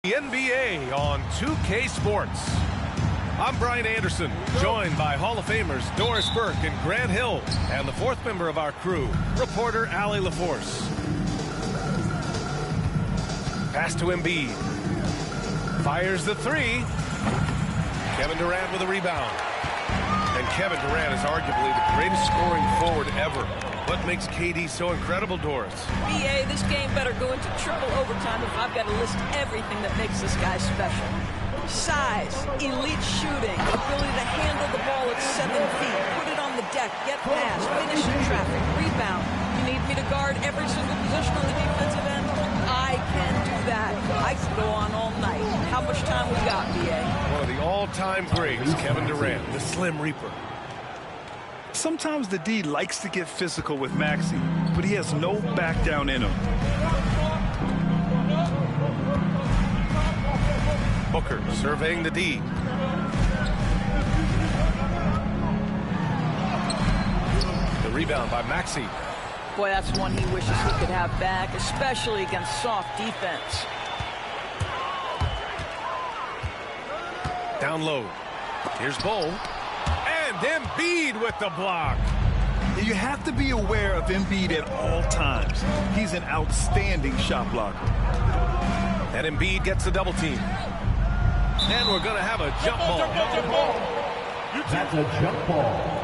The NBA on 2K Sports. I'm Brian Anderson, joined by Hall of Famers Doris Burke and Grant Hill, and the fourth member of our crew, reporter Allie LaForce. Pass to Embiid. Fires the three. Kevin Durant with a rebound. And Kevin Durant is arguably the greatest scoring forward ever. What makes KD so incredible, Doris? BA, this game better go into triple overtime if I've got to list everything that makes this guy special. Size, elite shooting, ability to handle the ball at 7 feet, put it on the deck, get past, finish in traffic, rebound. You need me to guard every single position on the defensive end? I can do that. I could go on all night. How much time we got, BA? One of the all-time greats, Kevin Durant, the Slim Reaper. Sometimes the D likes to get physical with Maxey, but he has no back down in him. Booker surveying the D. The rebound by Maxey. Boy, that's one he wishes he could have back, especially against soft defense. Down low. Here's Bull. And Embiid with the block. And you have to be aware of Embiid at all times. He's an outstanding shot blocker. And Embiid gets the double team. And we're going to have a jump ball. That's a jump ball.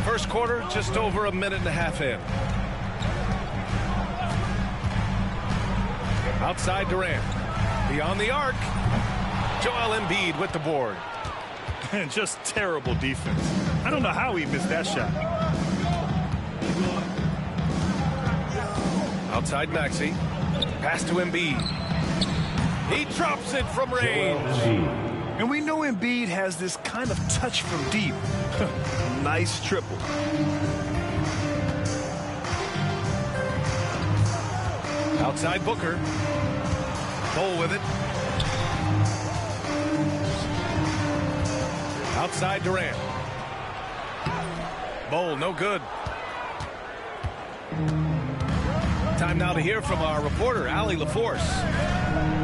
First quarter, just over a minute and a half in. Outside Durant. Beyond the arc. Joel Embiid with the board. And just terrible defense. I don't know how he missed that shot. Outside Maxey. Pass to Embiid. He drops it from range. And we know Embiid has this kind of touch from deep. Nice triple. Outside Booker. Bol with it. Outside Durant. Bol, no good. Time now to hear from our reporter, Allie LaForce.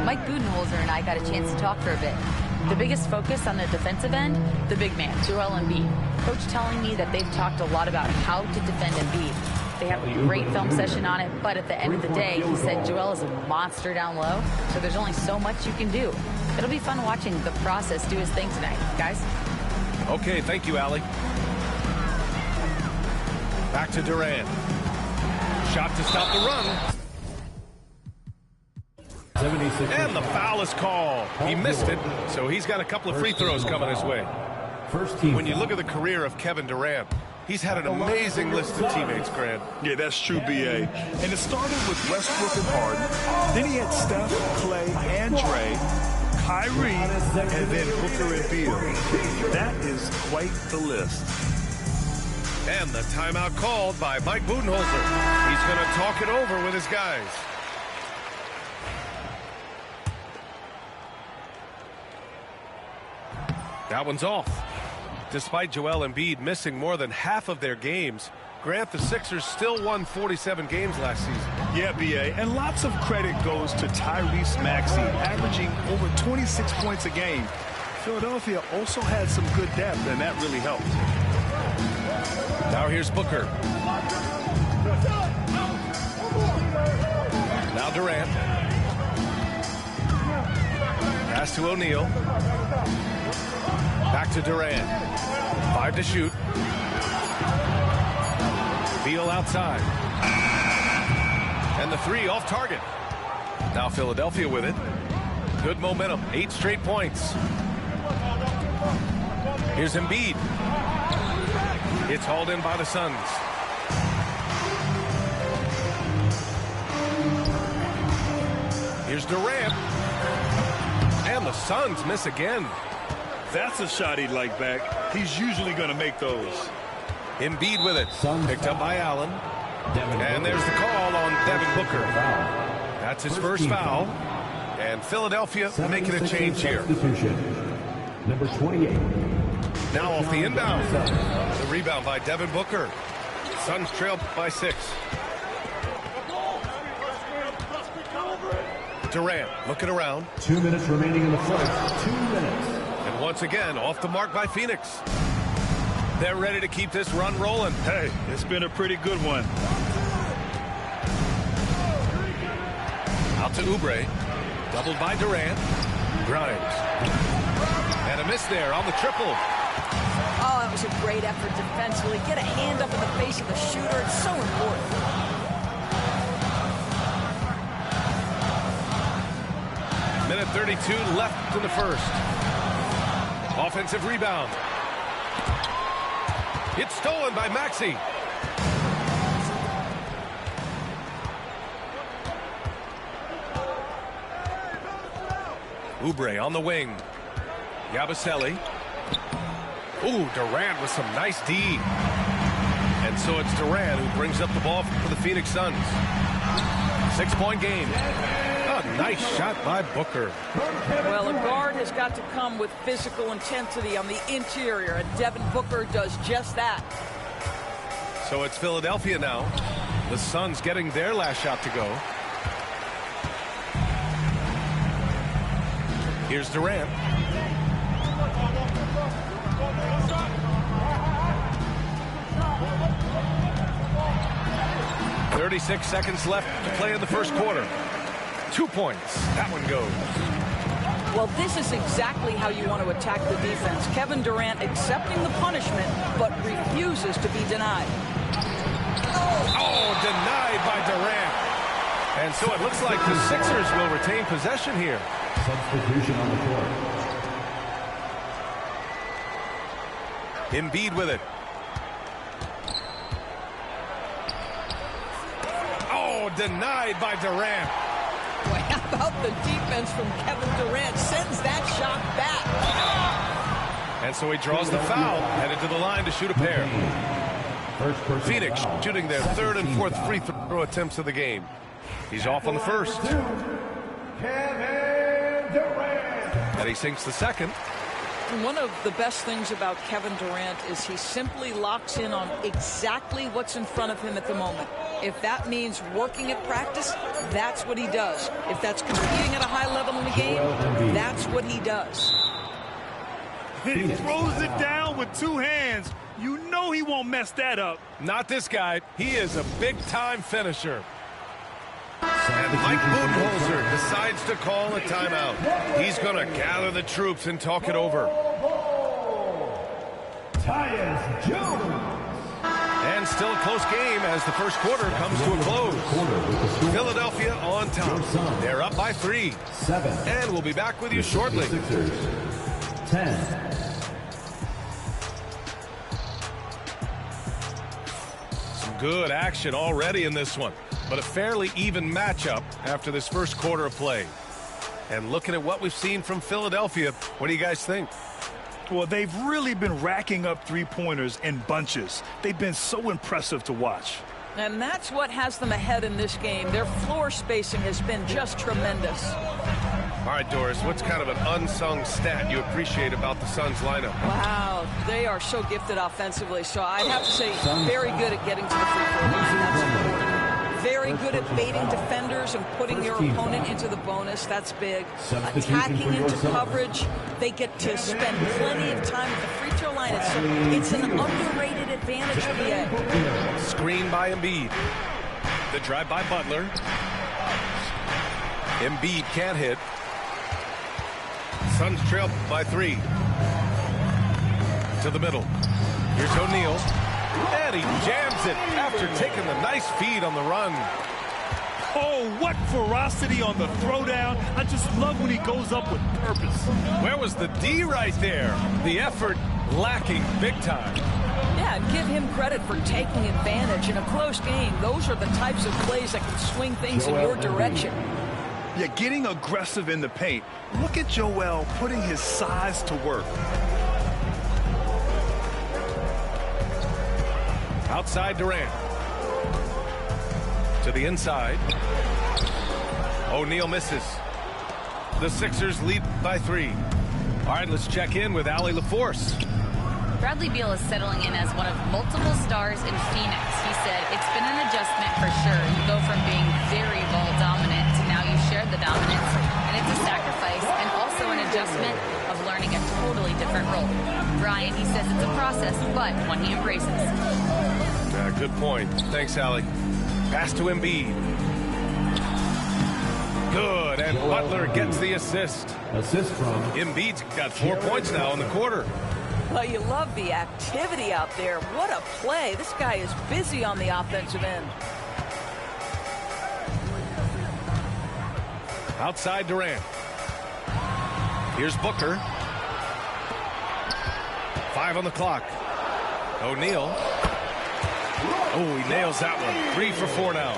Mike Budenholzer and I got a chance to talk for a bit. The biggest focus on the defensive end, the big man, Joel Embiid. Coach telling me that they've talked a lot about how to defend Embiid. They have a great film session on it, but at the end of the day, he said Joel is a monster down low, so there's only so much you can do. It'll be fun watching the process do his thing tonight, guys. Okay, thank you, Allie. Back to Durant. Shot to stop the run. 76. And the foul is called. He missed it, so he's got a couple of free throws coming his way. First team. When you look at the career of Kevin Durant, he's had an amazing list of teammates, Grant. Yeah, that's true, B.A. And it started with Westbrook and Harden. Then he had Steph, Clay, and Dre, Kyrie, and then Booker and Beal. That is quite the list. And the timeout called by Mike Budenholzer. He's going to talk it over with his guys. That one's off. Despite Joel Embiid missing more than half of their games, Grant, the Sixers still won 47 games last season. Yeah, B.A., and lots of credit goes to Tyrese Maxey, averaging over 26 points a game. Philadelphia also had some good depth, and that really helped. Now here's Booker. Now Durant. Pass to O'Neal. Back to Durant. 5 to shoot. Beal outside. And the 3 off target. Now Philadelphia with it. Good momentum. 8 straight points. Here's Embiid. It's hauled in by the Suns. Here's Durant. And the Suns miss again. That's a shot he'd like back. He's usually going to make those. Embiid with it. Picked up by Allen. And there's the call on Devin Booker. That's his first foul. And Philadelphia making a change here. Number 28. Now off the inbound. The rebound by Devin Booker. Suns trail by 6. Durant looking around. 2 minutes remaining in the first. 2 minutes. And once again, off the mark by Phoenix. They're ready to keep this run rolling. Hey, it's been a pretty good one. Out to Oubre. Doubled by Durant. Grimes. And a miss there on the triple. Oh, that was a great effort defensively. Get a hand up in the face of the shooter. It's so important. Minute 32 left in the first. Offensive rebound. It's stolen by Maxey. Oubre on the wing. Yabusele. Ooh, Durant with some nice D. And so it's Durant who brings up the ball for the Phoenix Suns. 6-point game. A nice shot by Booker. Well, a guard has got to come with physical intensity on the interior, and Devin Booker does just that. So it's Philadelphia now. The Suns getting their last shot to go. Here's Durant. "36 seconds left to play in the first quarter. 2 points. That one goes. Well, this is exactly how you want to attack the defense. Kevin Durant accepting the punishment, but refuses to be denied. Oh, denied by Durant. And so it looks like the Sixers will retain possession here. Substitution on the court. Embiid with it. Oh, denied by Durant. Boy, how about the defense from Kevin Durant? Sends that shot back. And so he draws the foul, headed to the line to shoot a pair. Phoenix shooting their third and fourth free throw attempts of the game. He's off on the first. And he sinks the second. One of the best things about Kevin Durant is he simply locks in on exactly what's in front of him at the moment. If that means working at practice, that's what he does. If that's competing at a high level in the game, that's what he does. He throws it down with two hands. You know he won't mess that up. Not this guy. He is a big-time finisher. And Mike Budenholzer decides to call a timeout. He's going to gather the troops and talk it over. Tyus Jones. And still a close game as the first quarter comes to a close. Philadelphia on top. They're up by 3. 7. And we'll be back with you shortly. 10. Some good action already in this one, but a fairly even matchup after this first quarter of play. And looking at what we've seen from Philadelphia, what do you guys think? Well, they've really been racking up three-pointers in bunches. They've been so impressive to watch. And that's what has them ahead in this game. Their floor spacing has been just tremendous. All right, Doris, what's kind of an unsung stat you appreciate about the Suns lineup? Wow, they are so gifted offensively. So I'd have to say very good at getting to the free throw line. That's important. Very good at baiting defenders and putting your opponent into the bonus. That's big. Attacking into coverage. They get to spend plenty of time at the free throw line. It's an underrated advantage, PA. Screen by Embiid. The drive by Butler. Embiid can't hit. Suns trail by 3. To the middle. Here's O'Neal. And he jams it after taking the nice feed on the run. Oh, what ferocity on the throwdown. I just love when he goes up with purpose. Where was the D right there? The effort lacking big time. Yeah, and give him credit for taking advantage in a close game. Those are the types of plays that can swing things in your direction. Yeah, getting aggressive in the paint. Look at Joel putting his size to work. Outside Durant. To the inside. O'Neal misses. The Sixers lead by 3. All right, let's check in with Allie LaForce. Bradley Beal is settling in as one of multiple stars in Phoenix. He said it's been an adjustment for sure. You go from being very ball dominant to now you share the dominance. And it's a sacrifice and also an adjustment of learning a totally different role. Brian, he says it's a process, but one he embraces. Good point. Thanks, Allie. Pass to Embiid. Good, and Butler gets the assist. Assist from Embiid's got 4 points now in the quarter. Well, you love the activity out there. What a play. This guy is busy on the offensive end. Outside Durant. Here's Booker. 5 on the clock. O'Neal. Oh, he nails that one. 3 for 4 now.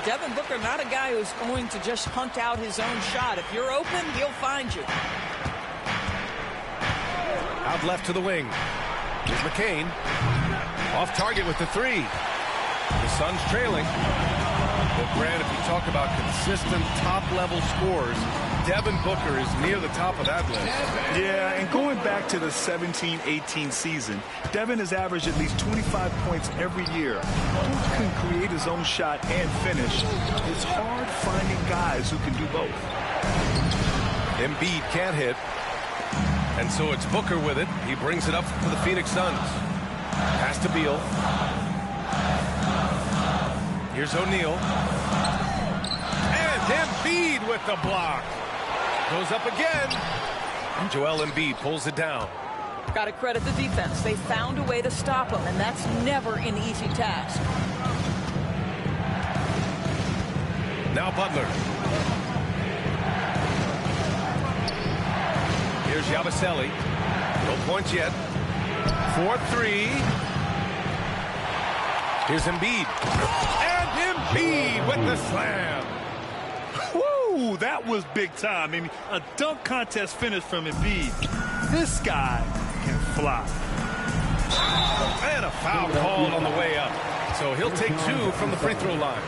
Devin Booker, not a guy who's going to just hunt out his own shot. If you're open, he'll find you. Out left to the wing. Here's McCain. Off target with the 3. The Suns trailing. Well, Grant, if you talk about consistent top-level scores, Devin Booker is near the top of that list. Yeah, and going back to the 17-18 season, Devin has averaged at least 25 points every year. Who can create his own shot and finish? It's hard finding guys who can do both. Embiid can't hit, and so it's Booker with it. He brings it up for the Phoenix Suns. Pass to Beal. Here's O'Neal. And Embiid with the block. Goes up again. And Joel Embiid pulls it down. Got to credit the defense. They found a way to stop him, and that's never an easy task. Now Butler. Here's Yabusele. No points yet. 4-3. Here's Embiid. And Embiid with the slam. Woo, that was big time. I mean, a dunk contest finish from Embiid. This guy can fly. And a foul called on the way up. So he'll take 2 from the free throw line.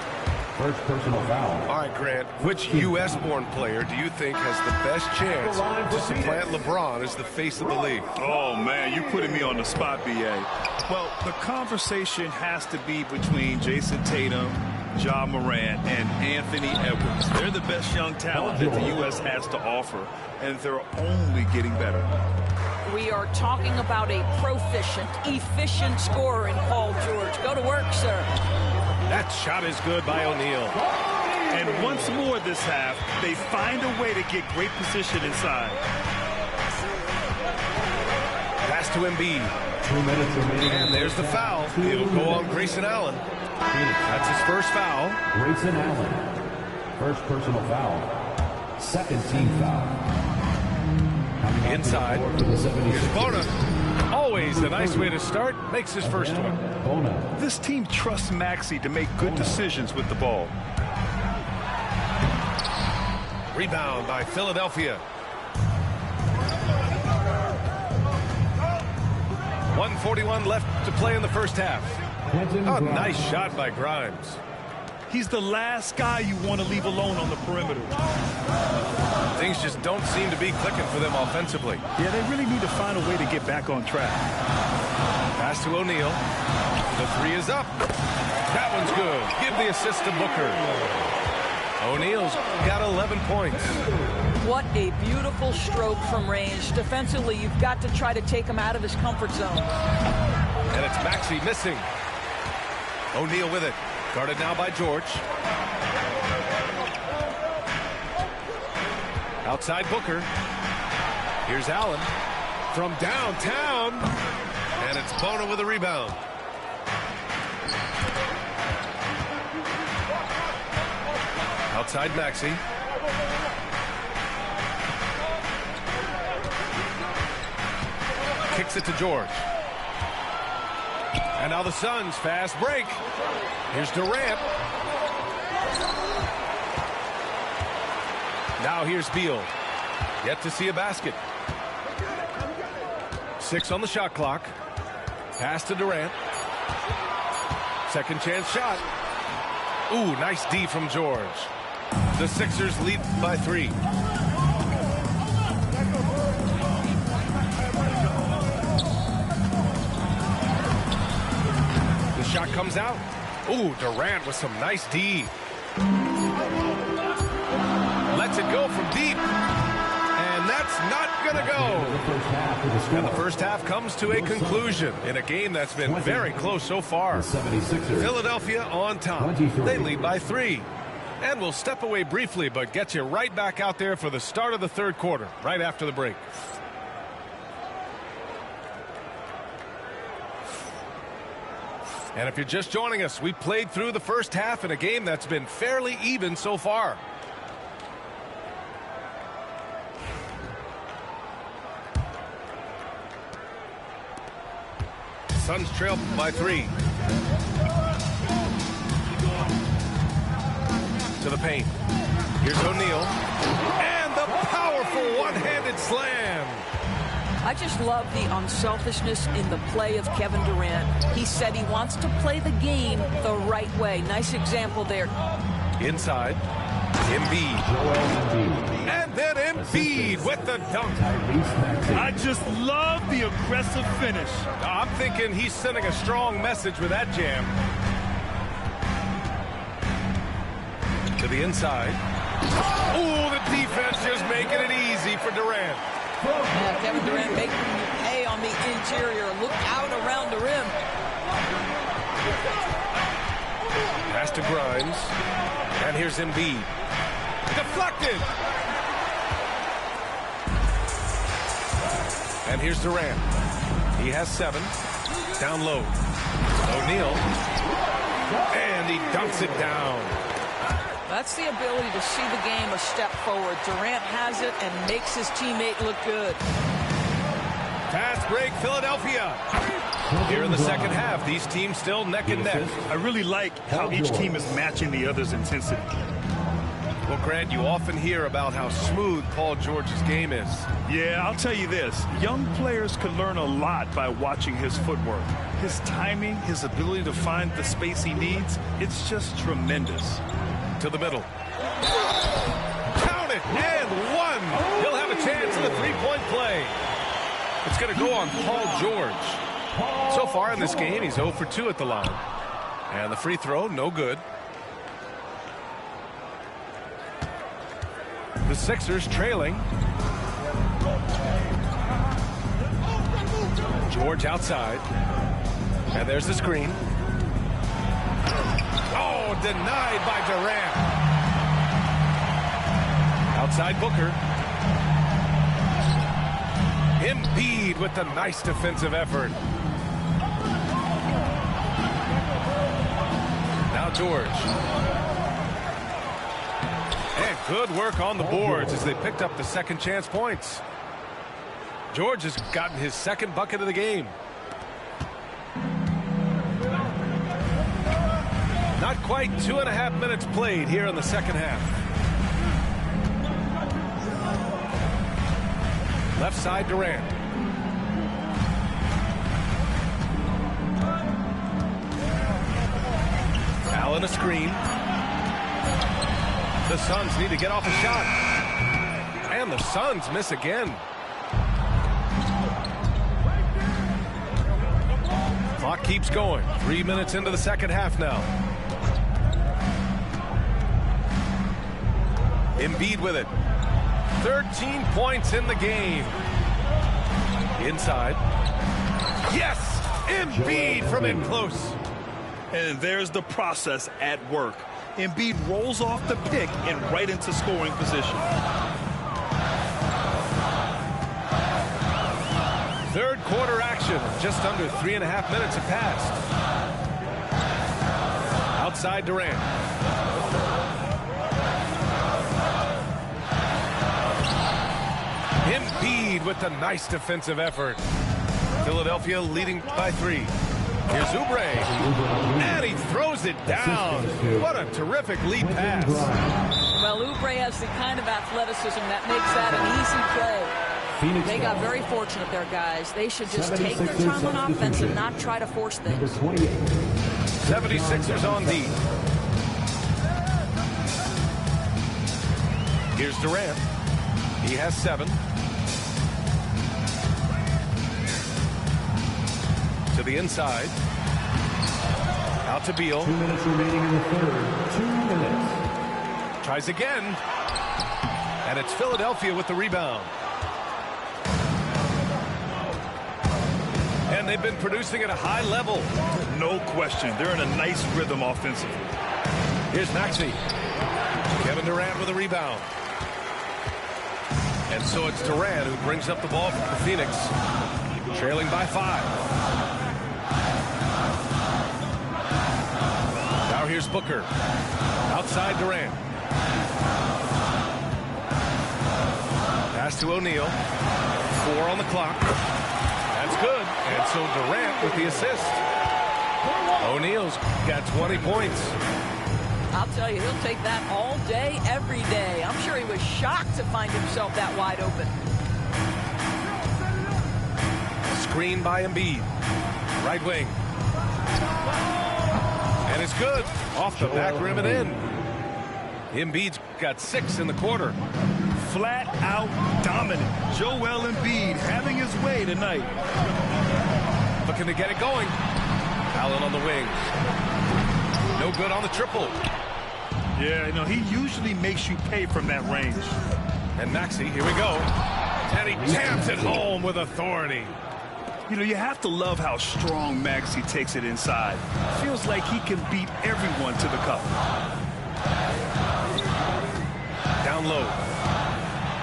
First personal foul. All right, Grant, which U.S.-born player do you think has the best chance to supplant LeBron as the face of the league? Oh, man, you're putting me on the spot, B.A. Well, the conversation has to be between Jason Tatum, Ja Morant, and Anthony Edwards. They're the best young talent that the U.S. has to offer, and they're only getting better. We are talking about a proficient, efficient scorer in Paul George. Go to work, sir. That shot is good by O'Neal. And once more this half, they find a way to get great position inside. Pass to Embiid. 2 minutes remaining. And there's the foul. It'll go on Grayson Allen. That's his first foul. Grayson Allen. First personal foul. Second team foul. Inside. Here's Bona. Always a nice way to start. Makes his first one. This team trusts Maxey to make good decisions with the ball. Rebound by Philadelphia. 1:41 left to play in the first half. A nice shot by Grimes. He's the last guy you want to leave alone on the perimeter. Things just don't seem to be clicking for them offensively. Yeah, they really need to find a way to get back on track. Pass to O'Neal. The 3 is up. That one's good. Give the assist to Booker. O'Neal's got 11 points. What a beautiful stroke from range. Defensively, you've got to try to take him out of his comfort zone. And it's Maxey missing. O'Neal with it. Guarded now by George. Outside Booker. Here's Allen from downtown. And it's Bona with a rebound. Outside Maxey. Kicks it to George. And now the Suns fast break. Here's Durant. Now here's Beal. Yet to see a basket. 6 on the shot clock. Pass to Durant. Second chance shot. Ooh, nice D from George. The Sixers lead by 3. The shot comes out. Ooh, Durant with some nice D. Lets it go from deep. And that's not going to go. And the first half comes to a conclusion in a game that's been very close so far. Philadelphia on top. They lead by 3. And we'll step away briefly, but get you right back out there for the start of the third quarter, right after the break. And if you're just joining us, we played through the first half in a game that's been fairly even so far. Suns trail by 3. To the paint. Here's O'Neal. And the powerful one-handed slam. I just love the unselfishness in the play of Kevin Durant. He said he wants to play the game the right way. Nice example there. Inside. Embiid. And then Embiid with the dunk. I just love the aggressive finish. I'm thinking he's sending a strong message with that jam. To the inside. Ooh, the defense just making it easy for Durant. Yeah, Kevin Durant making you pay on the interior. Look out around the rim. Pass to Grimes. And here's Embiid. Deflected. And here's Durant. He has 7. Down low. O'Neal. And he dunks it down. That's the ability to see the game a step forward. Durant has it and makes his teammate look good. Fast break, Philadelphia. Here in the second half, these teams still neck and neck. I really like how each team is matching the other's intensity. Well, Grant, you often hear about how smooth Paul George's game is. Yeah, I'll tell you this. Young players could learn a lot by watching his footwork. His timing, his ability to find the space he needs, it's just tremendous. To the middle. Count it, and 1. He'll have a chance in the three-point play. It's going to go on Paul George. So far in this game, he's 0 for 2 at the line. And the free throw, no good. The Sixers trailing. George outside. And there's the screen. Oh, denied by Durant. Outside Booker. Embiid with the nice defensive effort. Now George. And good work on the boards as they picked up the second chance points. George has gotten his second bucket of the game. Not quite 2.5 minutes played here in the second half. Left side Durant. Allen a screen. The Suns need to get off a shot. And the Suns miss again. Clock keeps going. 3 minutes into the second half now. Embiid with it. 13 points in the game. Inside. Yes! Embiid from in close. And there's the process at work. Embiid rolls off the pick and right into scoring position. Third quarter action. Just under 3.5 minutes have passed. Outside Durant. Embiid with the nice defensive effort. Philadelphia leading by 3. Here's Oubre. And he throws it down. What a terrific lead pass. Well, Oubre has the kind of athleticism that makes that an easy play. They got very fortunate there, guys. They should just take their time on offense and not try to force things. 76ers on D. Here's Durant. He has 7. To the inside. Out to Beal. 2 minutes remaining in the third. 2 minutes. Tries again. And it's Philadelphia with the rebound. And they've been producing at a high level. No question. They're in a nice rhythm offensively. Here's Maxey. Kevin Durant with a rebound. And so it's Durant who brings up the ball for Phoenix. Trailing by 5. Now here's Booker. Outside Durant. Pass to O'Neal. 4 on the clock. That's good. And so Durant with the assist. O'Neal's got 20 points. I'll tell you, he'll take that all day, every day. I'm sure he was shocked to find himself that wide open. Screen by Embiid. Right wing. And it's good. Off the back rim and in. Embiid's got 6 in the quarter. Flat out dominant. Joel Embiid having his way tonight. Looking to get it going. Allen on the wing. No good on the triple. Yeah, you know, he usually makes you pay from that range. And Maxey, here we go. And he jams it home with authority. You know, you have to love how strong Maxey takes it inside. Feels like he can beat everyone to the cup. Down low.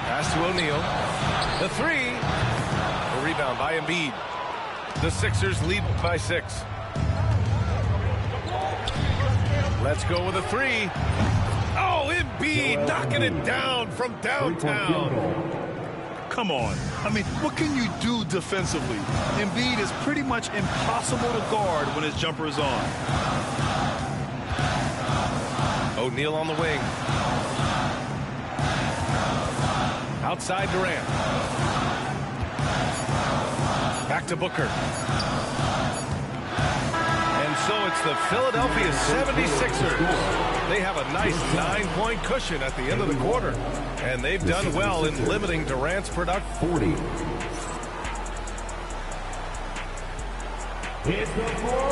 Pass to O'Neal. The 3. A rebound by Embiid. The Sixers lead by 6. Let's go with a 3. Oh, Embiid knocking it down from downtown. Come on. I mean, what can you do defensively? Embiid is pretty much impossible to guard when his jumper is on. O'Neal on the wing. Outside Durant. Back to Booker. And so it's the Philadelphia 76ers. They have a nice 9-point cushion at the end of the quarter. And they've done well in limiting Durant's production. 40.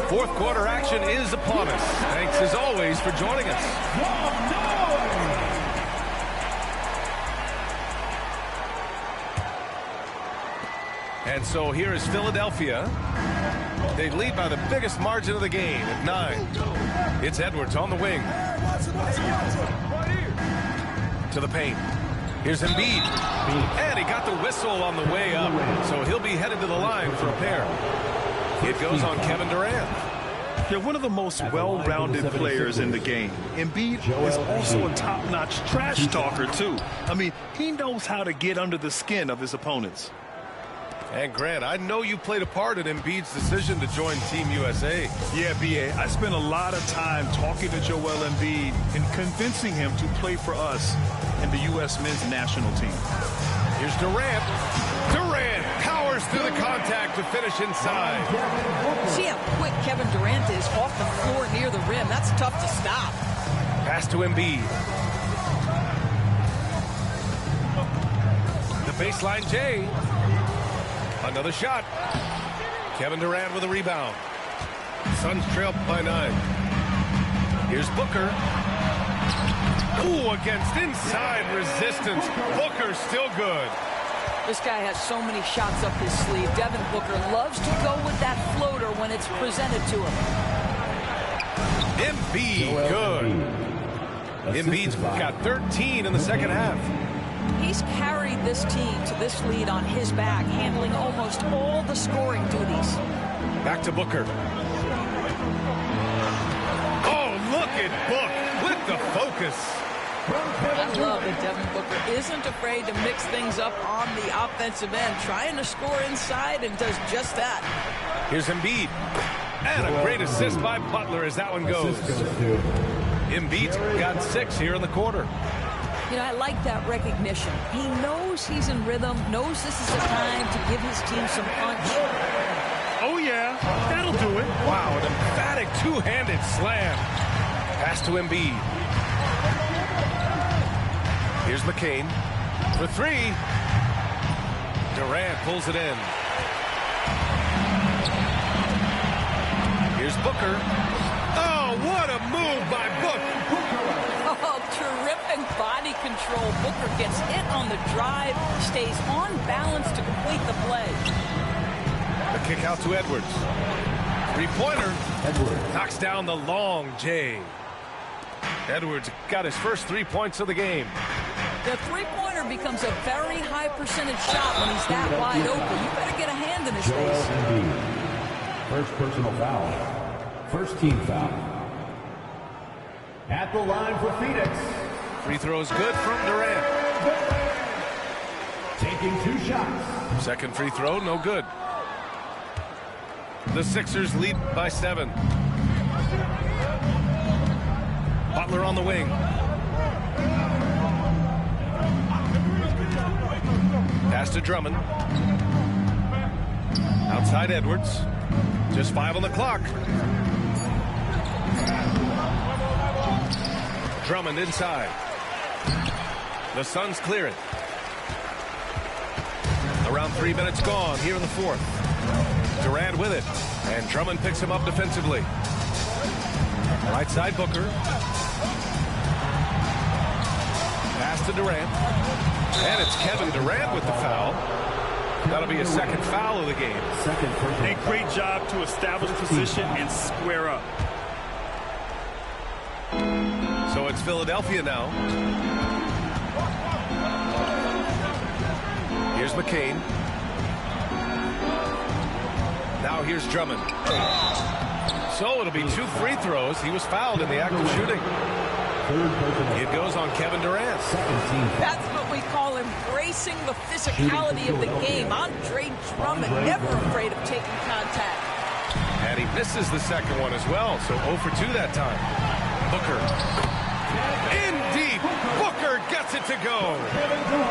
Fourth quarter action is upon us. Thanks as always for joining us. And so here is Philadelphia. They lead by the biggest margin of the game at 9. It's Edwards on the wing. To the paint. Here's Embiid. And he got the whistle on the way up. So he'll be headed to the line for a pair. It goes on Kevin Durant. They're one of the most well-rounded players in the game. Embiid is also a top-notch trash talker, too. I mean, he knows how to get under the skin of his opponents. And Grant, I know you played a part in Embiid's decision to join Team USA. Yeah, B.A., I spent a lot of time talking to Joel Embiid and convincing him to play for us in the U.S. men's national team. Here's Durant. Durant powers through the contact to finish inside. See how quick Kevin Durant is off the floor near the rim. That's tough to stop. Pass to Embiid. The baseline J. Another shot. Kevin Durant with a rebound. Suns trail by 9. Here's Booker. Ooh, against inside resistance. Booker still good. This guy has so many shots up his sleeve. Devin Booker loves to go with that floater when it's presented to him. Embiid, good. Embiid's got 13 in the second half. He's carried this team to this lead on his back, handling almost all the scoring duties. Back to Booker. Oh, look at Book with the focus. I love that Devin Booker isn't afraid to mix things up on the offensive end, trying to score inside, and does just that. Here's Embiid. And a great assist by Butler as that one goes. Embiid's got 6 here in the quarter. You know, I like that recognition. He knows he's in rhythm, knows this is the time to give his team some punch. Oh, yeah, that'll do it. Wow, an emphatic two-handed slam. Pass to Embiid. Here's McCain for 3. Durant pulls it in. Here's Booker. Oh, what a move by Booker. Oh, terrific body control. Booker gets hit on the drive, stays on balance to complete the play. The kick out to Edwards. Three-pointer. Edwards knocks down the long J. Edwards got his first 3 points of the game. The three-pointer becomes a very high percentage shot when he's that wide open. You better get a hand in his face. First personal foul. First team foul. At the line for Phoenix. Free throws good from Durant. Taking 2 shots. Second free throw, no good. The Sixers lead by 7. Butler on the wing. Pass to Drummond. Outside Edwards. Just 5 on the clock. Drummond inside. The Suns clear it. Around 3 minutes gone here in the fourth. Durant with it. And Drummond picks him up defensively. Right side Booker. Pass to Durant. And it's Kevin Durant with the foul. That'll be a second foul of the game. A great job to establish position and square up. So it's Philadelphia now. Here's McCain. Now here's Drummond. So it'll be 2 free throws. He was fouled in the act of shooting. It goes on Kevin Durant. That's what we call embracing the physicality of the game. Andre Drummond, never afraid of taking contact. And he misses the second one as well, so 0 for 2 that time. Booker. In deep. Booker gets it to go.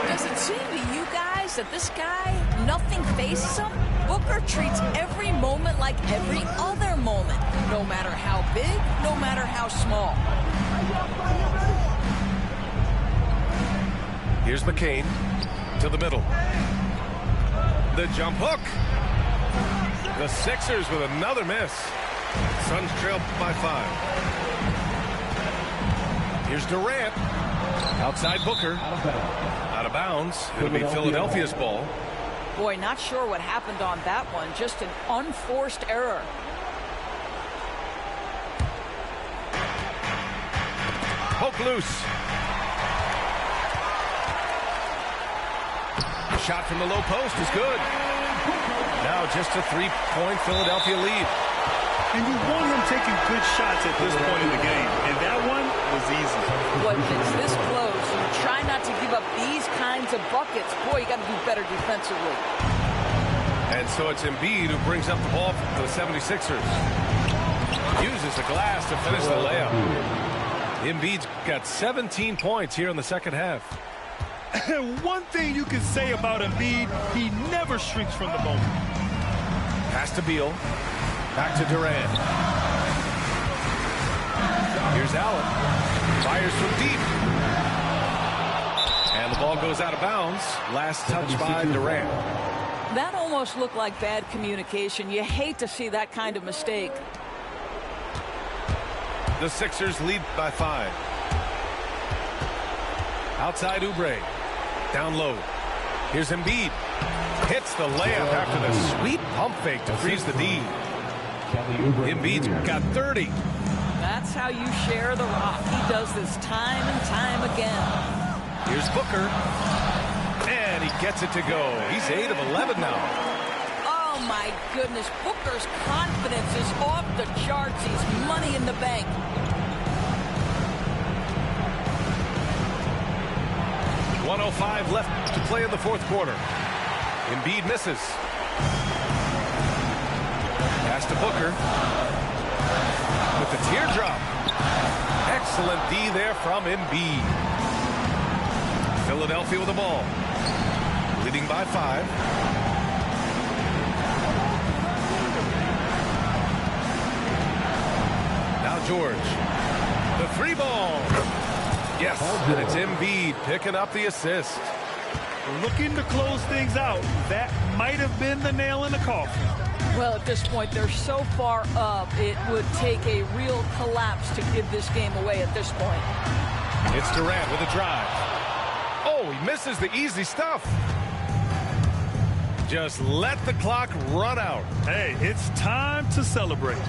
Does it seem to you guys that this guy, nothing faces him? Booker treats every moment like every other moment, no matter how big, no matter how small. Here's McCain to the middle. The jump hook. The Sixers with another miss. Suns trail by 5. Here's Durant. Outside Booker. Out of bounds. It'll be Philadelphia's ball. Boy, not sure what happened on that one. Just an unforced error. Poke loose. Shot from the low post is good. Now just a 3-point Philadelphia lead. And you want him taking good shots at this point in the game. And that one was easy. When it's this close, you try not to give up these kinds of buckets. Boy, you got to do better defensively. And so it's Embiid who brings up the ball for the 76ers. Uses the glass to finish the layup. Embiid's got 17 points here in the second half. One thing you can say about Embiid, he never shrinks from the moment. Pass to Beal. Back to Durant. Here's Allen. Fires from deep. And the ball goes out of bounds. Last touch by Durant. That almost looked like bad communication. You hate to see that kind of mistake. The Sixers lead by 5. Outside Oubre. Down low. Here's Embiid. Hits the layup after the sweet pump fake to freeze the D. Embiid's got 30. That's how you share the rock. He does this time and time again. Here's Booker. And he gets it to go. He's 8 of 11 now. Oh, my goodness. Booker's confidence is off the charts. He's money in the bank. .105 left to play in the fourth quarter. Embiid misses. Pass to Booker. With the teardrop. Excellent D there from Embiid. Philadelphia with the ball. Leading by 5. Now George. The 3 ball. Yes, and it's Embiid picking up the assist. Looking to close things out. That might have been the nail in the coffin. Well, at this point, they're so far up, it would take a real collapse to give this game away at this point. It's Durant with a drive. Oh, he misses the easy stuff. Just let the clock run out. Hey, it's time to celebrate.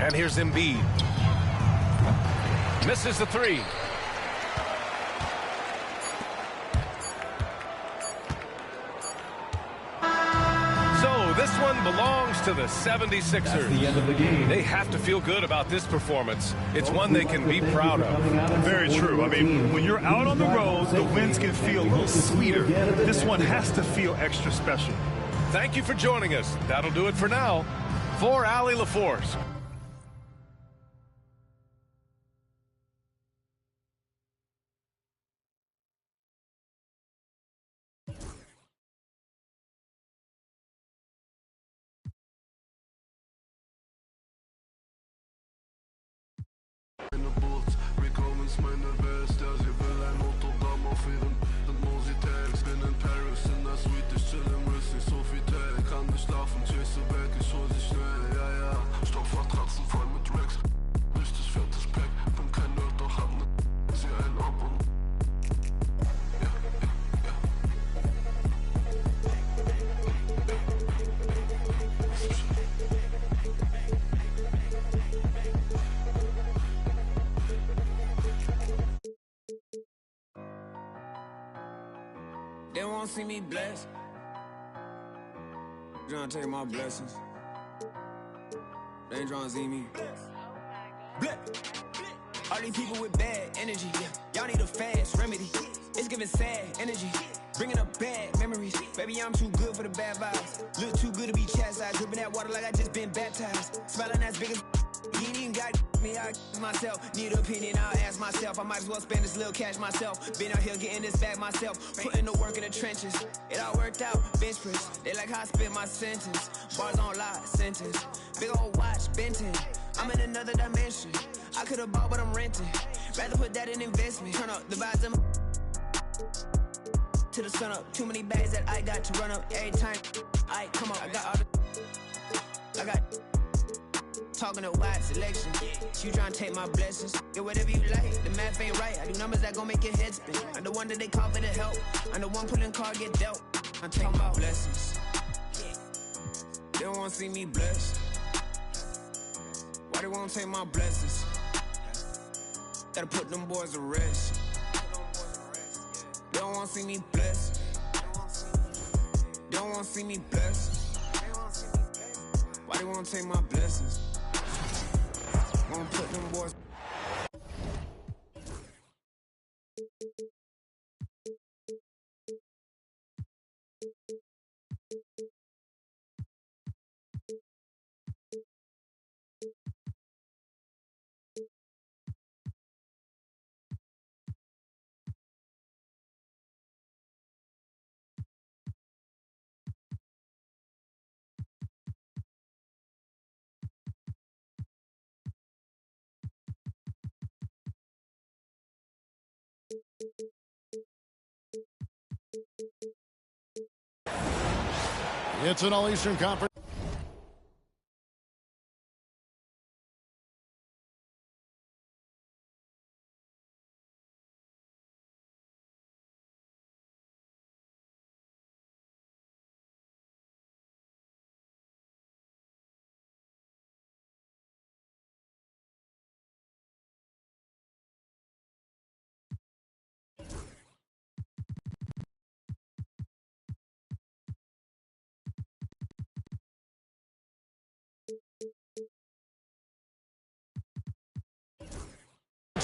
And here's Embiid. Misses the 3. So this one belongs to the 76ers. That's the end of the game. They have to feel good about this performance. It's one they can be proud of. Very true. I mean, when you're out on the road, the wins can feel a little sweeter. This one has to feel extra special. Thank you for joining us. That'll do it for now. For Allie LaForce. They won't see me blessed. Trying to take my blessings. They ain't trying to see me. All these people with bad energy. Y'all need a fast remedy. It's giving sad energy. Bringing up bad memories. Baby, I'm too good for the bad vibes. Look too good to be chastised. Dripping that water like I just been baptized. Smelling as big as you ain't even got me, I myself. Need an opinion, I'll ask myself. I might as well spend this little cash myself. Been out here getting this back myself. Putting the work in the trenches. It all worked out, bench press. They like how I spit my sentence. Bars on lie, sentence. Big old watch, Benton. I'm in another dimension. I could've bought, but I'm renting. Rather put that in investment. Turn up the vibes to the sun up. Too many bags that I got to run up every time. I come up, I got all the. I got. Talking a wide selection. You trying to take my blessings. Get whatever you like. The math ain't right. I do numbers that gon' make your head spin. I'm the one that they call for the help. I'm the one pulling card get dealt. I'm taking my blessings. They don't want to see me blessed. Why they won't take my blessings? Gotta put them boys to rest. They don't want to see me blessed. They don't want to see me blessed. Why they won't take my blessings? Gonna put them boys. It's an All-Eastern Conference.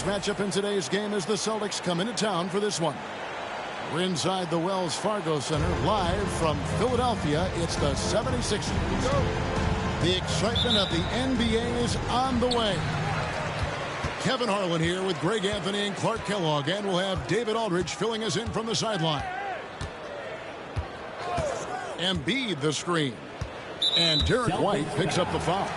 Matchup in today's game as the Celtics come into town for this one. We're inside the Wells Fargo Center, live from Philadelphia. It's the 76ers. The excitement of the NBA is on the way. Kevin Harlan here with Greg Anthony and Clark Kellogg, and we'll have David Aldridge filling us in from the sideline. Embiid the screen. And Derek White picks up the foul.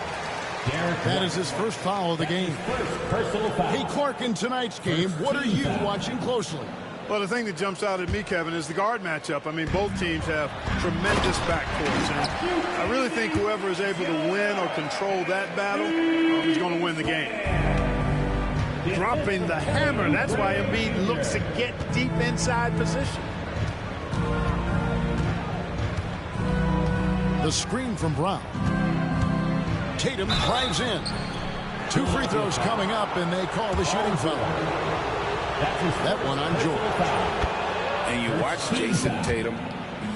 That is his first foul of the game. Hey, Clark, in tonight's game, what are you watching closely? Well, the thing that jumps out at me, Kevin, is the guard matchup. I mean, both teams have tremendous backcourts. And I really think whoever is able to win or control that battle is going to win the game. Dropping the hammer. That's why Embiid looks to get deep inside position. The screen from Brown. Tatum drives in. 2 free throws coming up, and they call the shooting foul. That one on George. And you watch Jason Tatum,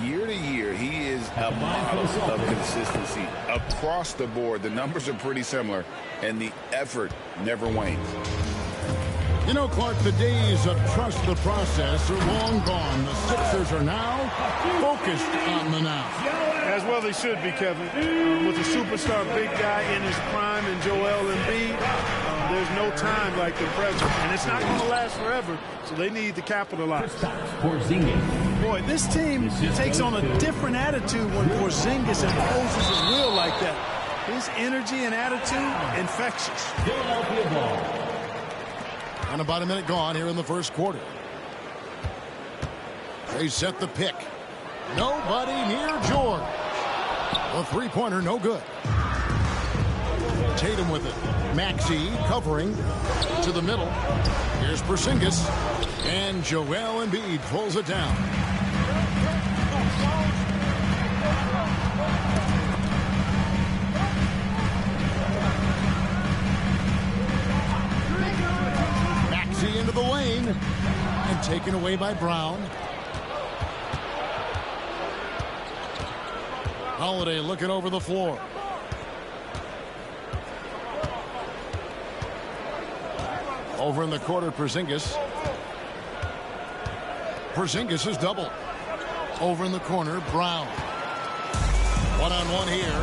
year to year, he is a model of consistency across the board. The numbers are pretty similar, and the effort never wanes. You know, Clark, the days of trust the process are long gone. The Sixers are now focused on the now. As well they should be, Kevin. With a superstar big guy in his prime and Joel Embiid, there's no time like the present. And it's not going to last forever, so they need to capitalize. Boy, this team takes on a different attitude when Porzingis imposes his will like that. His energy and attitude, infectious. Philadelphia ball. And about a minute gone here in the first quarter. They set the pick. Nobody near George. A three-pointer, no good. Tatum with it. Maxey covering to the middle. Here's Porzingis. And Joel Embiid pulls it down. Maxey into the lane. And taken away by Brown. Holiday looking over the floor. Over in the corner, Porzingis. Porzingis is double. Over in the corner, Brown. One-on-one here.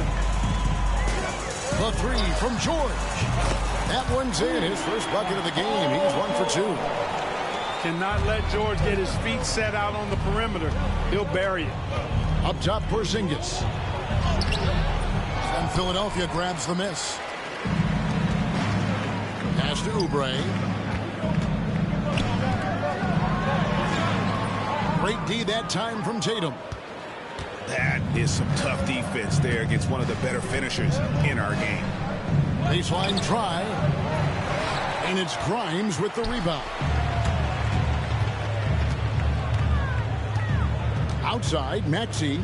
The three from George. That one's in. His first bucket of the game. He's 1 for 2. Cannot let George get his feet set out on the perimeter. He'll bury it. Up top, Porzingis. And Philadelphia grabs the miss. Pass to Oubre. Great D that time from Tatum. That is some tough defense there against one of the better finishers in our game. Baseline try. And it's Grimes with the rebound. Outside, Maxey.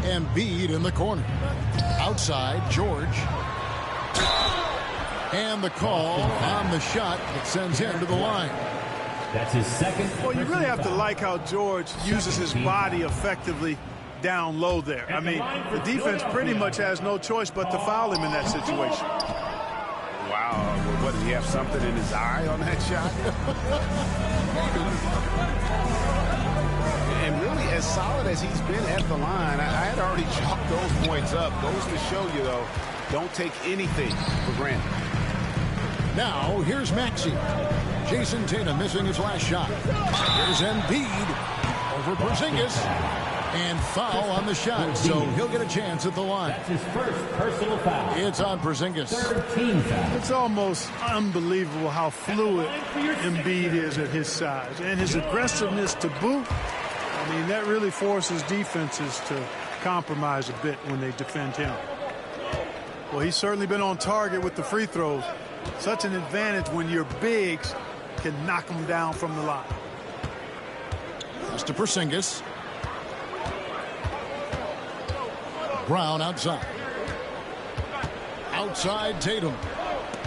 Embiid in the corner. Outside, George. And the call on the shot that sends him to the line. That's his second. Well, you really have to like how George uses his body effectively down low there. I mean, the defense pretty much has no choice but to foul him in that situation. Wow. What, did he have something in his eye on that shot? And really, as solid as he's been at the line, I had already chalked those points up. Goes to show you, though, don't take anything for granted. Now, here's Maxey. Jason Tatum missing his last shot. Here's Embiid over Porzingis. And foul on the shot, so he'll get a chance at the line. That's his first personal foul. It's on Porzingis. 13 fouls. It's almost unbelievable how fluid Embiid is at his size. And his aggressiveness to boot, I mean, that really forces defenses to compromise a bit when they defend him. Well, he's certainly been on target with the free throws. Such an advantage when your bigs can knock them down from the line. Mr. Porzingis. Brown outside. Outside Tatum.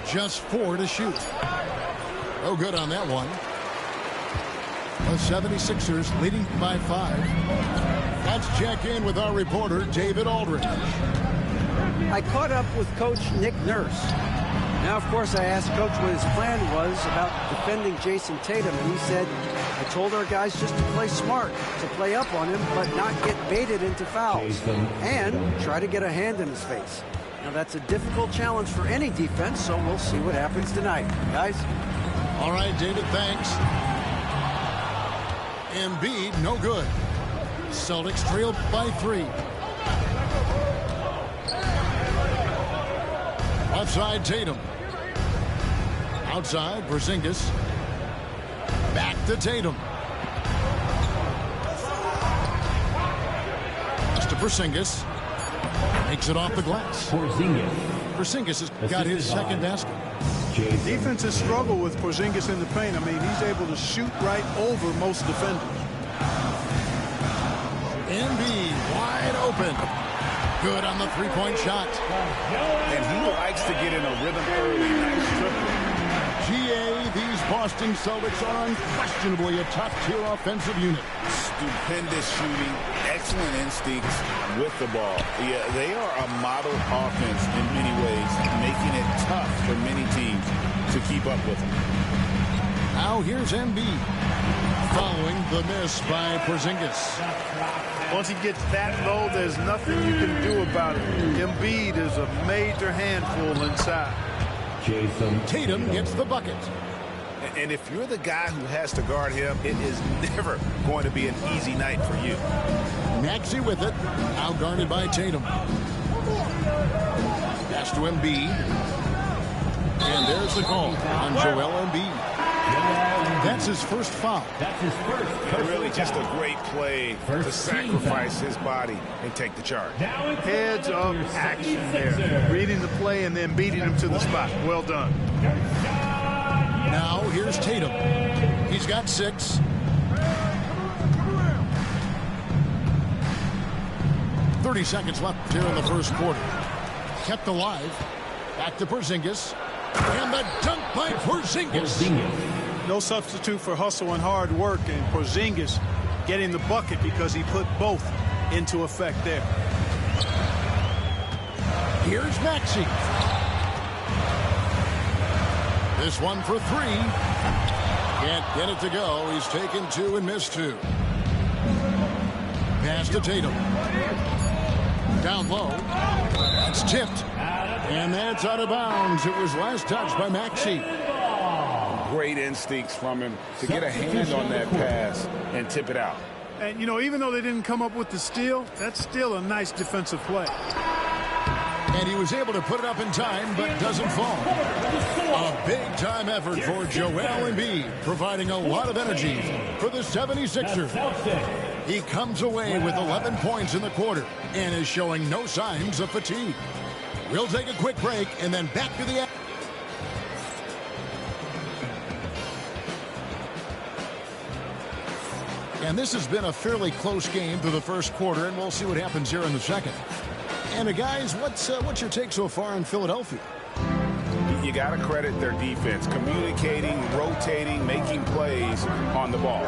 Just 4 to shoot. No good on that one. The 76ers leading by 5. Let's check in with our reporter, David Aldridge. I caught up with Coach Nick Nurse. Now, of course, I asked Coach what his plan was about defending Jason Tatum, and he said, I told our guys just to play smart, to play up on him, but not get baited into fouls, and try to get a hand in his face. Now, that's a difficult challenge for any defense, so we'll see what happens tonight. Guys? All right, David, thanks. Embiid, no good. Celtics trail by 3. Outside Tatum. Outside Porzingis. Back to Tatum. Mr. Porzingis makes it off the glass. Porzingis has got his second basket. Defenses struggle with Porzingis in the paint. I mean, he's able to shoot right over most defenders. Embiid wide open. Good on the three-point shot. And he likes to get in a rhythm early. Nice triple. GA, these Boston Celtics are unquestionably a top-tier offensive unit. Stupendous shooting, excellent instincts with the ball. Yeah, they are a model offense in many ways, making it tough for many teams to keep up with them. Now here's Embiid following the miss by Porzingis. Once he gets that low, there's nothing you can do about it. Embiid is a major handful inside. Tatum gets the bucket. And if you're the guy who has to guard him, it is never going to be an easy night for you. Maxey with it, outguarded by Tatum. Pass Pass to Embiid. And there's the call on Joel Embiid. That's his first foul. That's his first. Really just a great play to sacrifice his body and take the charge. Heads up action there. Reading the play and then beating him to the spot. Well done. Now here's Tatum. He's got 6. .30 seconds left here in the first quarter. Kept alive. Back to Porzingis. And the dunk by Porzingis. No substitute for hustle and hard work, and Porzingis getting the bucket because he put both into effect there. Here's Maxey. This one for 3. Can't get it to go. He's taken 2 and missed 2. Pass to Tatum. Down low. That's tipped. And that's out of bounds. It was last touched by Maxey. Great instincts from him to get a hand on that pass and tip it out. And, you know, even though they didn't come up with the steal, that's still a nice defensive play. And he was able to put it up in time, but doesn't fall. A big-time effort for Joel Embiid, providing a lot of energy for the 76ers. He comes away with 11 points in the quarter and is showing no signs of fatigue. We'll take a quick break and then back to the action. And this has been a fairly close game through the first quarter, and we'll see what happens here in the second. And guys, what's your take so far on Philadelphia? You got to credit their defense, communicating, rotating, making plays on the ball.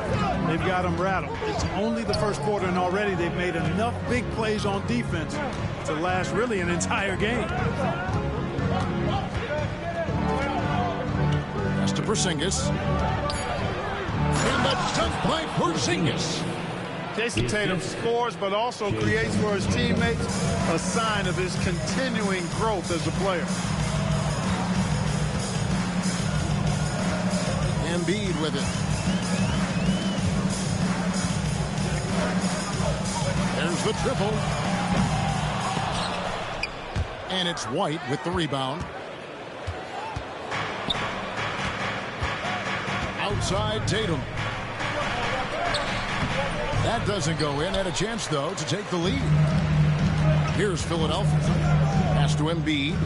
They've got them rattled. It's only the first quarter, and already they've made enough big plays on defense to last really an entire game. Pass to Porzingis. And the dunk by Porzingis. Jason Tatum scores, but also creates for his teammates a sign of his continuing growth as a player. Embiid with it. There's the triple. And it's White with the rebound. Outside Tatum. That doesn't go in. Had a chance, though, to take the lead. Here's Philadelphia. Pass to Embiid.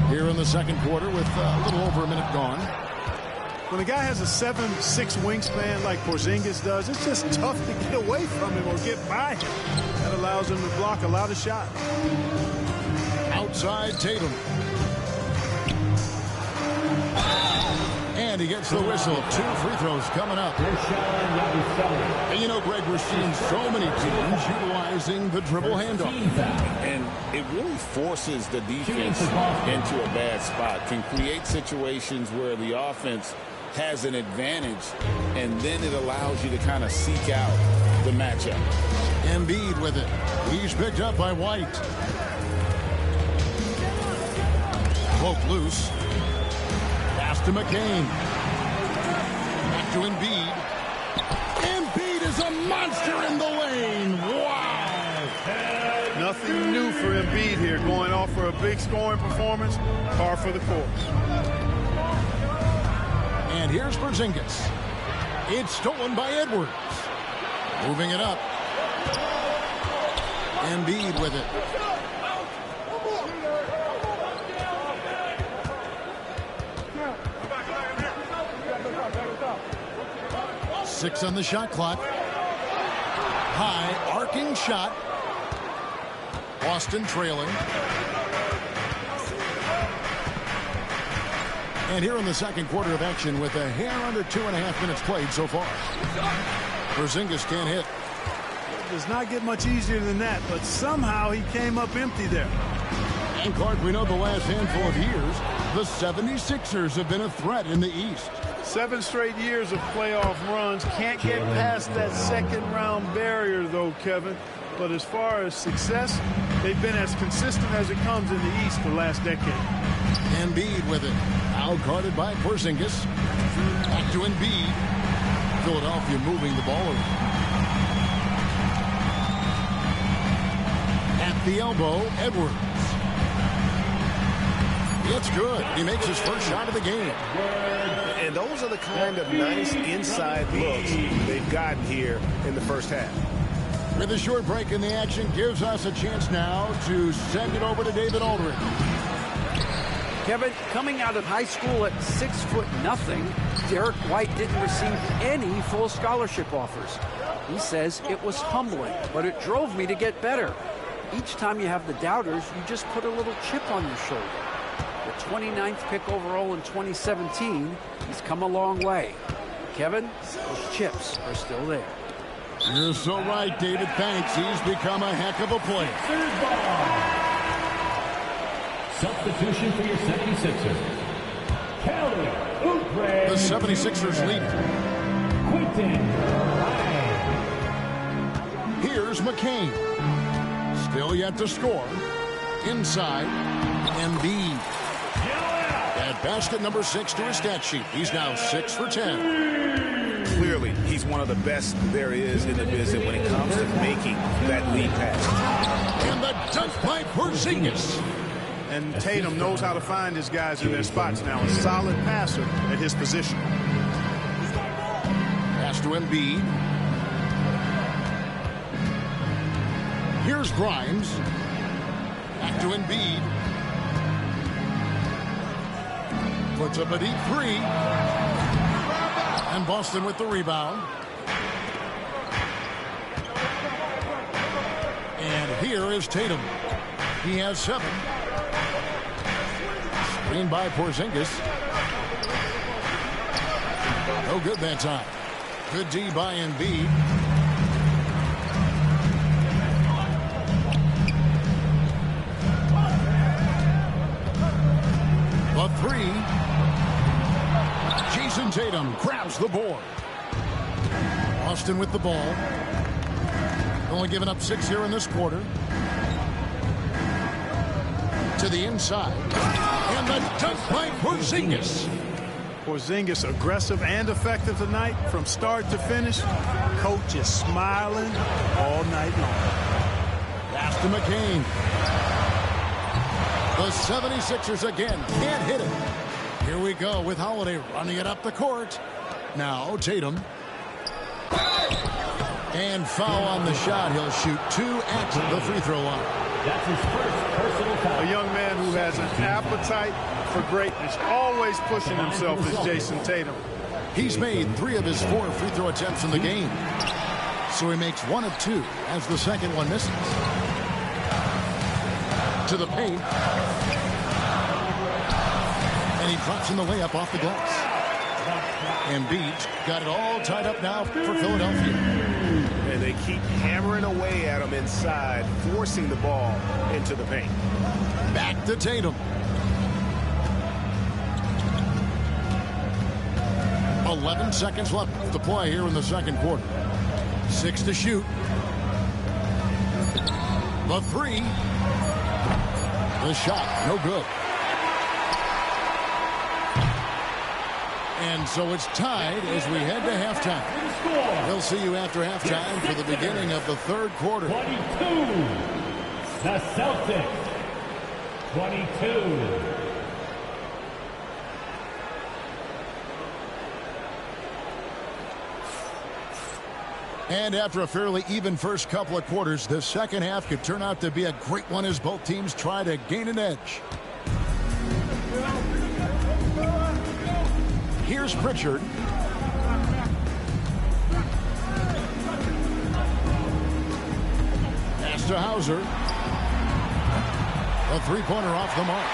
Here in the second quarter with a little over a minute gone. When a guy has a 7'6" wingspan like Porzingis does, it's just tough to get away from him or get by him. That allows him to block a lot of shots. Outside Tatum. And he gets the whistle. 2 free throws coming up. And you know, Greg, we're seeing so many teams utilizing the dribble handoff. And it really forces the defense into a bad spot. Can create situations where the offense has an advantage, and then it allows you to kind of seek out the matchup. Embiid with it. He's picked up by White. Poke loose. Pass to McCain. Back to Embiid. Embiid is a monster in the lane. Wow. Nothing new for Embiid here. Going off for a big scoring performance. Par for the course. And here's Porzingis. It's stolen by Edwards. Moving it up. Embiid with it. Six on the shot clock. High arcing shot. Boston trailing. And here in the second quarter of action with a hair under 2.5 minutes played so far. Porzingis can't hit. It does not get much easier than that, but somehow he came up empty there. And Clark, we know the last handful of years, the 76ers have been a threat in the East. 7 straight years of playoff runs. Can't get past that second round barrier, though, Kevin. But as far as success, they've been as consistent as it comes in the East the last decade. Embiid with it. Out guarded by Porzingis. Back to Embiid. Philadelphia moving the ball around. the elbow, Edwards. It's good. He makes his first shot of the game. And those are the kind of nice inside looks they've gotten here in the first half. With a short break in the action, gives us a chance now to send it over to David Aldridge. Kevin, coming out of high school at 6'0", Derek White didn't receive any full scholarship offers. He says it was humbling, but it drove me to get better. Each time you have the doubters, you just put a little chip on your shoulder. The 29th pick overall in 2017, he's come a long way. Kevin, those chips are still there. You're so right, David. Thanks. He's become a heck of a player. Substitution for your 76ers. Kelly Oubre. The 76ers lead. Quentin Ryan. Here's McCain. Still yet to score. Inside, Embiid. At basket number 6 to his stat sheet. He's now 6 for 10. Clearly, he's one of the best there is in the business when it comes to making that lead pass. And the dunk by Porzingis. And Tatum knows how to find his guys in their spots now. A solid passer at his position. Pass to Embiid. Here's Grimes. Back to Embiid. Puts up a deep three. And Boston with the rebound. And here is Tatum. He has 7. Screen by Porzingis. No good that time. Good D by Embiid. The 3. Jason Tatum grabs the board. Austin with the ball. Only giving up 6 here in this quarter. To the inside. And the dunk by Porzingis. Porzingis aggressive and effective tonight from start to finish. Coach is smiling all night long. Pass to McCain. The 76ers again can't hit it. Here we go with Holiday running it up the court. Now Tatum. And foul on the shot. He'll shoot 2 at the free throw line. That's his first personal foul. A young man who has an appetite for greatness, always pushing himself, is Jason Tatum. He's made 3 of his 4 free throw attempts in the game. So he makes 1 of 2 as the second one misses. To the paint. And he drops in the layup off the glass. Embiid got it all tied up now for Philadelphia. And they keep hammering away at him inside, forcing the ball into the paint. Back to Tatum. 11 seconds left to play here in the second quarter. 6 to shoot. The 3. The shot, no good. And so it's tied as we head to halftime. We'll see you after halftime for the beginning of the third quarter. 22. The Celtics. 22. And after a fairly even first couple of quarters, the second half could turn out to be a great one as both teams try to gain an edge. Here's Pritchard. Pass to Hauser. A three-pointer off the mark.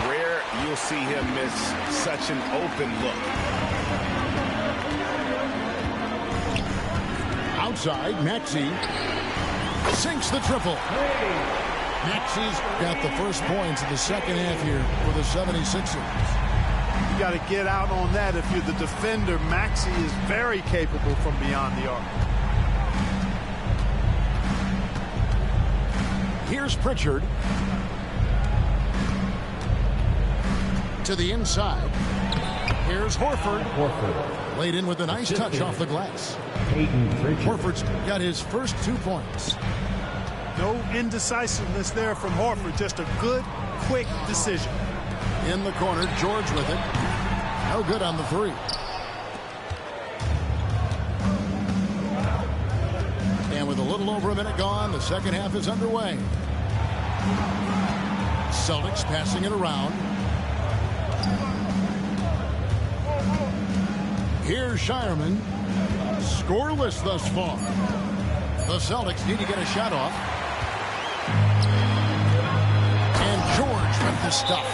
Rare you'll see him miss such an open look. Outside, Maxey sinks the triple. Maxey's got the first points of the second half here for the 76ers. You got to get out on that if you're the defender. Maxey is very capable from beyond the arc. Here's Pritchard. To the inside. Here's Horford. Laid in with a nice touch off the glass. Horford's got his first 2 points. No indecisiveness there from Horford. Just a good, quick decision. In the corner, George with it. No good on the three. And with a little over a minute gone, the second half is underway. Celtics passing it around. Here's Shireman. Scoreless thus far. The Celtics need to get a shot off. And George with the stuff.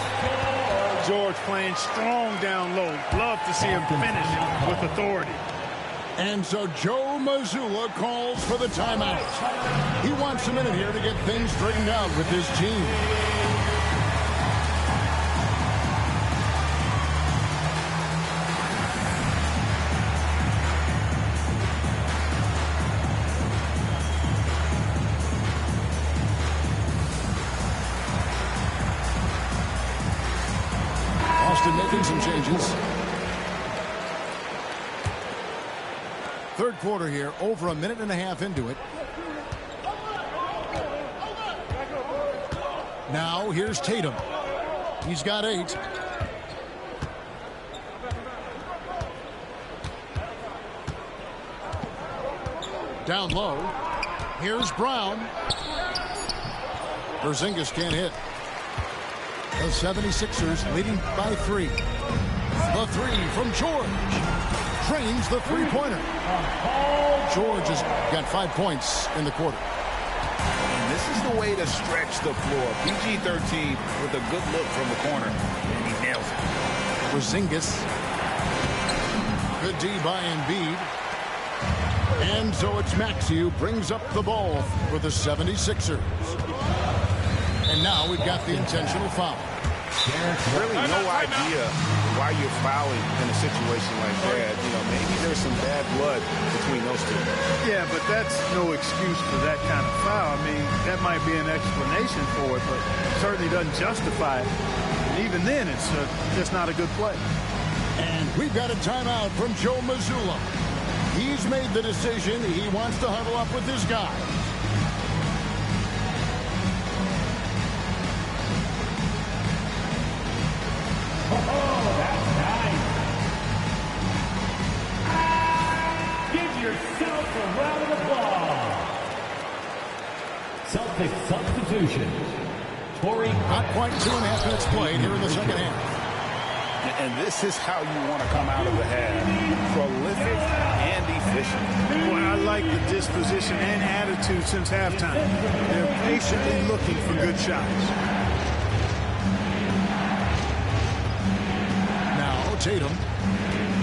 George playing strong down low. Love to see him finish with authority. And so Joe Mazzulla calls for the timeout. He wants a minute here to get things straightened out with his team. Austin making some changes. Third quarter here, over a minute and a half into it. Now here's Tatum. He's got 8. Down low. Here's Brown. Porzingis can't hit. The 76ers leading by 3. The 3 from George. Drains the three-pointer. George has got 5 points in the quarter. And this is the way to stretch the floor. PG-13 with a good look from the corner. And he nails it. Porzingis. Good D by Embiid. And so it's Maxey who brings up the ball for the 76ers. And now we've got the intentional foul. Really no idea why you're fouling in a situation like that. You know, maybe there's some bad blood between those two. Yeah, but that's no excuse for that kind of foul. I mean, that might be an explanation for it, but certainly doesn't justify it. And even then, it's just not a good play. And we've got a timeout from Joe Mazzulla. He's made the decision. He wants to huddle up with his guy. Oh, that's nice. Give yourself a round of applause. Celtics substitution. Not quite 2.5 minutes played here in the second half. And this is how you want to come out of the half. Prolific and efficient. Boy, I like the disposition and attitude since halftime. They're patiently looking for good shots. Now Tatum.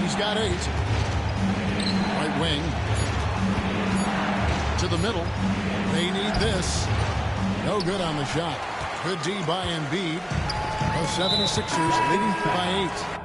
He's got 8. Right wing. To the middle. They need this. No good on the shot. Good D by Embiid. The 76ers leading by 8.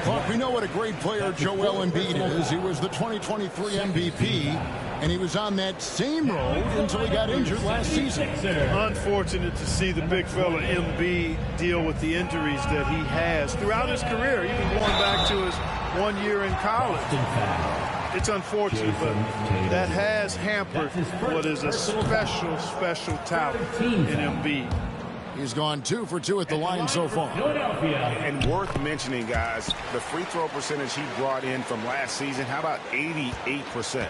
Well, we know what a great player Joel Embiid is. He was the 2023 MVP, and he was on that same road until he got injured last season. Unfortunate to see the big fella Embiid deal with the injuries that he has throughout his career, even going back to his 1 year in college. It's unfortunate, but that has hampered what is a special, special talent in Embiid. He's gone 2 for 2 at the line so far. And worth mentioning, guys, the free throw percentage he brought in from last season, how about 88%?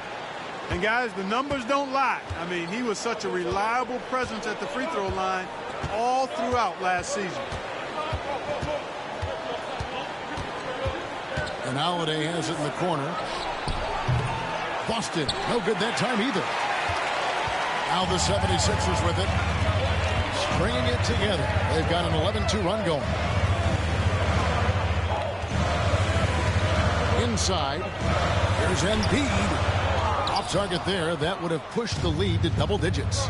And, guys, the numbers don't lie. I mean, he was such a reliable presence at the free throw line all throughout last season. And Holiday has it in the corner. Busted. No good that time either. Now the 76ers with it. Stringing it together. They've got an 11-2 run going. Inside. Here's Embiid. Off target there. That would have pushed the lead to double digits.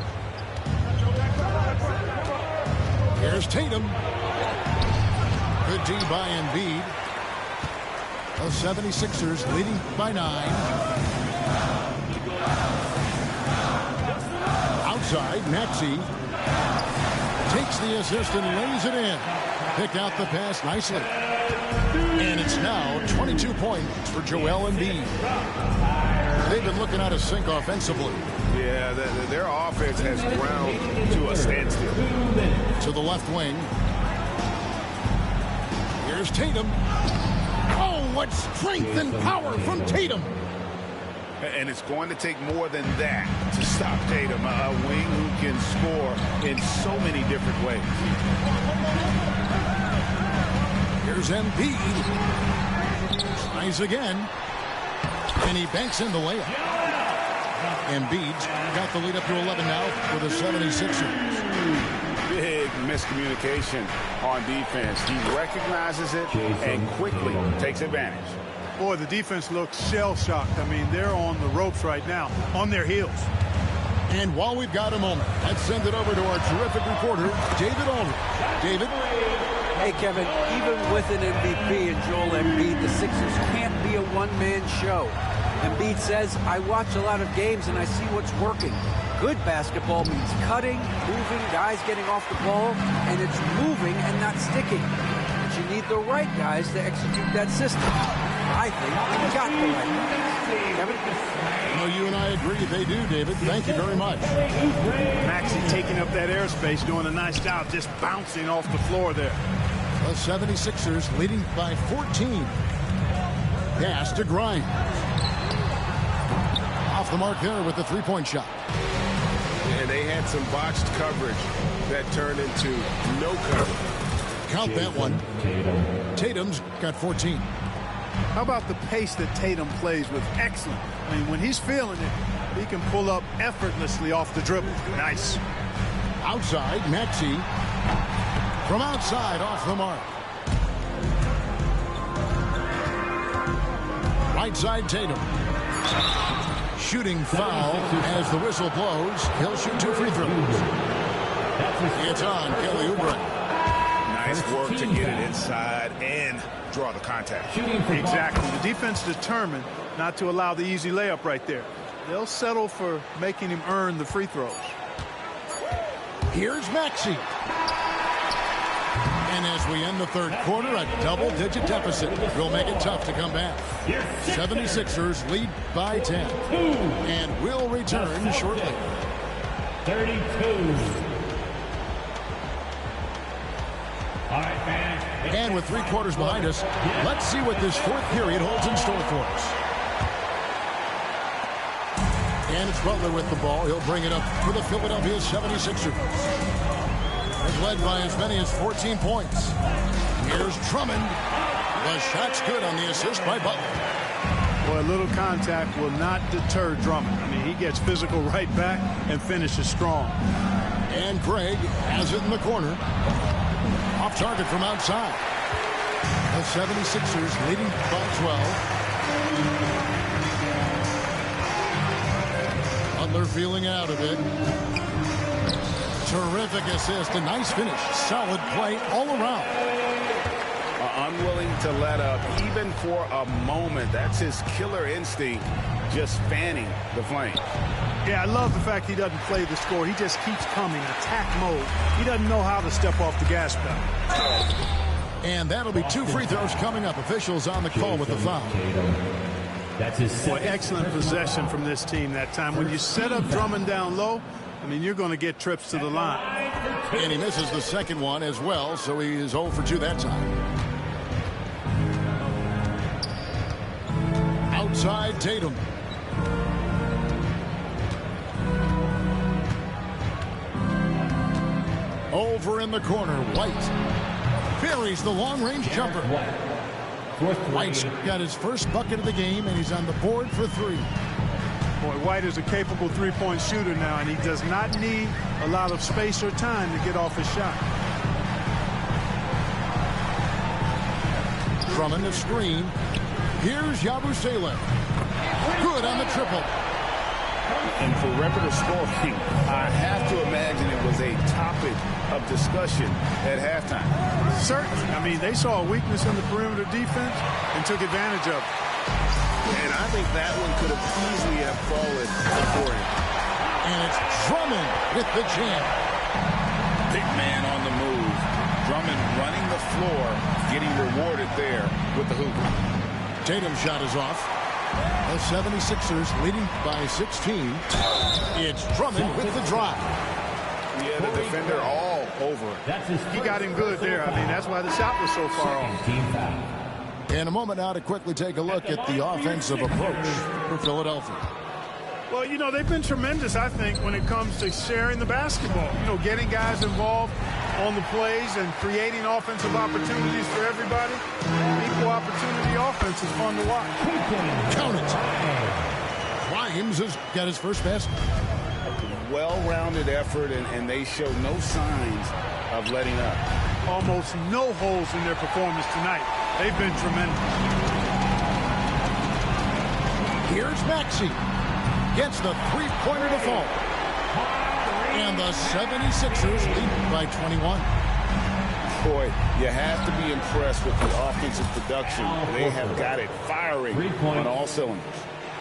Here's Tatum. Good D by Embiid. The 76ers leading by 9. Outside, Maxey. takes the assist and lays it in. Picked out the pass nicely. And it's now 22 points for Joel Embiid. They've been looking out of sync offensively. Yeah, their offense has ground to a standstill. To the left wing. Here's Tatum. Oh, what strength and power from Tatum. And it's going to take more than that to stop Tatum, a wing who can score in so many different ways. Here's Embiid. Tries again. And he banks in the layup. Embiid's got the lead up to 11 now for the 76ers. Big miscommunication on defense. He recognizes it and quickly takes advantage. Boy, the defense looks shell-shocked. I mean, they're on the ropes right now, on their heels. And while we've got a moment, let's send it over to our terrific reporter, David Aldridge. David? Hey, Kevin, even with an MVP and Joel Embiid, the Sixers can't be a one-man show. Embiid says, I watch a lot of games and I see what's working. Good basketball means cutting, moving, guys getting off the ball, and it's moving and not sticking. But you need the right guys to execute that system. I think we got the right guys. Kevin? Well, you and I agree they do, David. Thank you very much. Maxey taking up that airspace, doing a nice job just bouncing off the floor there. The 76ers leading by 14. Pass to Grimes. Off the mark there with the three-point shot. And they had some botched coverage that turned into no coverage. Count that one. Tatum's got 14. How about the pace that Tatum plays with? Excellent. I mean, when he's feeling it, he can pull up effortlessly off the dribble. Nice. Outside, Maxey. From outside, off the mark. Right side, Tatum. Shooting foul as the whistle blows. He'll shoot 2 free throws. It's on Kelly Oubre. Nice work to get it inside and draw the contact. Exactly. The defense determined not to allow the easy layup right there. They'll settle for making him earn the free throws. Here's Maxey. And as we end the third quarter, a double-digit deficit will make it tough to come back. 76ers lead by 10. And will return shortly. 32. And with 3 quarters behind us, let's see what this fourth period holds in store for us. And it's Butler with the ball. He'll bring it up for the Philadelphia 76ers. They're led by as many as 14 points. Here's Drummond. The shot's good on the assist by Butler. Boy, a little contact will not deter Drummond. I mean, he gets physical right back and finishes strong. And Craig has it in the corner. Off target from outside. The 76ers leading by 12. Butler feeling out of it. Terrific assist. A nice finish. Solid play all around. Unwilling to let up even for a moment. That's his killer instinct, just fanning the flame. Yeah, I love the fact he doesn't play the score. He just keeps coming, attack mode. He doesn't know how to step off the gas pedal. And that'll be 2 free throws coming up. Officials on the call with the foul. That's his boy, excellent possession from this team that time. When you set up Drummond down low, I mean, you're going to get trips to the line. And he misses the second one as well, so he is 0 for 2 that time. Outside Tatum. Over in the corner, White buries the long-range jumper. White's got his first bucket of the game, and he's on the board for 3. Boy, White is a capable three-point shooter now, and he does not need a lot of space or time to get off his shot. Drummond a screen. Here's Yabusele. Good on the triple. And for perimeter scoring, I have to imagine it was a topic of discussion at halftime. Certainly. I mean, they saw a weakness in the perimeter defense and took advantage of it. And I think that one could have easily have fallen for him. And it's Drummond with the jam. Big man on the move. Drummond running the floor, getting rewarded there with the hoop. Tatum's shot is off. The 76ers leading by 16. It's Drummond with the drive. Yeah, the defender all over. He got him good there. I mean, that's why the shot was so far off. In a moment now to quickly take a look at the offensive approach for Philadelphia. Well, you know, they've been tremendous, I think, when it comes to sharing the basketball. You know, getting guys involved on the plays and creating offensive opportunities for everybody. Equal opportunity offense is fun to watch. Count it. Grimes has got his first basket. Well-rounded effort, and they show no signs of letting up. Almost no holes in their performance tonight. They've been tremendous. Here's Maxey. Gets the three-pointer to fall. And the 76ers lead by 21. Boy, you have to be impressed with the offensive production. They have got it firing on all cylinders.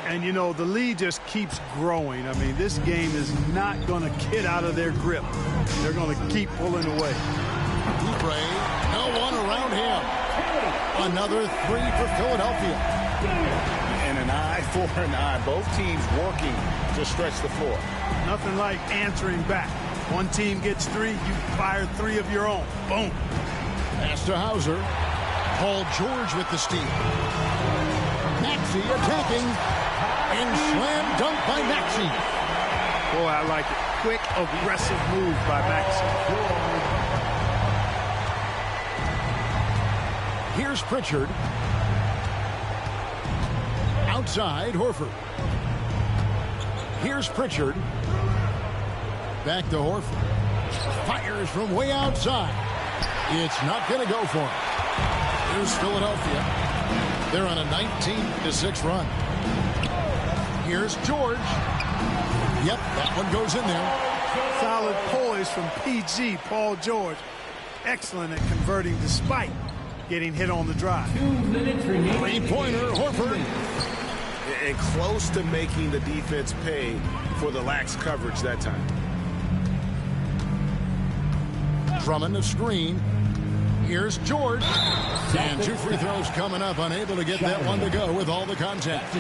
And, you know, the lead just keeps growing. I mean, this game is not going to get out of their grip. They're going to keep pulling away. Oubre, no one around him. Another three for Philadelphia. And an eye for an eye. Both teams working to stretch the floor. Nothing like answering back. One team gets three, you fire three of your own. Boom. Pass to Hauser. Paul George with the steal. Maxey attacking. And slam dunk by Maxey. Boy, I like it. Quick, aggressive move by Maxey. Here's Pritchard. Outside, Horford. Here's Pritchard. Back to Horford. Fires from way outside. It's not going to go for him. Here's Philadelphia. They're on a 19-6 run. Here's George. Yep, that one goes in there. Solid poise from PG, Paul George. Excellent at converting despite getting hit on the drive. 2 minutes remaining. Three-pointer, Horford. And close to making the defense pay for the lax coverage that time. Drummond a screen. Here's George. And 2 free throws coming up. Unable to get that one to go with all the contact.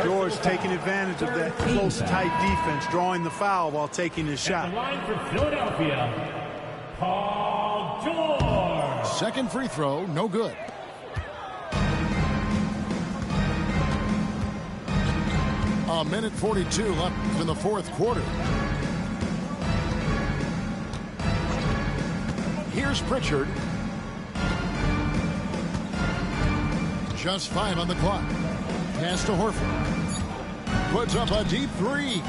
George taking advantage of that close, tight defense, drawing the foul while taking his shot. At the line for Philadelphia, Paul George. Second free throw, no good. A minute 42 left in the fourth quarter. Here's Pritchard. Just 5 on the clock. Pass to Horford. Puts up a deep three.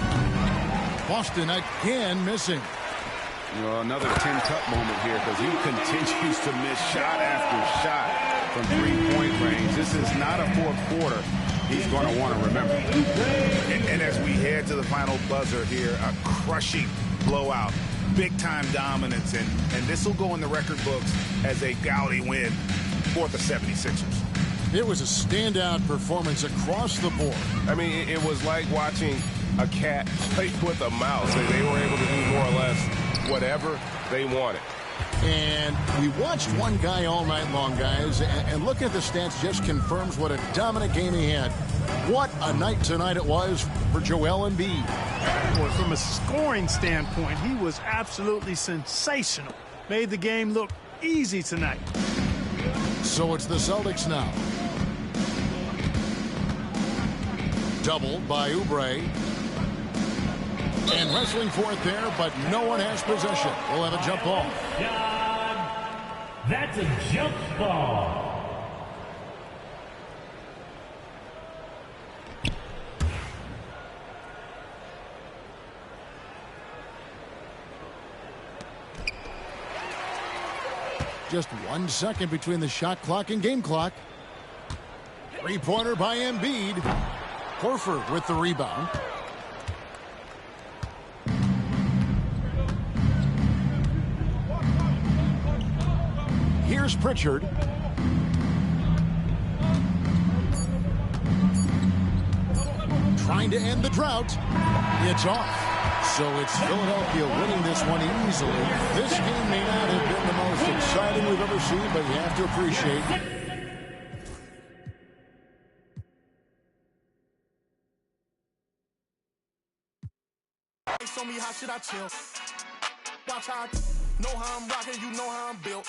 Boston again missing. You know, another Tim Cup moment here because he continues to miss shot after shot from three-point range. This is not a fourth quarter he's going to want to remember. And as we head to the final buzzer here, a crushing blowout, big-time dominance, and this will go in the record books as a gaudy win for the 76ers. It was a standout performance across the board. I mean, it was like watching a cat play with a mouse. They were able to do more or less whatever they wanted. And we watched one guy all night long, guys, and look at the stats just confirms what a dominant game he had. What a night tonight it was for Joel Embiid. Boy, from a scoring standpoint, he was absolutely sensational. Made the game look easy tonight. So it's the Celtics now. Doubled by Oubre. And wrestling for it there, but no one has possession. We'll have a jump ball. That's a jump ball. Just 1 second between the shot clock and game clock. Three-pointer by Embiid. Horford with the rebound. Here's Pritchard. Trying to end the drought. It's off. So it's Philadelphia winning this one easily. This game may not have been the most exciting we've ever seen, but you have to appreciate Show me how should I chill. Watch how I know how I'm rocking, you know how I'm built.